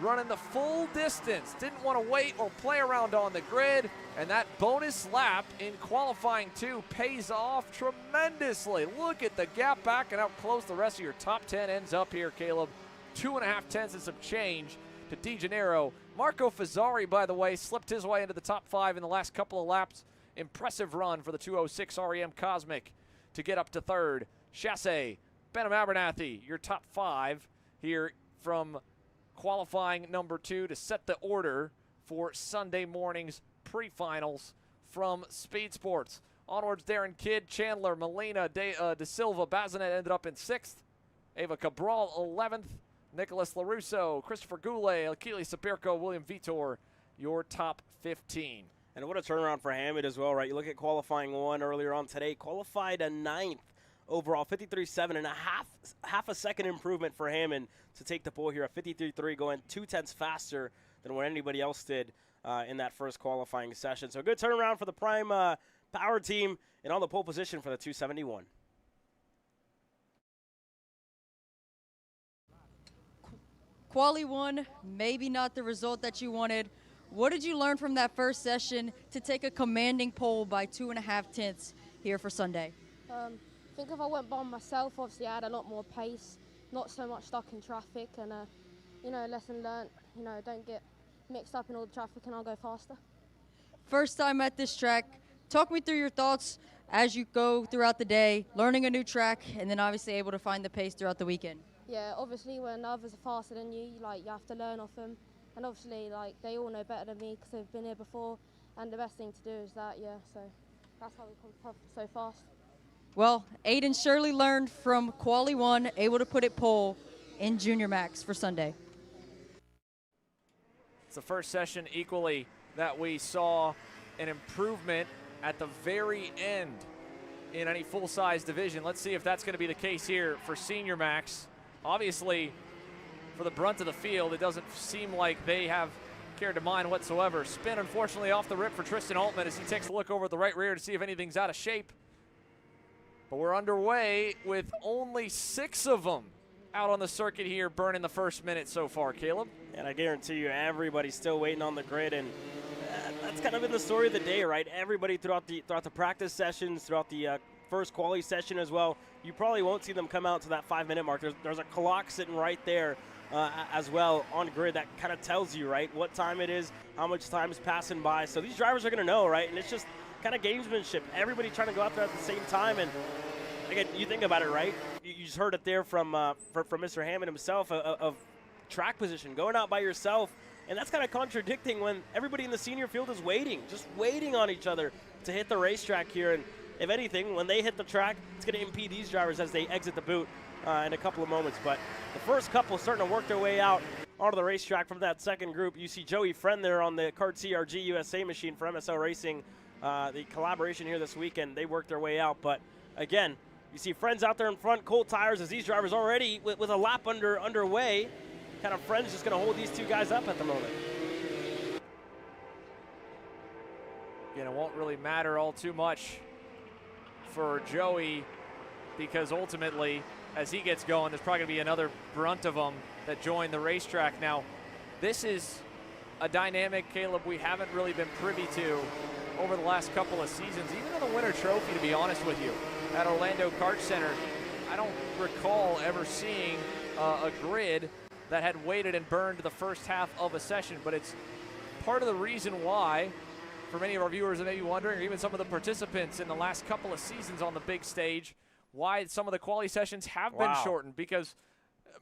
Speaker 15: running the full distance. Didn't want to wait or play around on the grid. And that bonus lap in qualifying 2 pays off tremendously. Look at the gap back and how close the rest of your top 10 ends up here, Caleb. 2.5 tenths and some change to DeGennaro. Marco Fazzari, by the way, slipped his way into the top 5 in the last couple of laps. Impressive run for the 206 REM Cosmic to get up to 3rd. Chassé, Benham Abernathy, your top 5 here from qualifying number 2 to set the order for Sunday morning's pre-finals from Speedsportz. Onwards, Darren Kidd, Chandler, Molina, Da Silva, Bazinet ended up in 6th. Ava Cabral, 11th. Nicholas LaRusso, Christopher Goulet, Akili Sabirko, William Vitor, your top 15.
Speaker 16: And what a turnaround for Hammond as well, right? You look at qualifying 1 earlier on today, qualified a 9th overall, 53.7 and half a second improvement for Hammond to take the pole here at 53.3, going 2 tenths faster than what anybody else did in that first qualifying session. So a good turnaround for the Prime Power team and on the pole position for the 271.
Speaker 21: Quali 1, maybe not the result that you wanted. What did you learn from that first session to take a commanding pole by 2.5 tenths here for Sunday?
Speaker 11: I think if I went by myself, obviously I had a lot more pace, not so much stuck in traffic, and lesson learned, don't get mixed up in all the traffic and I'll go faster.
Speaker 21: First time at this track, talk me through your thoughts as you go throughout the day, learning a new track, and then obviously able to find the pace throughout the weekend.
Speaker 11: Yeah, obviously when others are faster than you, you have to learn off them. And obviously, they all know better than me because they've been here before. And the best thing to do is that, so that's how we come so fast.
Speaker 21: Well, Aiden surely learned from Quali 1, able to put it pole in Junior Max for Sunday.
Speaker 15: It's the first session equally that we saw an improvement at the very end in any full-size division. Let's see if that's going to be the case here for Senior Max. Obviously, for the brunt of the field, it doesn't seem like they have cared to mind whatsoever. Spin, unfortunately, off the rip for Tristan Altman as he takes a look over at the right rear to see if anything's out of shape. We're underway with only 6 of them out on the circuit here, burning the first minute so far, Caleb.
Speaker 16: And I guarantee you everybody's still waiting on the grid, and that's kind of been the story of the day, right? Everybody throughout the practice sessions, throughout the first quali session as well, you probably won't see them come out to that 5-minute mark. There's a clock sitting right there as well on grid that kind of tells you, right, what time it is, how much time is passing by. So these drivers are going to know, right? And it's just kind of gamesmanship. Everybody trying to go out there at the same time. And again, you think about it, right? You just heard it there from Mr. Hammond himself of track position, going out by yourself. And that's kind of contradicting when everybody in the senior field is waiting, just waiting on each other to hit the racetrack here. And if anything, when they hit the track, it's going to impede these drivers as they exit the boot in a couple of moments. But the first couple starting to work their way out onto the racetrack from that second group. You see Joey Friend there on the Kart CRG USA machine for MSL Racing. The collaboration here this weekend, they worked their way out. But again, you see Friends out there in front, cold tires as these drivers already with a lap underway. Kind of Friends just going to hold these two guys up at the moment.
Speaker 15: Again, it won't really matter all too much for Joey, because ultimately, as he gets going, there's probably going to be another brunt of them that join the racetrack. Now, this is a dynamic, Caleb, we haven't really been privy to over the last couple of seasons, even in the Winter Trophy, to be honest with you. At Orlando Kart Center, I don't recall ever seeing a grid that had waited and burned the first half of a session, but it's part of the reason why, for many of our viewers that may be wondering, or even some of the participants in the last couple of seasons on the big stage, why some of the quali sessions have been shortened, because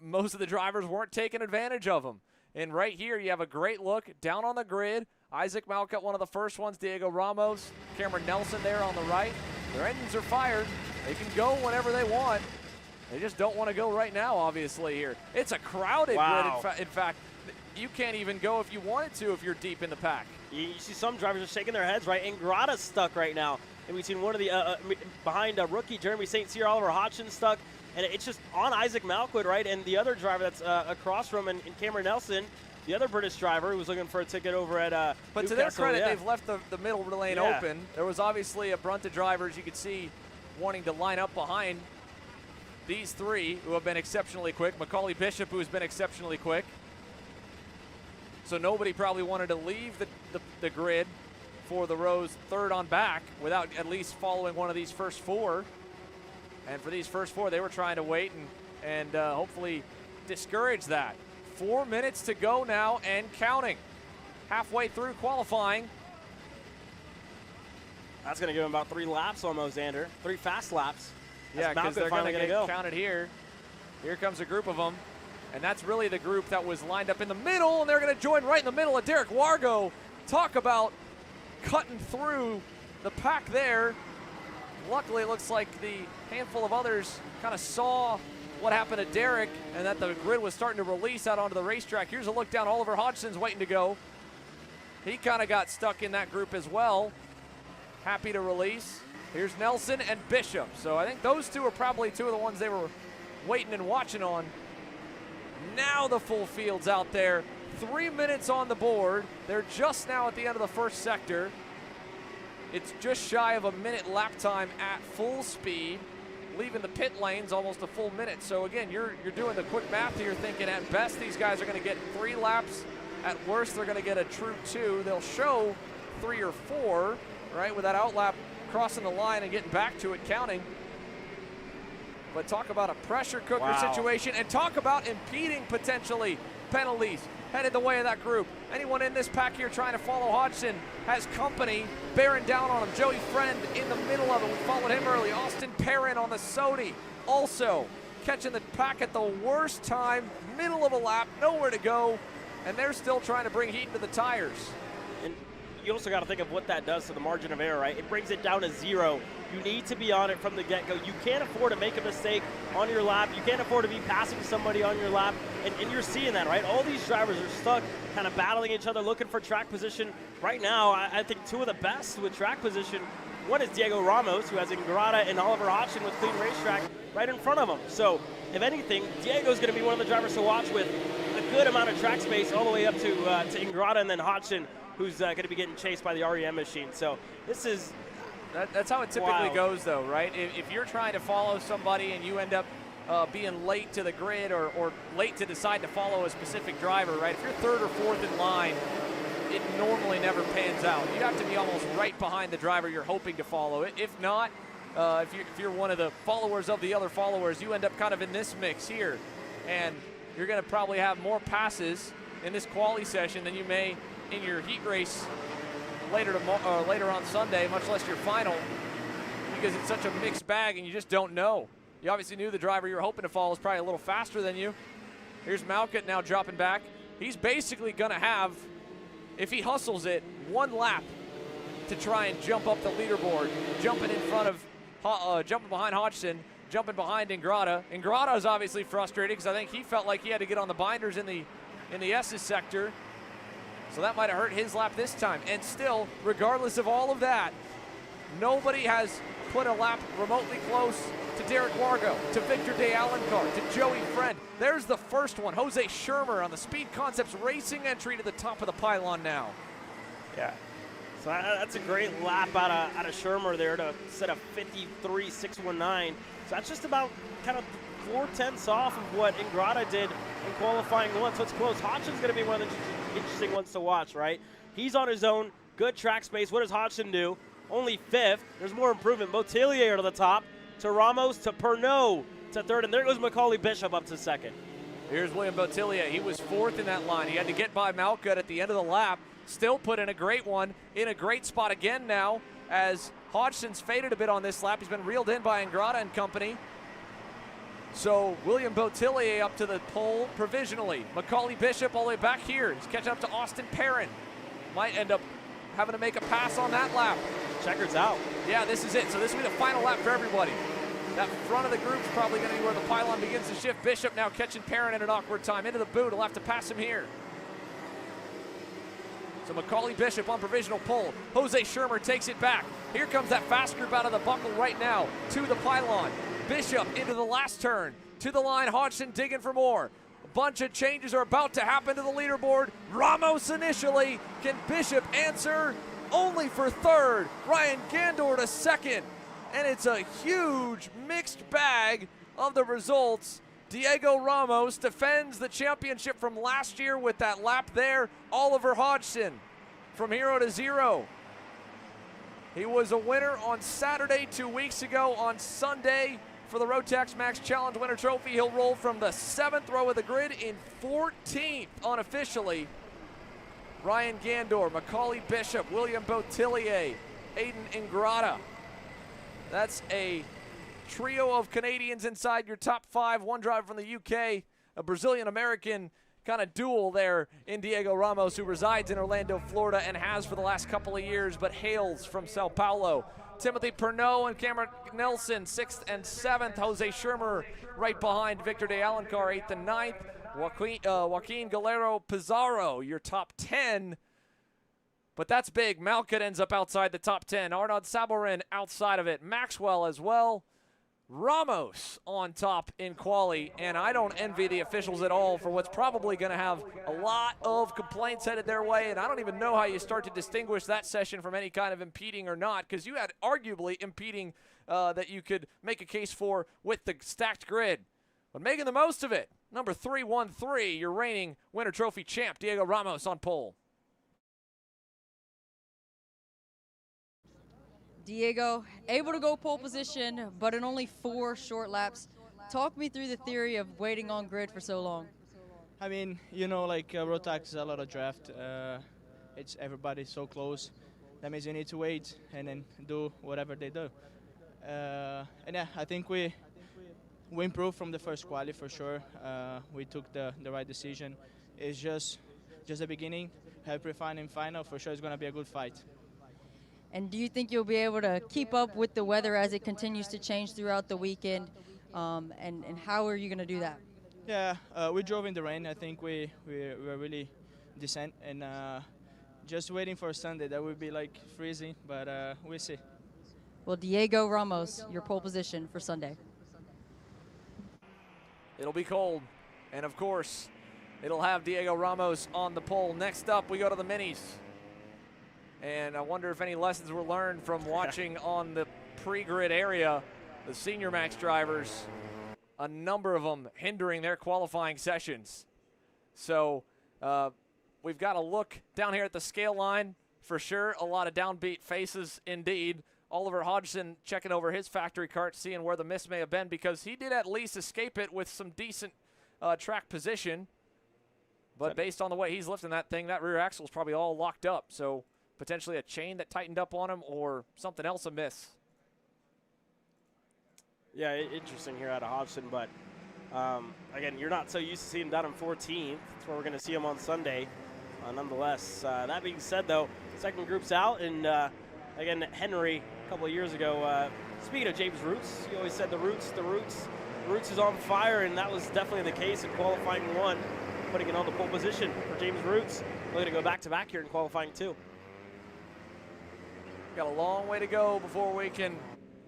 Speaker 15: most of the drivers weren't taking advantage of them. And right here, you have a great look down on the grid. Isaac Malka, one of the first ones, Diego Ramos, Cameron Nelson there on the right. Their engines are fired. They can go whenever they want. They just don't want to go right now, obviously, here. It's a crowded grid. In fact, you can't even go if you wanted to if you're deep in the pack.
Speaker 16: You see some drivers are shaking their heads, right? Ingrata's stuck right now. And we've seen one of the, behind a rookie, Jeremy St. Cyr, Oliver Hodgson stuck. And it's just on Isaac Malquid, right? And the other driver that's across from him, and Cameron Nelson, the other British driver who was looking for a ticket over at
Speaker 15: But
Speaker 16: Newcastle,
Speaker 15: to their credit, they've left the middle lane open. There was obviously a brunt of drivers you could see wanting to line up behind these three who have been exceptionally quick. Macaulay Bishop, who has been exceptionally quick. So nobody probably wanted to leave the grid for the rows third on back without at least following one of these first 4. And for these first 4, they were trying to wait and hopefully discourage that. 4 minutes to go now and counting. Halfway through qualifying.
Speaker 16: That's going to give him about 3 laps almost, Xander. 3 fast laps.
Speaker 15: Yeah, because they're going to get counted here. Here comes a group of them. And that's really the group that was lined up in the middle, and they're going to join right in the middle of Derek Wargo. Talk about cutting through the pack there. Luckily, it looks like the handful of others kind of saw what happened to Derek and that the grid was starting to release out onto the racetrack. Here's a look down. Oliver Hodgson's waiting to go. He kind of got stuck in that group as well. Happy to release. Here's Nelson and Bishop. So I think those two are probably 2 of the ones they were waiting and watching on. Now the full field's out there. 3 minutes on the board. They're just now at the end of the first sector. It's just shy of a minute lap time at full speed, leaving the pit lanes almost a full minute. So again, you're doing the quick math here, thinking at best these guys are going to get 3 laps. At worst, they're going to get a true 2. They'll show 3 or 4, right, with that outlap crossing the line and getting back to it, counting. But talk about a pressure cooker situation, and talk about impeding potentially penalties headed the way of that group. Anyone in this pack here trying to follow Hodgson has company bearing down on him. Joey Friend in the middle of it. We followed him early. Austin Perrin on the Sodi also catching the pack at the worst time, middle of a lap, nowhere to go, and they're still trying to bring heat into the tires.
Speaker 16: And you also got to think of what that does to the margin of error, right? It brings it down to 0. You need to be on it from the get-go. You can't afford to make a mistake on your lap. You can't afford to be passing somebody on your lap. And you're seeing that, right? All these drivers are stuck kind of battling each other, looking for track position. Right now, I think 2 of the best with track position. One is Diego Ramos, who has Ingrata and Oliver Hodgson with clean racetrack right in front of him. So, if anything, Diego's going to be one of the drivers to watch with a good amount of track space all the way up to Ingrata and then Hodgson, who's going to be getting chased by the REM machine. So, this is
Speaker 15: That's how it typically goes, though, right? If you're trying to follow somebody and you end up being late to the grid or late to decide to follow a specific driver, right? If you're third or fourth in line, it normally never pans out. You have to be almost right behind the driver you're hoping to follow. If not, if you're one of the followers of the other followers, you end up kind of in this mix here. And you're going to probably have more passes in this quali session than you may in your heat race later on Sunday, much less your final, because it's such a mixed bag and you just don't know. You obviously knew the driver you were hoping to follow was probably a little faster than you. Here's Malkut now dropping back. He's basically going to have, if he hustles it, one lap to try and jump up the leaderboard, jumping in front of, jumping behind Hodgson, jumping behind Ingrata. Ingrata is obviously frustrated because I think he felt like he had to get on the binders in the S's sector. So that might have hurt his lap this time. And still, regardless of all of that, nobody has put a lap remotely close to Derek Wargo, to Victor De Alencar, to Joey Friend. There's the first one, Jose Schirmer on the Speed Concepts Racing entry to the top of the pylon now.
Speaker 16: Yeah, so that's a great lap out of Schirmer there to set a 53.619. So that's just about kind of 4/10 off of what Ingrata did in qualifying one. So it's close. Hodgson's going to be one of the interesting ones to watch, right? He's on his own, good track space. What does Hodgson do? Only 5th. There's more improvement. Motillier to the top, to Ramos, to Pernod to 3rd, and there goes Macaulay Bishop up to 2nd.
Speaker 15: Here's William Botillier. He was 4th in that line. He had to get by Malkut at the end of the lap. Still put in a great one, in a great spot again now, as Hodgson's faded a bit on this lap. He's been reeled in by Ingrata and company. So William Botillier up to the pole provisionally. Macaulay Bishop all the way back here. He's catching up to Austin Perrin. Might end up having to make a pass on that lap.
Speaker 16: Checker's out.
Speaker 15: Yeah, this is it. So this will be the final lap for everybody. That front of the group's probably going to be where the pylon begins to shift. Bishop now catching Perrin at an awkward time. Into the boot. He'll have to pass him here. So Macaulay Bishop on provisional pole. Jose Schirmer takes it back. Here comes that fast group out of the buckle right now to the pylon. Bishop into the last turn. To the line, Hodgson digging for more. A bunch of changes are about to happen to the leaderboard. Ramos initially. Can Bishop answer? Only for 3rd. Ryan Gandor to 2nd. And it's a huge mixed bag of the results. Diego Ramos defends the championship from last year with that lap there. Oliver Hodgson from hero to zero. He was a winner on Saturday 2 weeks ago. On Sunday for the Rotax Max Challenge Winter Trophy, he'll roll from the 7th row of the grid in 14th unofficially. Ryan Gandor, Macaulay Bishop, William Botillier, Aiden Ingrata. That's a trio of Canadians inside your top 5. One driver from the UK, a Brazilian-American kind of duel there in Diego Ramos, who resides in Orlando, Florida, and has for the last couple of years, but hails from Sao Paulo. Timothy Pernod and Cameron Nelson, 6th and 7th. Jose Schirmer right behind Victor De Alencar, 8th and 9th. Joaquin Galero Pizarro, your top 10. But that's big. Malkut ends up outside the top 10. Arnaud Saborin outside of it. Maxwell as well. Ramos on top in quali, and I don't envy the officials at all for what's probably going to have a lot of complaints headed their way, and I don't even know how you start to distinguish that session from any kind of impeding or not, because you had arguably impeding that you could make a case for with the stacked grid. But making the most of it, number 313, your reigning Winter Trophy champ, Diego Ramos on pole.
Speaker 21: Diego, able to go pole position, but in only 4 short laps. Talk me through the theory of waiting on grid for so long.
Speaker 6: I mean, you know, like Rotax is a lot of draft. It's everybody's so close. That means you need to wait and then do whatever they do. And yeah, I think we improved from the first quali for sure. We took the right decision. It's just the beginning. Have pre-final and final. For sure, it's going to be a good fight.
Speaker 21: And do you think you'll be able to keep up with the weather as it continues to change throughout the weekend? And how are you going to do that?
Speaker 6: Yeah, we drove in the rain. I think we were really decent. And just waiting for Sunday. That would be like freezing, but we'll see.
Speaker 21: Well, Diego Ramos, your pole position for Sunday.
Speaker 15: It'll be cold. And, of course, it'll have Diego Ramos on the pole. Next up, we go to the minis. And I wonder if any lessons were learned from watching on the pre-grid area, the senior Max drivers, a number of them hindering their qualifying sessions. So we've got a look down here at the scale line for sure. A lot of downbeat faces indeed. Oliver Hodgson checking over his factory kart, seeing where the miss may have been, because he did at least escape it with some decent track position. But based on the way he's lifting that thing, that rear axle is probably all locked up. So potentially a chain that tightened up on him or something else amiss.
Speaker 16: Yeah, interesting here out of Hodgson, but again, you're not so used to seeing him down in 14th. That's where we're going to see him on Sunday. Nonetheless, that being said, though, second group's out, and again, Henry, a couple of years ago, speaking of James Roots, he always said the Roots is on fire, and that was definitely the case in qualifying 1, putting it on the pole position for James Roots. Looking to go back-to-back here in qualifying 2.
Speaker 15: Got a long way to go before we can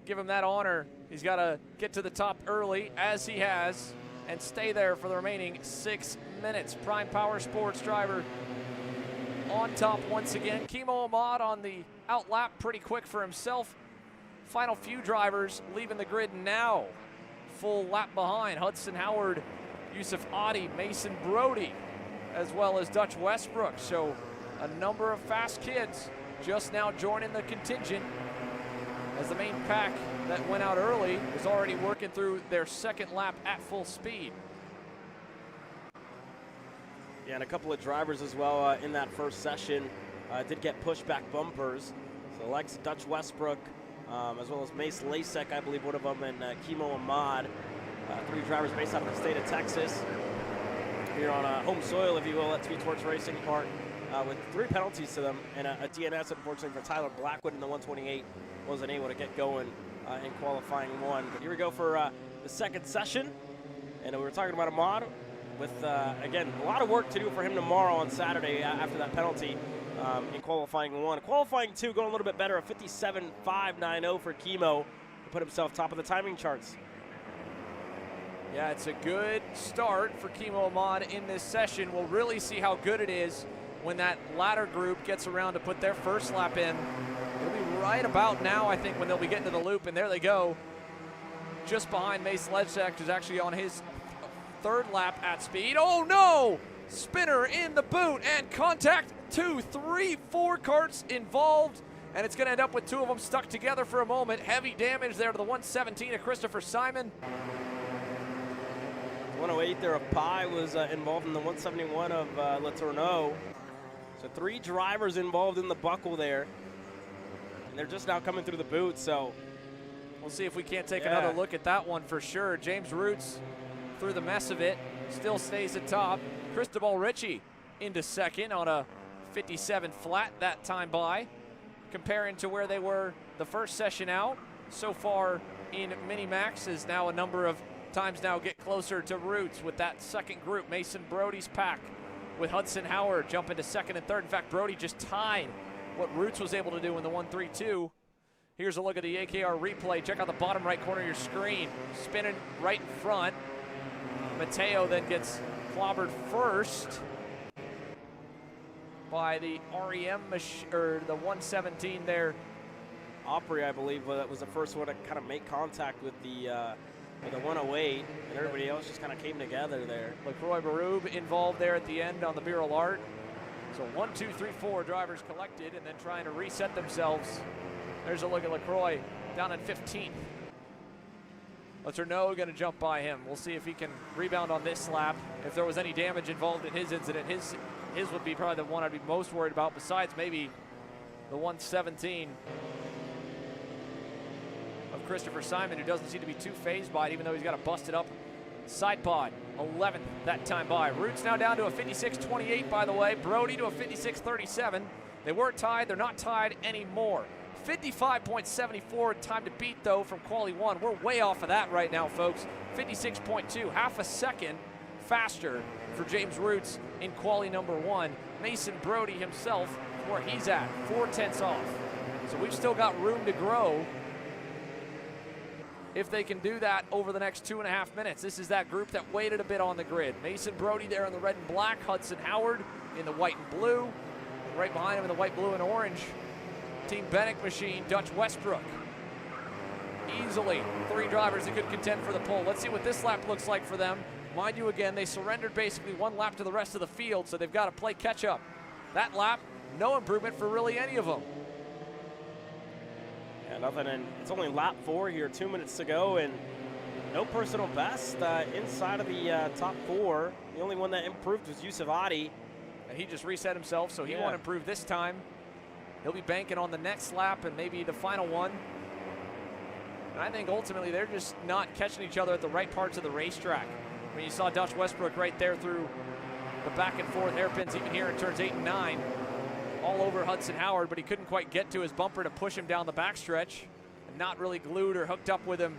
Speaker 15: give him that honor. He's got to get to the top early, as he has, and stay there for the remaining 6 minutes. Prime Power Sports driver on top once again. Kimo Ahmad on the outlap, pretty quick for himself. Final few drivers leaving the grid now. Full lap behind. Hudson Howard, Yusuf Adi, Mason Brody, as well as Dutch Westbrook. So a number of fast kids just now joining the contingent, as the main pack that went out early is already working through their second lap at full speed.
Speaker 16: Yeah, and a couple of drivers as well in that first session did get pushback bumpers. So Lex Dutch Westbrook, as well as Mace Lasek, I believe one of them, and Kimo Ahmad. 3 drivers based out of the state of Texas. Here on home soil, if you will, at Speedsportz Racing Park, with 3 penalties to them, and a DNS, unfortunately, for Tyler Blackwood in the 128. Wasn't able to get going in qualifying 1. But here we go for the second session. And we were talking about Ahmad with, again, a lot of work to do for him tomorrow on Saturday after that penalty in qualifying 1. Qualifying 2 going a little bit better, a 57.590 for Kimo to put himself top of the timing charts.
Speaker 15: Yeah, it's a good start for Kimo Ahmad in this session. We'll really see how good it is when that latter group gets around to put their first lap in. It'll be right about now, I think, when they'll be getting to the loop, and there they go. Just behind Mace Ledsack, who's actually on his 3rd lap at speed. Oh no! Spinner in the boot, and contact. 2, 3, 4 karts involved, and it's going to end up with 2 of them stuck together for a moment. Heavy damage there to the 117 of Christopher Simon.
Speaker 16: 108 there of Pi was involved in the 171 of Letourneau. So 3 drivers involved in the buckle there. And they're just now coming through the boot, so
Speaker 15: we'll see if we can't take another look at that one for sure. James Roots, through the mess of it, still stays atop. Cristobal Ritchie into second on a 57 flat that time by. Comparing to where they were the first session out, so far in Mini-Max is now a number of times now get closer to Roots with that second group. Mason Brody's pack with Hudson Howard jumping to second and third. In fact, Brody just tied what Roots was able to do in the 132. Here's a look at the AKR replay. Check out the bottom right corner of your screen. Spinning right in front. Mateo then gets clobbered first by the REM, or the 117 there.
Speaker 16: Opry, I believe, that was the first one to kind of make contact with the 108, and everybody else just kind of came together there.
Speaker 15: LaCroix Barube involved there at the end on the Bureau Art. So 1, 2, 3, 4 drivers collected and then trying to reset themselves. There's a look at LaCroix down in 15th. Letourneau going to jump by him. We'll see if he can rebound on this lap. If there was any damage involved in his incident, his would be probably the one I'd be most worried about, besides maybe the 117 of Christopher Simon, who doesn't seem to be too phased by it, even though he's got a busted up side pod. 11th that time by. Roots now down to a 56.28, by the way. Brody to a 56.37. They were tied. They're not tied anymore. 55.74 time to beat, though, from Quali 1. We're way off of that right now, folks. 56.2, half a second faster for James Roots in Quali number 1. Mason Brody himself, where he's at, 4/10 off. So we've still got room to grow if they can do that over the next 2.5 minutes. This is that group that waited a bit on the grid. Mason Brody there in the red and black, Hudson Howard in the white and blue. Right behind him in the white, blue, and orange, Team Bennick machine, Dutch Westbrook. Easily 3 drivers that could contend for the pole. Let's see what this lap looks like for them. Mind you, again, they surrendered basically 1 lap to the rest of the field, so they've got to play catch up. That lap, no improvement for really any of them.
Speaker 16: Yeah, nothing, and it's only lap 4 here, 2 minutes to go, and no personal best inside of the top 4. The only one that improved was Yusuf Adi.
Speaker 15: And he just reset himself, so he won't improve this time. He'll be banking on the next lap and maybe the final one. And I think ultimately they're just not catching each other at the right parts of the racetrack. I mean, you saw Dutch Westbrook right there through the back and forth hairpins, even here in turns 8 and 9. All over Hudson Howard, but he couldn't quite get to his bumper to push him down the backstretch. And not really glued or hooked up with him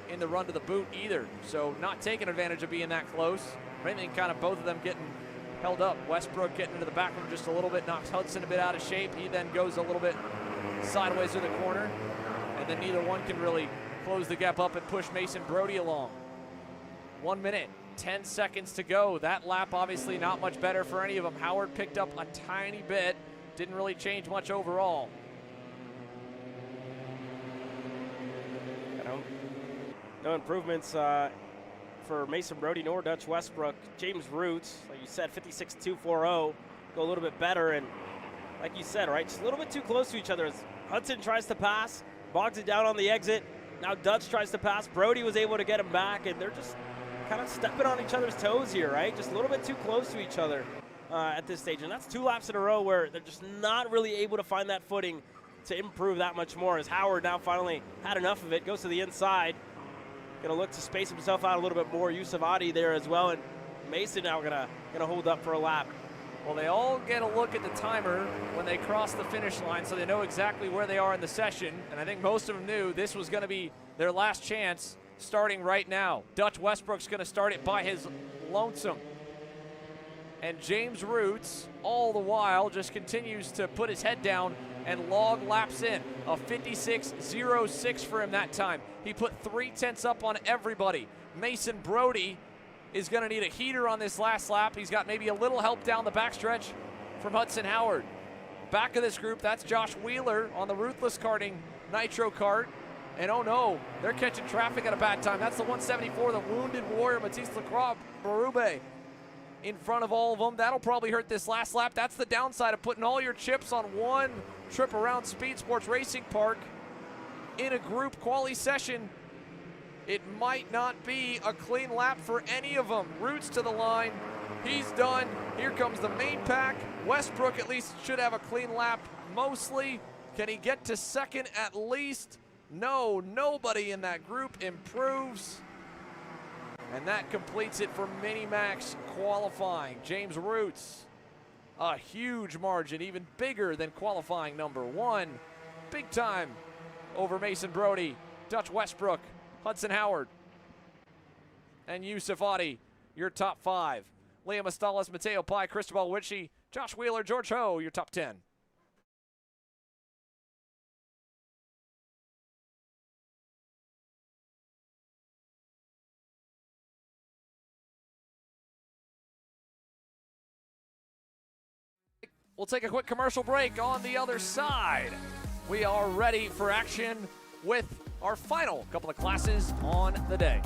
Speaker 15: in the run to the boot either. So not taking advantage of being that close. If anything, kind of both of them getting held up. Westbrook getting into the back room just a little bit, knocks Hudson a bit out of shape. He then goes a little bit sideways to the corner. And then neither one can really close the gap up and push Mason Brody along. 1 minute, 10 seconds to go. That lap obviously not much better for any of them. Howard picked up a tiny bit. Didn't really change much overall.
Speaker 16: No improvements for Mason Brody nor Dutch Westbrook. James Roots, like you said, 56.240, go a little bit better. And like you said, right, just a little bit too close to each other. As Hudson tries to pass, bogs it down on the exit. Now Dutch tries to pass. Brody was able to get him back, and they're just kind of stepping on each other's toes here, right? Just a little bit too close to each other at this stage. And that's 2 laps in a row where they're just not really able to find that footing to improve that much more. As Howard now finally had enough of it, goes to the inside. Gonna look to space himself out a little bit more. Yusuf Adi there as well, and Mason now gonna hold up for a lap.
Speaker 15: Well, they all get a look at the timer when they cross the finish line, so they know exactly where they are in the session. And I think most of them knew this was gonna be their last chance starting right now. Dutch Westbrook's gonna start it by his lonesome. And James Roots, all the while, just continues to put his head down and log laps in. A 56.06 for him that time. He put 3/10 up on everybody. Mason Brody is gonna need a heater on this last lap. He's got maybe a little help down the backstretch from Hudson Howard. Back of this group, that's Josh Wheeler on the Ruthless Karting Nitro Kart. And oh no, they're catching traffic at a bad time. That's the 174, the Wounded Warrior, Matisse Lacroix Barube in front of all of them. That'll probably hurt this last lap. That's the downside of putting all your chips on one trip around Speedsportz Racing Park in a group quali session. It might not be a clean lap for any of them. Roots to the line, he's done. Here comes the main pack. Westbrook at least should have a clean lap mostly. Can he get to second at least? No, nobody in that group improves. And that completes it for Mini Max Qualifying. James Roots, a huge margin, even bigger than qualifying number 1. Big time over Mason Brody, Dutch Westbrook, Hudson Howard, and Yusuf Adi, your top 5. Liam Estales, Mateo Pai, Cristobal Witchy, Josh Wheeler, George Ho, your top 10. We'll take a quick commercial break. On the other side, we are ready for action with our final couple of classes on the day.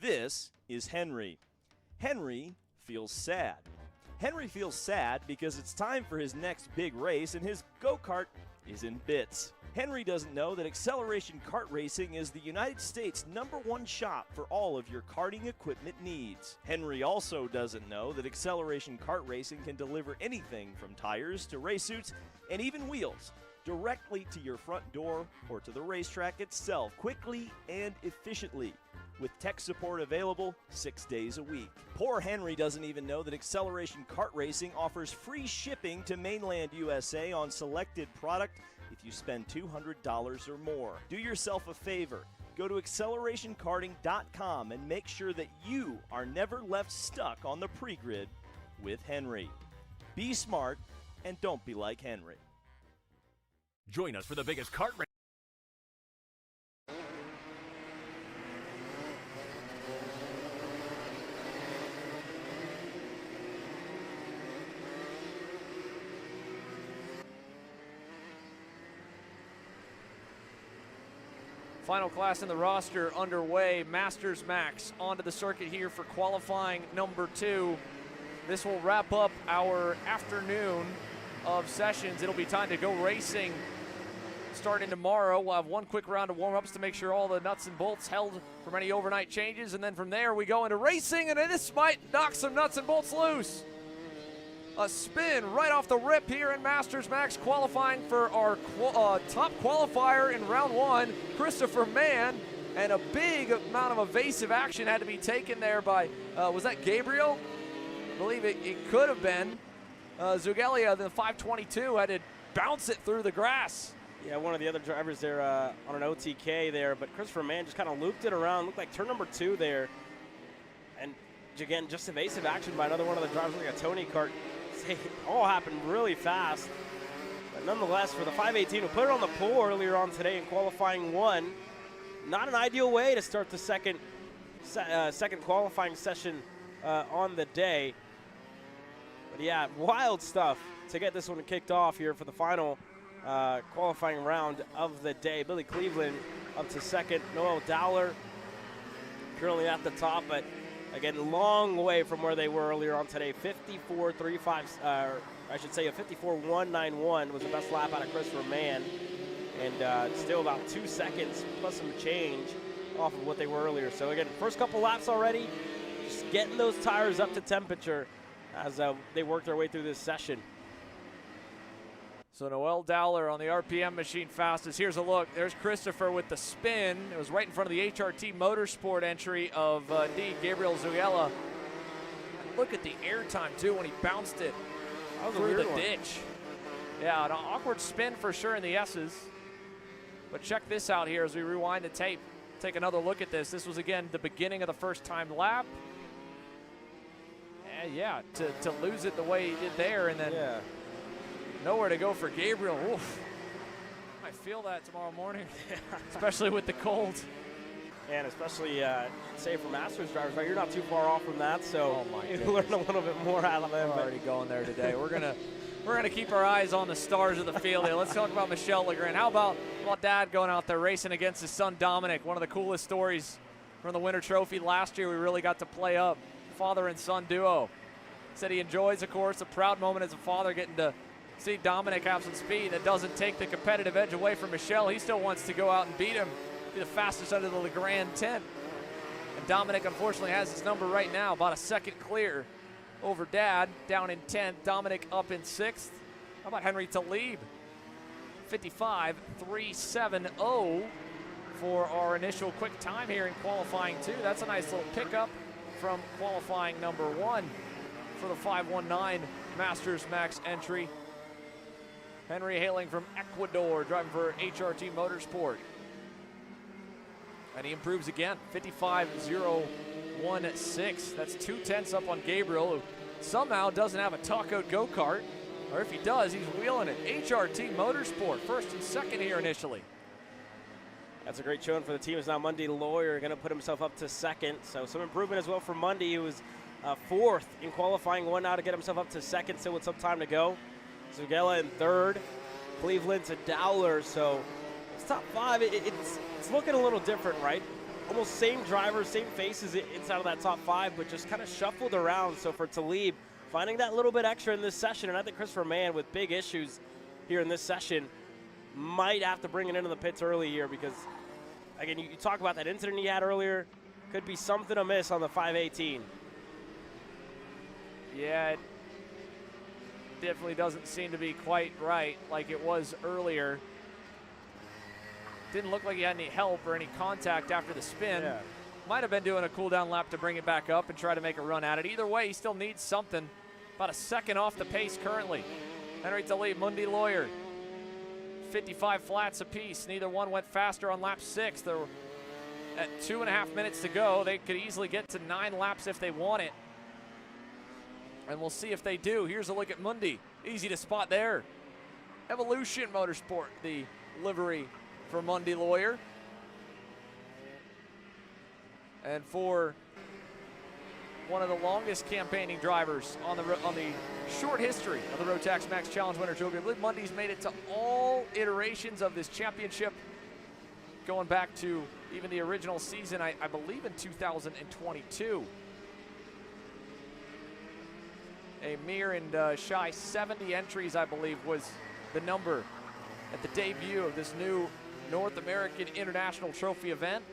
Speaker 9: This is Henry. Henry feels sad. Henry feels sad because it's time for his next big race and his go-kart is in bits. Henry doesn't know that Acceleration Kart Racing is the United States' #1 shop for all of your karting equipment needs. Henry also doesn't know that Acceleration Kart Racing can deliver anything from tires to race suits and even wheels directly to your front door or to the racetrack itself quickly and efficiently, with tech support available 6 days a week. Poor Henry doesn't even know that Acceleration Kart Racing offers free shipping to mainland USA on selected product if you spend $200 or more. Do yourself a favor. Go to accelerationkarting.com and make sure that you are never left stuck on the pre-grid with Henry. Be smart and don't be like Henry.
Speaker 15: Join us for the biggest kart race. Final class in the roster underway. Masters Max onto the circuit here for qualifying number 2. This will wrap up our afternoon of sessions. It'll be time to go racing starting tomorrow. We'll have one quick round of warm-ups to make sure all the nuts and bolts held from any overnight changes, and then from there we go into racing, and this might knock some nuts and bolts loose. A spin right off the rip here in Masters Max qualifying for our top qualifier in round 1, Christopher Mann, and a big amount of evasive action had to be taken there by, was that Gabriel? I believe it could have been. Zugelia, the 522, had to bounce it through the grass.
Speaker 16: Yeah, one of the other drivers there on an OTK there, but Christopher Mann just kind of looped it around, looked like turn number 2 there. And again, just evasive action by another one of the drivers, like a Tony Kart. It all happened really fast. But nonetheless, for the 518, who put it on the pole earlier on today in qualifying 1, not an ideal way to start the second qualifying session on the day. But yeah, wild stuff to get this one kicked off here for the final qualifying round of the day. Billy Cleveland up to second. Noel Dowler currently at the top, but again, long way from where they were earlier on today. 54.35, I should say a 54.191 was the best lap out of Christopher Mann. And still about 2 seconds plus some change off of what they were earlier. So again, first couple laps already, just getting those tires up to temperature as they work their way through this session.
Speaker 15: So Noel Dowler on the RPM machine fastest. Here's a look. There's Christopher with the spin. It was right in front of the HRT Motorsport entry of Gabriel Zuella. And look at the air time, too, when he bounced it through the ditch. Yeah, an awkward spin for sure in the S's. But check this out here as we rewind the tape. Take another look at this. This was, again, the beginning of the first time lap. And yeah, to lose it the way he did there, and then nowhere to go for Gabriel. Oof. I feel that tomorrow morning, especially with the cold.
Speaker 16: And especially, say for Masters drivers, right? You're not too far off from that, so you learn a little bit more out of them.
Speaker 15: We're already going there today. We're gonna keep our eyes on the stars of the field here. Let's talk about Michel Legrand. How about Dad going out there racing against his son Dominic? One of the coolest stories from the Winter Trophy last year. We really got to play up father and son duo. Said he enjoys, of course, a proud moment as a father getting to see Dominic have some speed. That doesn't take the competitive edge away from Michel. He still wants to go out and beat him, be the fastest under the Legrand 10. And Dominic, unfortunately, has his number right now, about a second clear over Dad, down in 10th. Dominic up in 6th. How about Henry Talib? 55.370 for our initial quick time here in qualifying 2. That's a nice little pickup from qualifying number 1 for the 519 Masters Max entry. Henry hailing from Ecuador, driving for HRT Motorsport. And he improves again, 55.016. That's 2/10 up on Gabriel, who somehow doesn't have a top-coat go-kart. Or if he does, he's wheeling it. HRT Motorsport, first and second here initially.
Speaker 16: That's a great showing for the team. Is now Mundy Lawyer going to put himself up to second. So some improvement as well for Mundy, who was 4th in qualifying 1 now to get himself up to second, still with some time to go. Zugella in 3rd, Cleveland to Dowler. So it's top 5. It's looking a little different, right? Almost same drivers, same faces inside of that top 5, but just kind of shuffled around. So for Talib, finding that little bit extra in this session, and I think Christopher Mann with big issues here in this session might have to bring it into the pits early here because, again, you talk about that incident he had earlier, could be something amiss on the 518.
Speaker 15: Yeah, it definitely doesn't seem to be quite right like it was earlier. Didn't look like he had any help or any contact after the spin.
Speaker 16: Yeah.
Speaker 15: Might have been doing a cool down lap to bring it back up and try to make a run at it. Either way, he still needs something. About a second off the pace currently. Henry Talib, Mundy Lawyer, 55 flats apiece. Neither one went faster on lap 6. There were at 2.5 minutes to go. They could easily get to 9 laps if they want it. And we'll see if they do. Here's a look at Mundy. Easy to spot there. Evolution Motorsport, the livery for Mundy Lawyer. And for one of the longest campaigning drivers on the short history of the Rotax Max Challenge Winter Trophy, I believe Mundy's made it to all iterations of this championship, going back to even the original season, I believe in 2022. A mere and shy 70 entries, I believe, was the number at the debut of this new North American International Trophy event.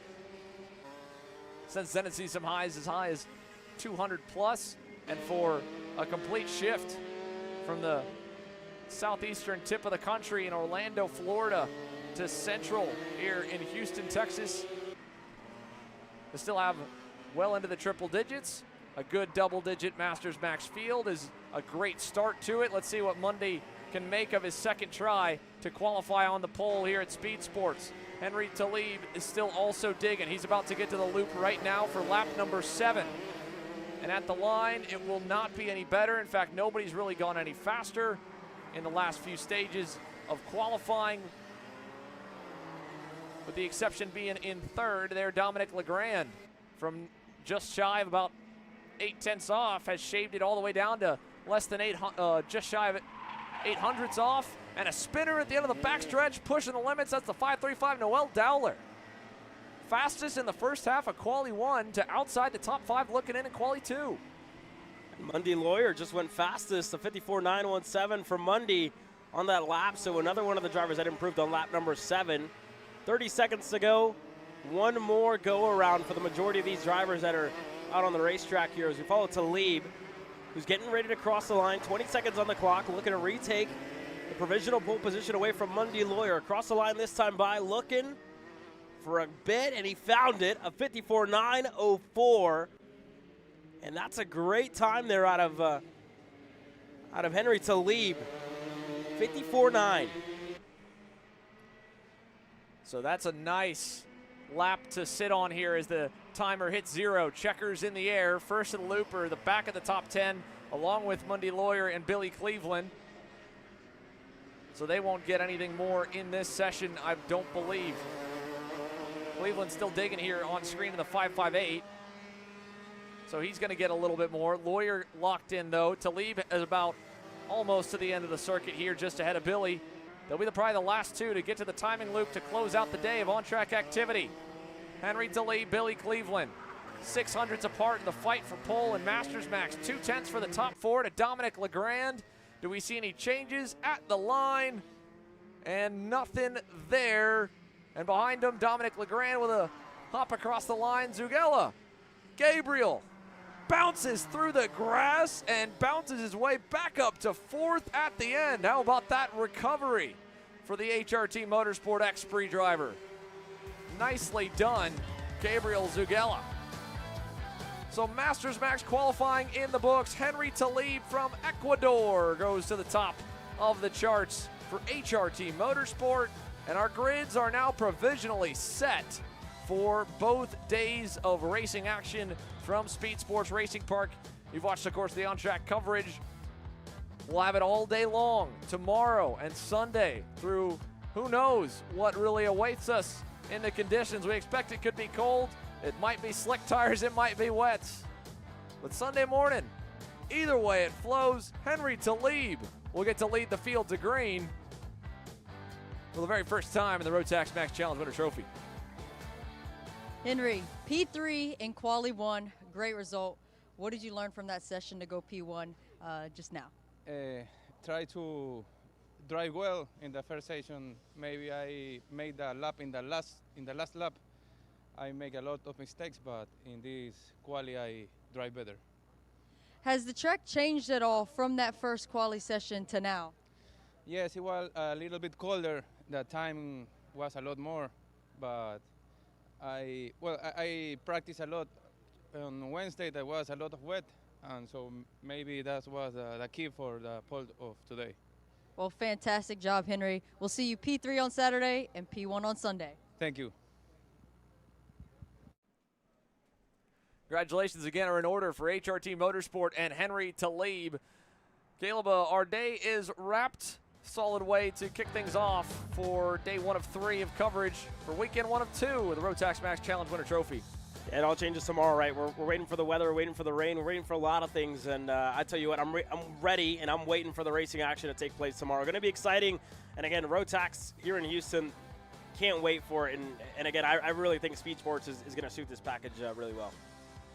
Speaker 15: Since then, it sees some highs as high as 200 plus, and for a complete shift from the southeastern tip of the country in Orlando, Florida, to central here in Houston, Texas, to still have well into the triple digits. A good double-digit Masters Max field is a great start to it. Let's see what Mundy can make of his second try to qualify on the pole here at Speedsportz. Henry Talib is still also digging. He's about to get to the loop right now for lap number 7. And at the line, it will not be any better. In fact, nobody's really gone any faster in the last few stages of qualifying, with the exception being in third there, Dominic Legrand, from just shy of about 0.8 off, has shaved it all the way down to less than just shy of 0.08 off, and a spinner at the end of the backstretch, pushing the limits. That's the 5.35 Noel Dowler. Fastest in the first half of Quali 1 to outside the top 5 looking in Quali 2.
Speaker 16: Mundy Lawyer just went fastest, the 54.917 for Mundy on that lap, so another one of the drivers that improved on lap number 7. 30 seconds to go. One more go around for the majority of these drivers that are out on the racetrack here as we follow Talib, who's getting ready to cross the line. 20 seconds on the clock, looking to retake the provisional pole position away from Mundy Lawyer. Across the line this time by, looking for a bit, and he found it, a 54.904. And that's a great time there out of Henry Talib. 54.9.
Speaker 15: So that's a nice lap to sit on here as the timer hits 0. Checkers in the air, first of the looper, the back of the top 10, along with Mundy Lawyer and Billy Cleveland. So they won't get anything more in this session, I don't believe. Cleveland's still digging here on screen in the 5.58. So he's going to get a little bit more. Lawyer locked in, though. Talib is about almost to the end of the circuit here, just ahead of Billy. They'll be probably the last two to get to the timing loop to close out the day of on-track activity. Henry Talib, Billy Cleveland, 600ths apart in the fight for pole and Masters Max. 2/10 for the top 4 to Dominic Legrand. Do we see any changes at the line? And nothing there. And behind him, Dominic Legrand with a hop across the line. Zugella, Gabriel bounces through the grass and bounces his way back up to 4th at the end. How about that recovery for the HRT Motorsport X-Pre driver? Nicely done, Gabriel Zugella. So Masters Max qualifying in the books. Henry Talib from Ecuador goes to the top of the charts for HRT Motorsport. And our grids are now provisionally set for both days of racing action from Speedsportz Racing Park. You've watched, of course, the on-track coverage. We'll have it all day long, tomorrow and Sunday, through who knows what really awaits us in the conditions. We expect it could be cold. It might be slick tires, it might be wet. But Sunday morning, either way it flows, Henry Talib will get to lead the field to green for the very first time in the Rotax Max Challenge Winter Trophy.
Speaker 21: Henry, P3 in Quali 1, great result. What did you learn from that session to go P1 just now?
Speaker 12: Try to drive well in the first session. Maybe I made the lap in the last lap. I make a lot of mistakes, but in this Quali I drive better.
Speaker 21: Has the track changed at all from that first Quali session to now?
Speaker 12: Yes, it was a little bit colder. The time was a lot more, but I practiced a lot. On Wednesday there was a lot of wet, and so maybe that was the key for the pole of today.
Speaker 21: Well, fantastic job, Henry. We'll see you P3 on Saturday and P1 on Sunday.
Speaker 12: Thank you.
Speaker 15: Congratulations again are in order for HRT Motorsport and Henry Talib. Caleb, our day is wrapped. solid way to kick things off for day 1 of 3 of coverage for weekend 1 of 2 of the Rotax Max Challenge Winter Trophy.
Speaker 16: It all changes tomorrow, right? We're waiting for the weather, we're waiting for the rain, we're waiting for a lot of things. And I tell you what, I'm ready, and I'm waiting for the racing action to take place tomorrow. Going to be exciting. And again, Rotax here in Houston, can't wait for it. And again, I really think Speedsportz is going to suit this package really well.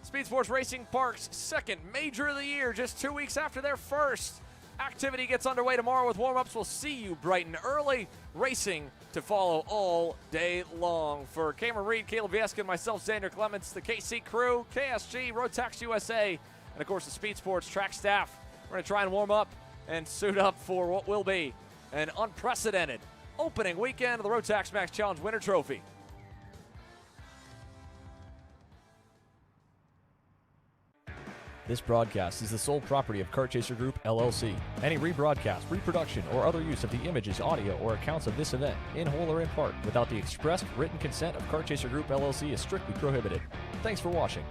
Speaker 15: Speedsportz Racing Park's second major of the year, just 2 weeks after their first. Activity gets underway tomorrow with warm-ups. We'll see you bright and early. Racing to follow all day long. For Cameron Reed, Caleb Vieska, and myself, Xander Clements, the KC crew, KSG, Rotax USA, and of course the Speedsportz track staff. We're going to try and warm up and suit up for what will be an unprecedented opening weekend of the Rotax Max Challenge Winter Trophy.
Speaker 13: This broadcast is the sole property of Kart Chaser Group, LLC. Any rebroadcast, reproduction, or other use of the images, audio, or accounts of this event, in whole or in part, without the expressed written consent of Kart Chaser Group, LLC is strictly prohibited. Thanks for watching.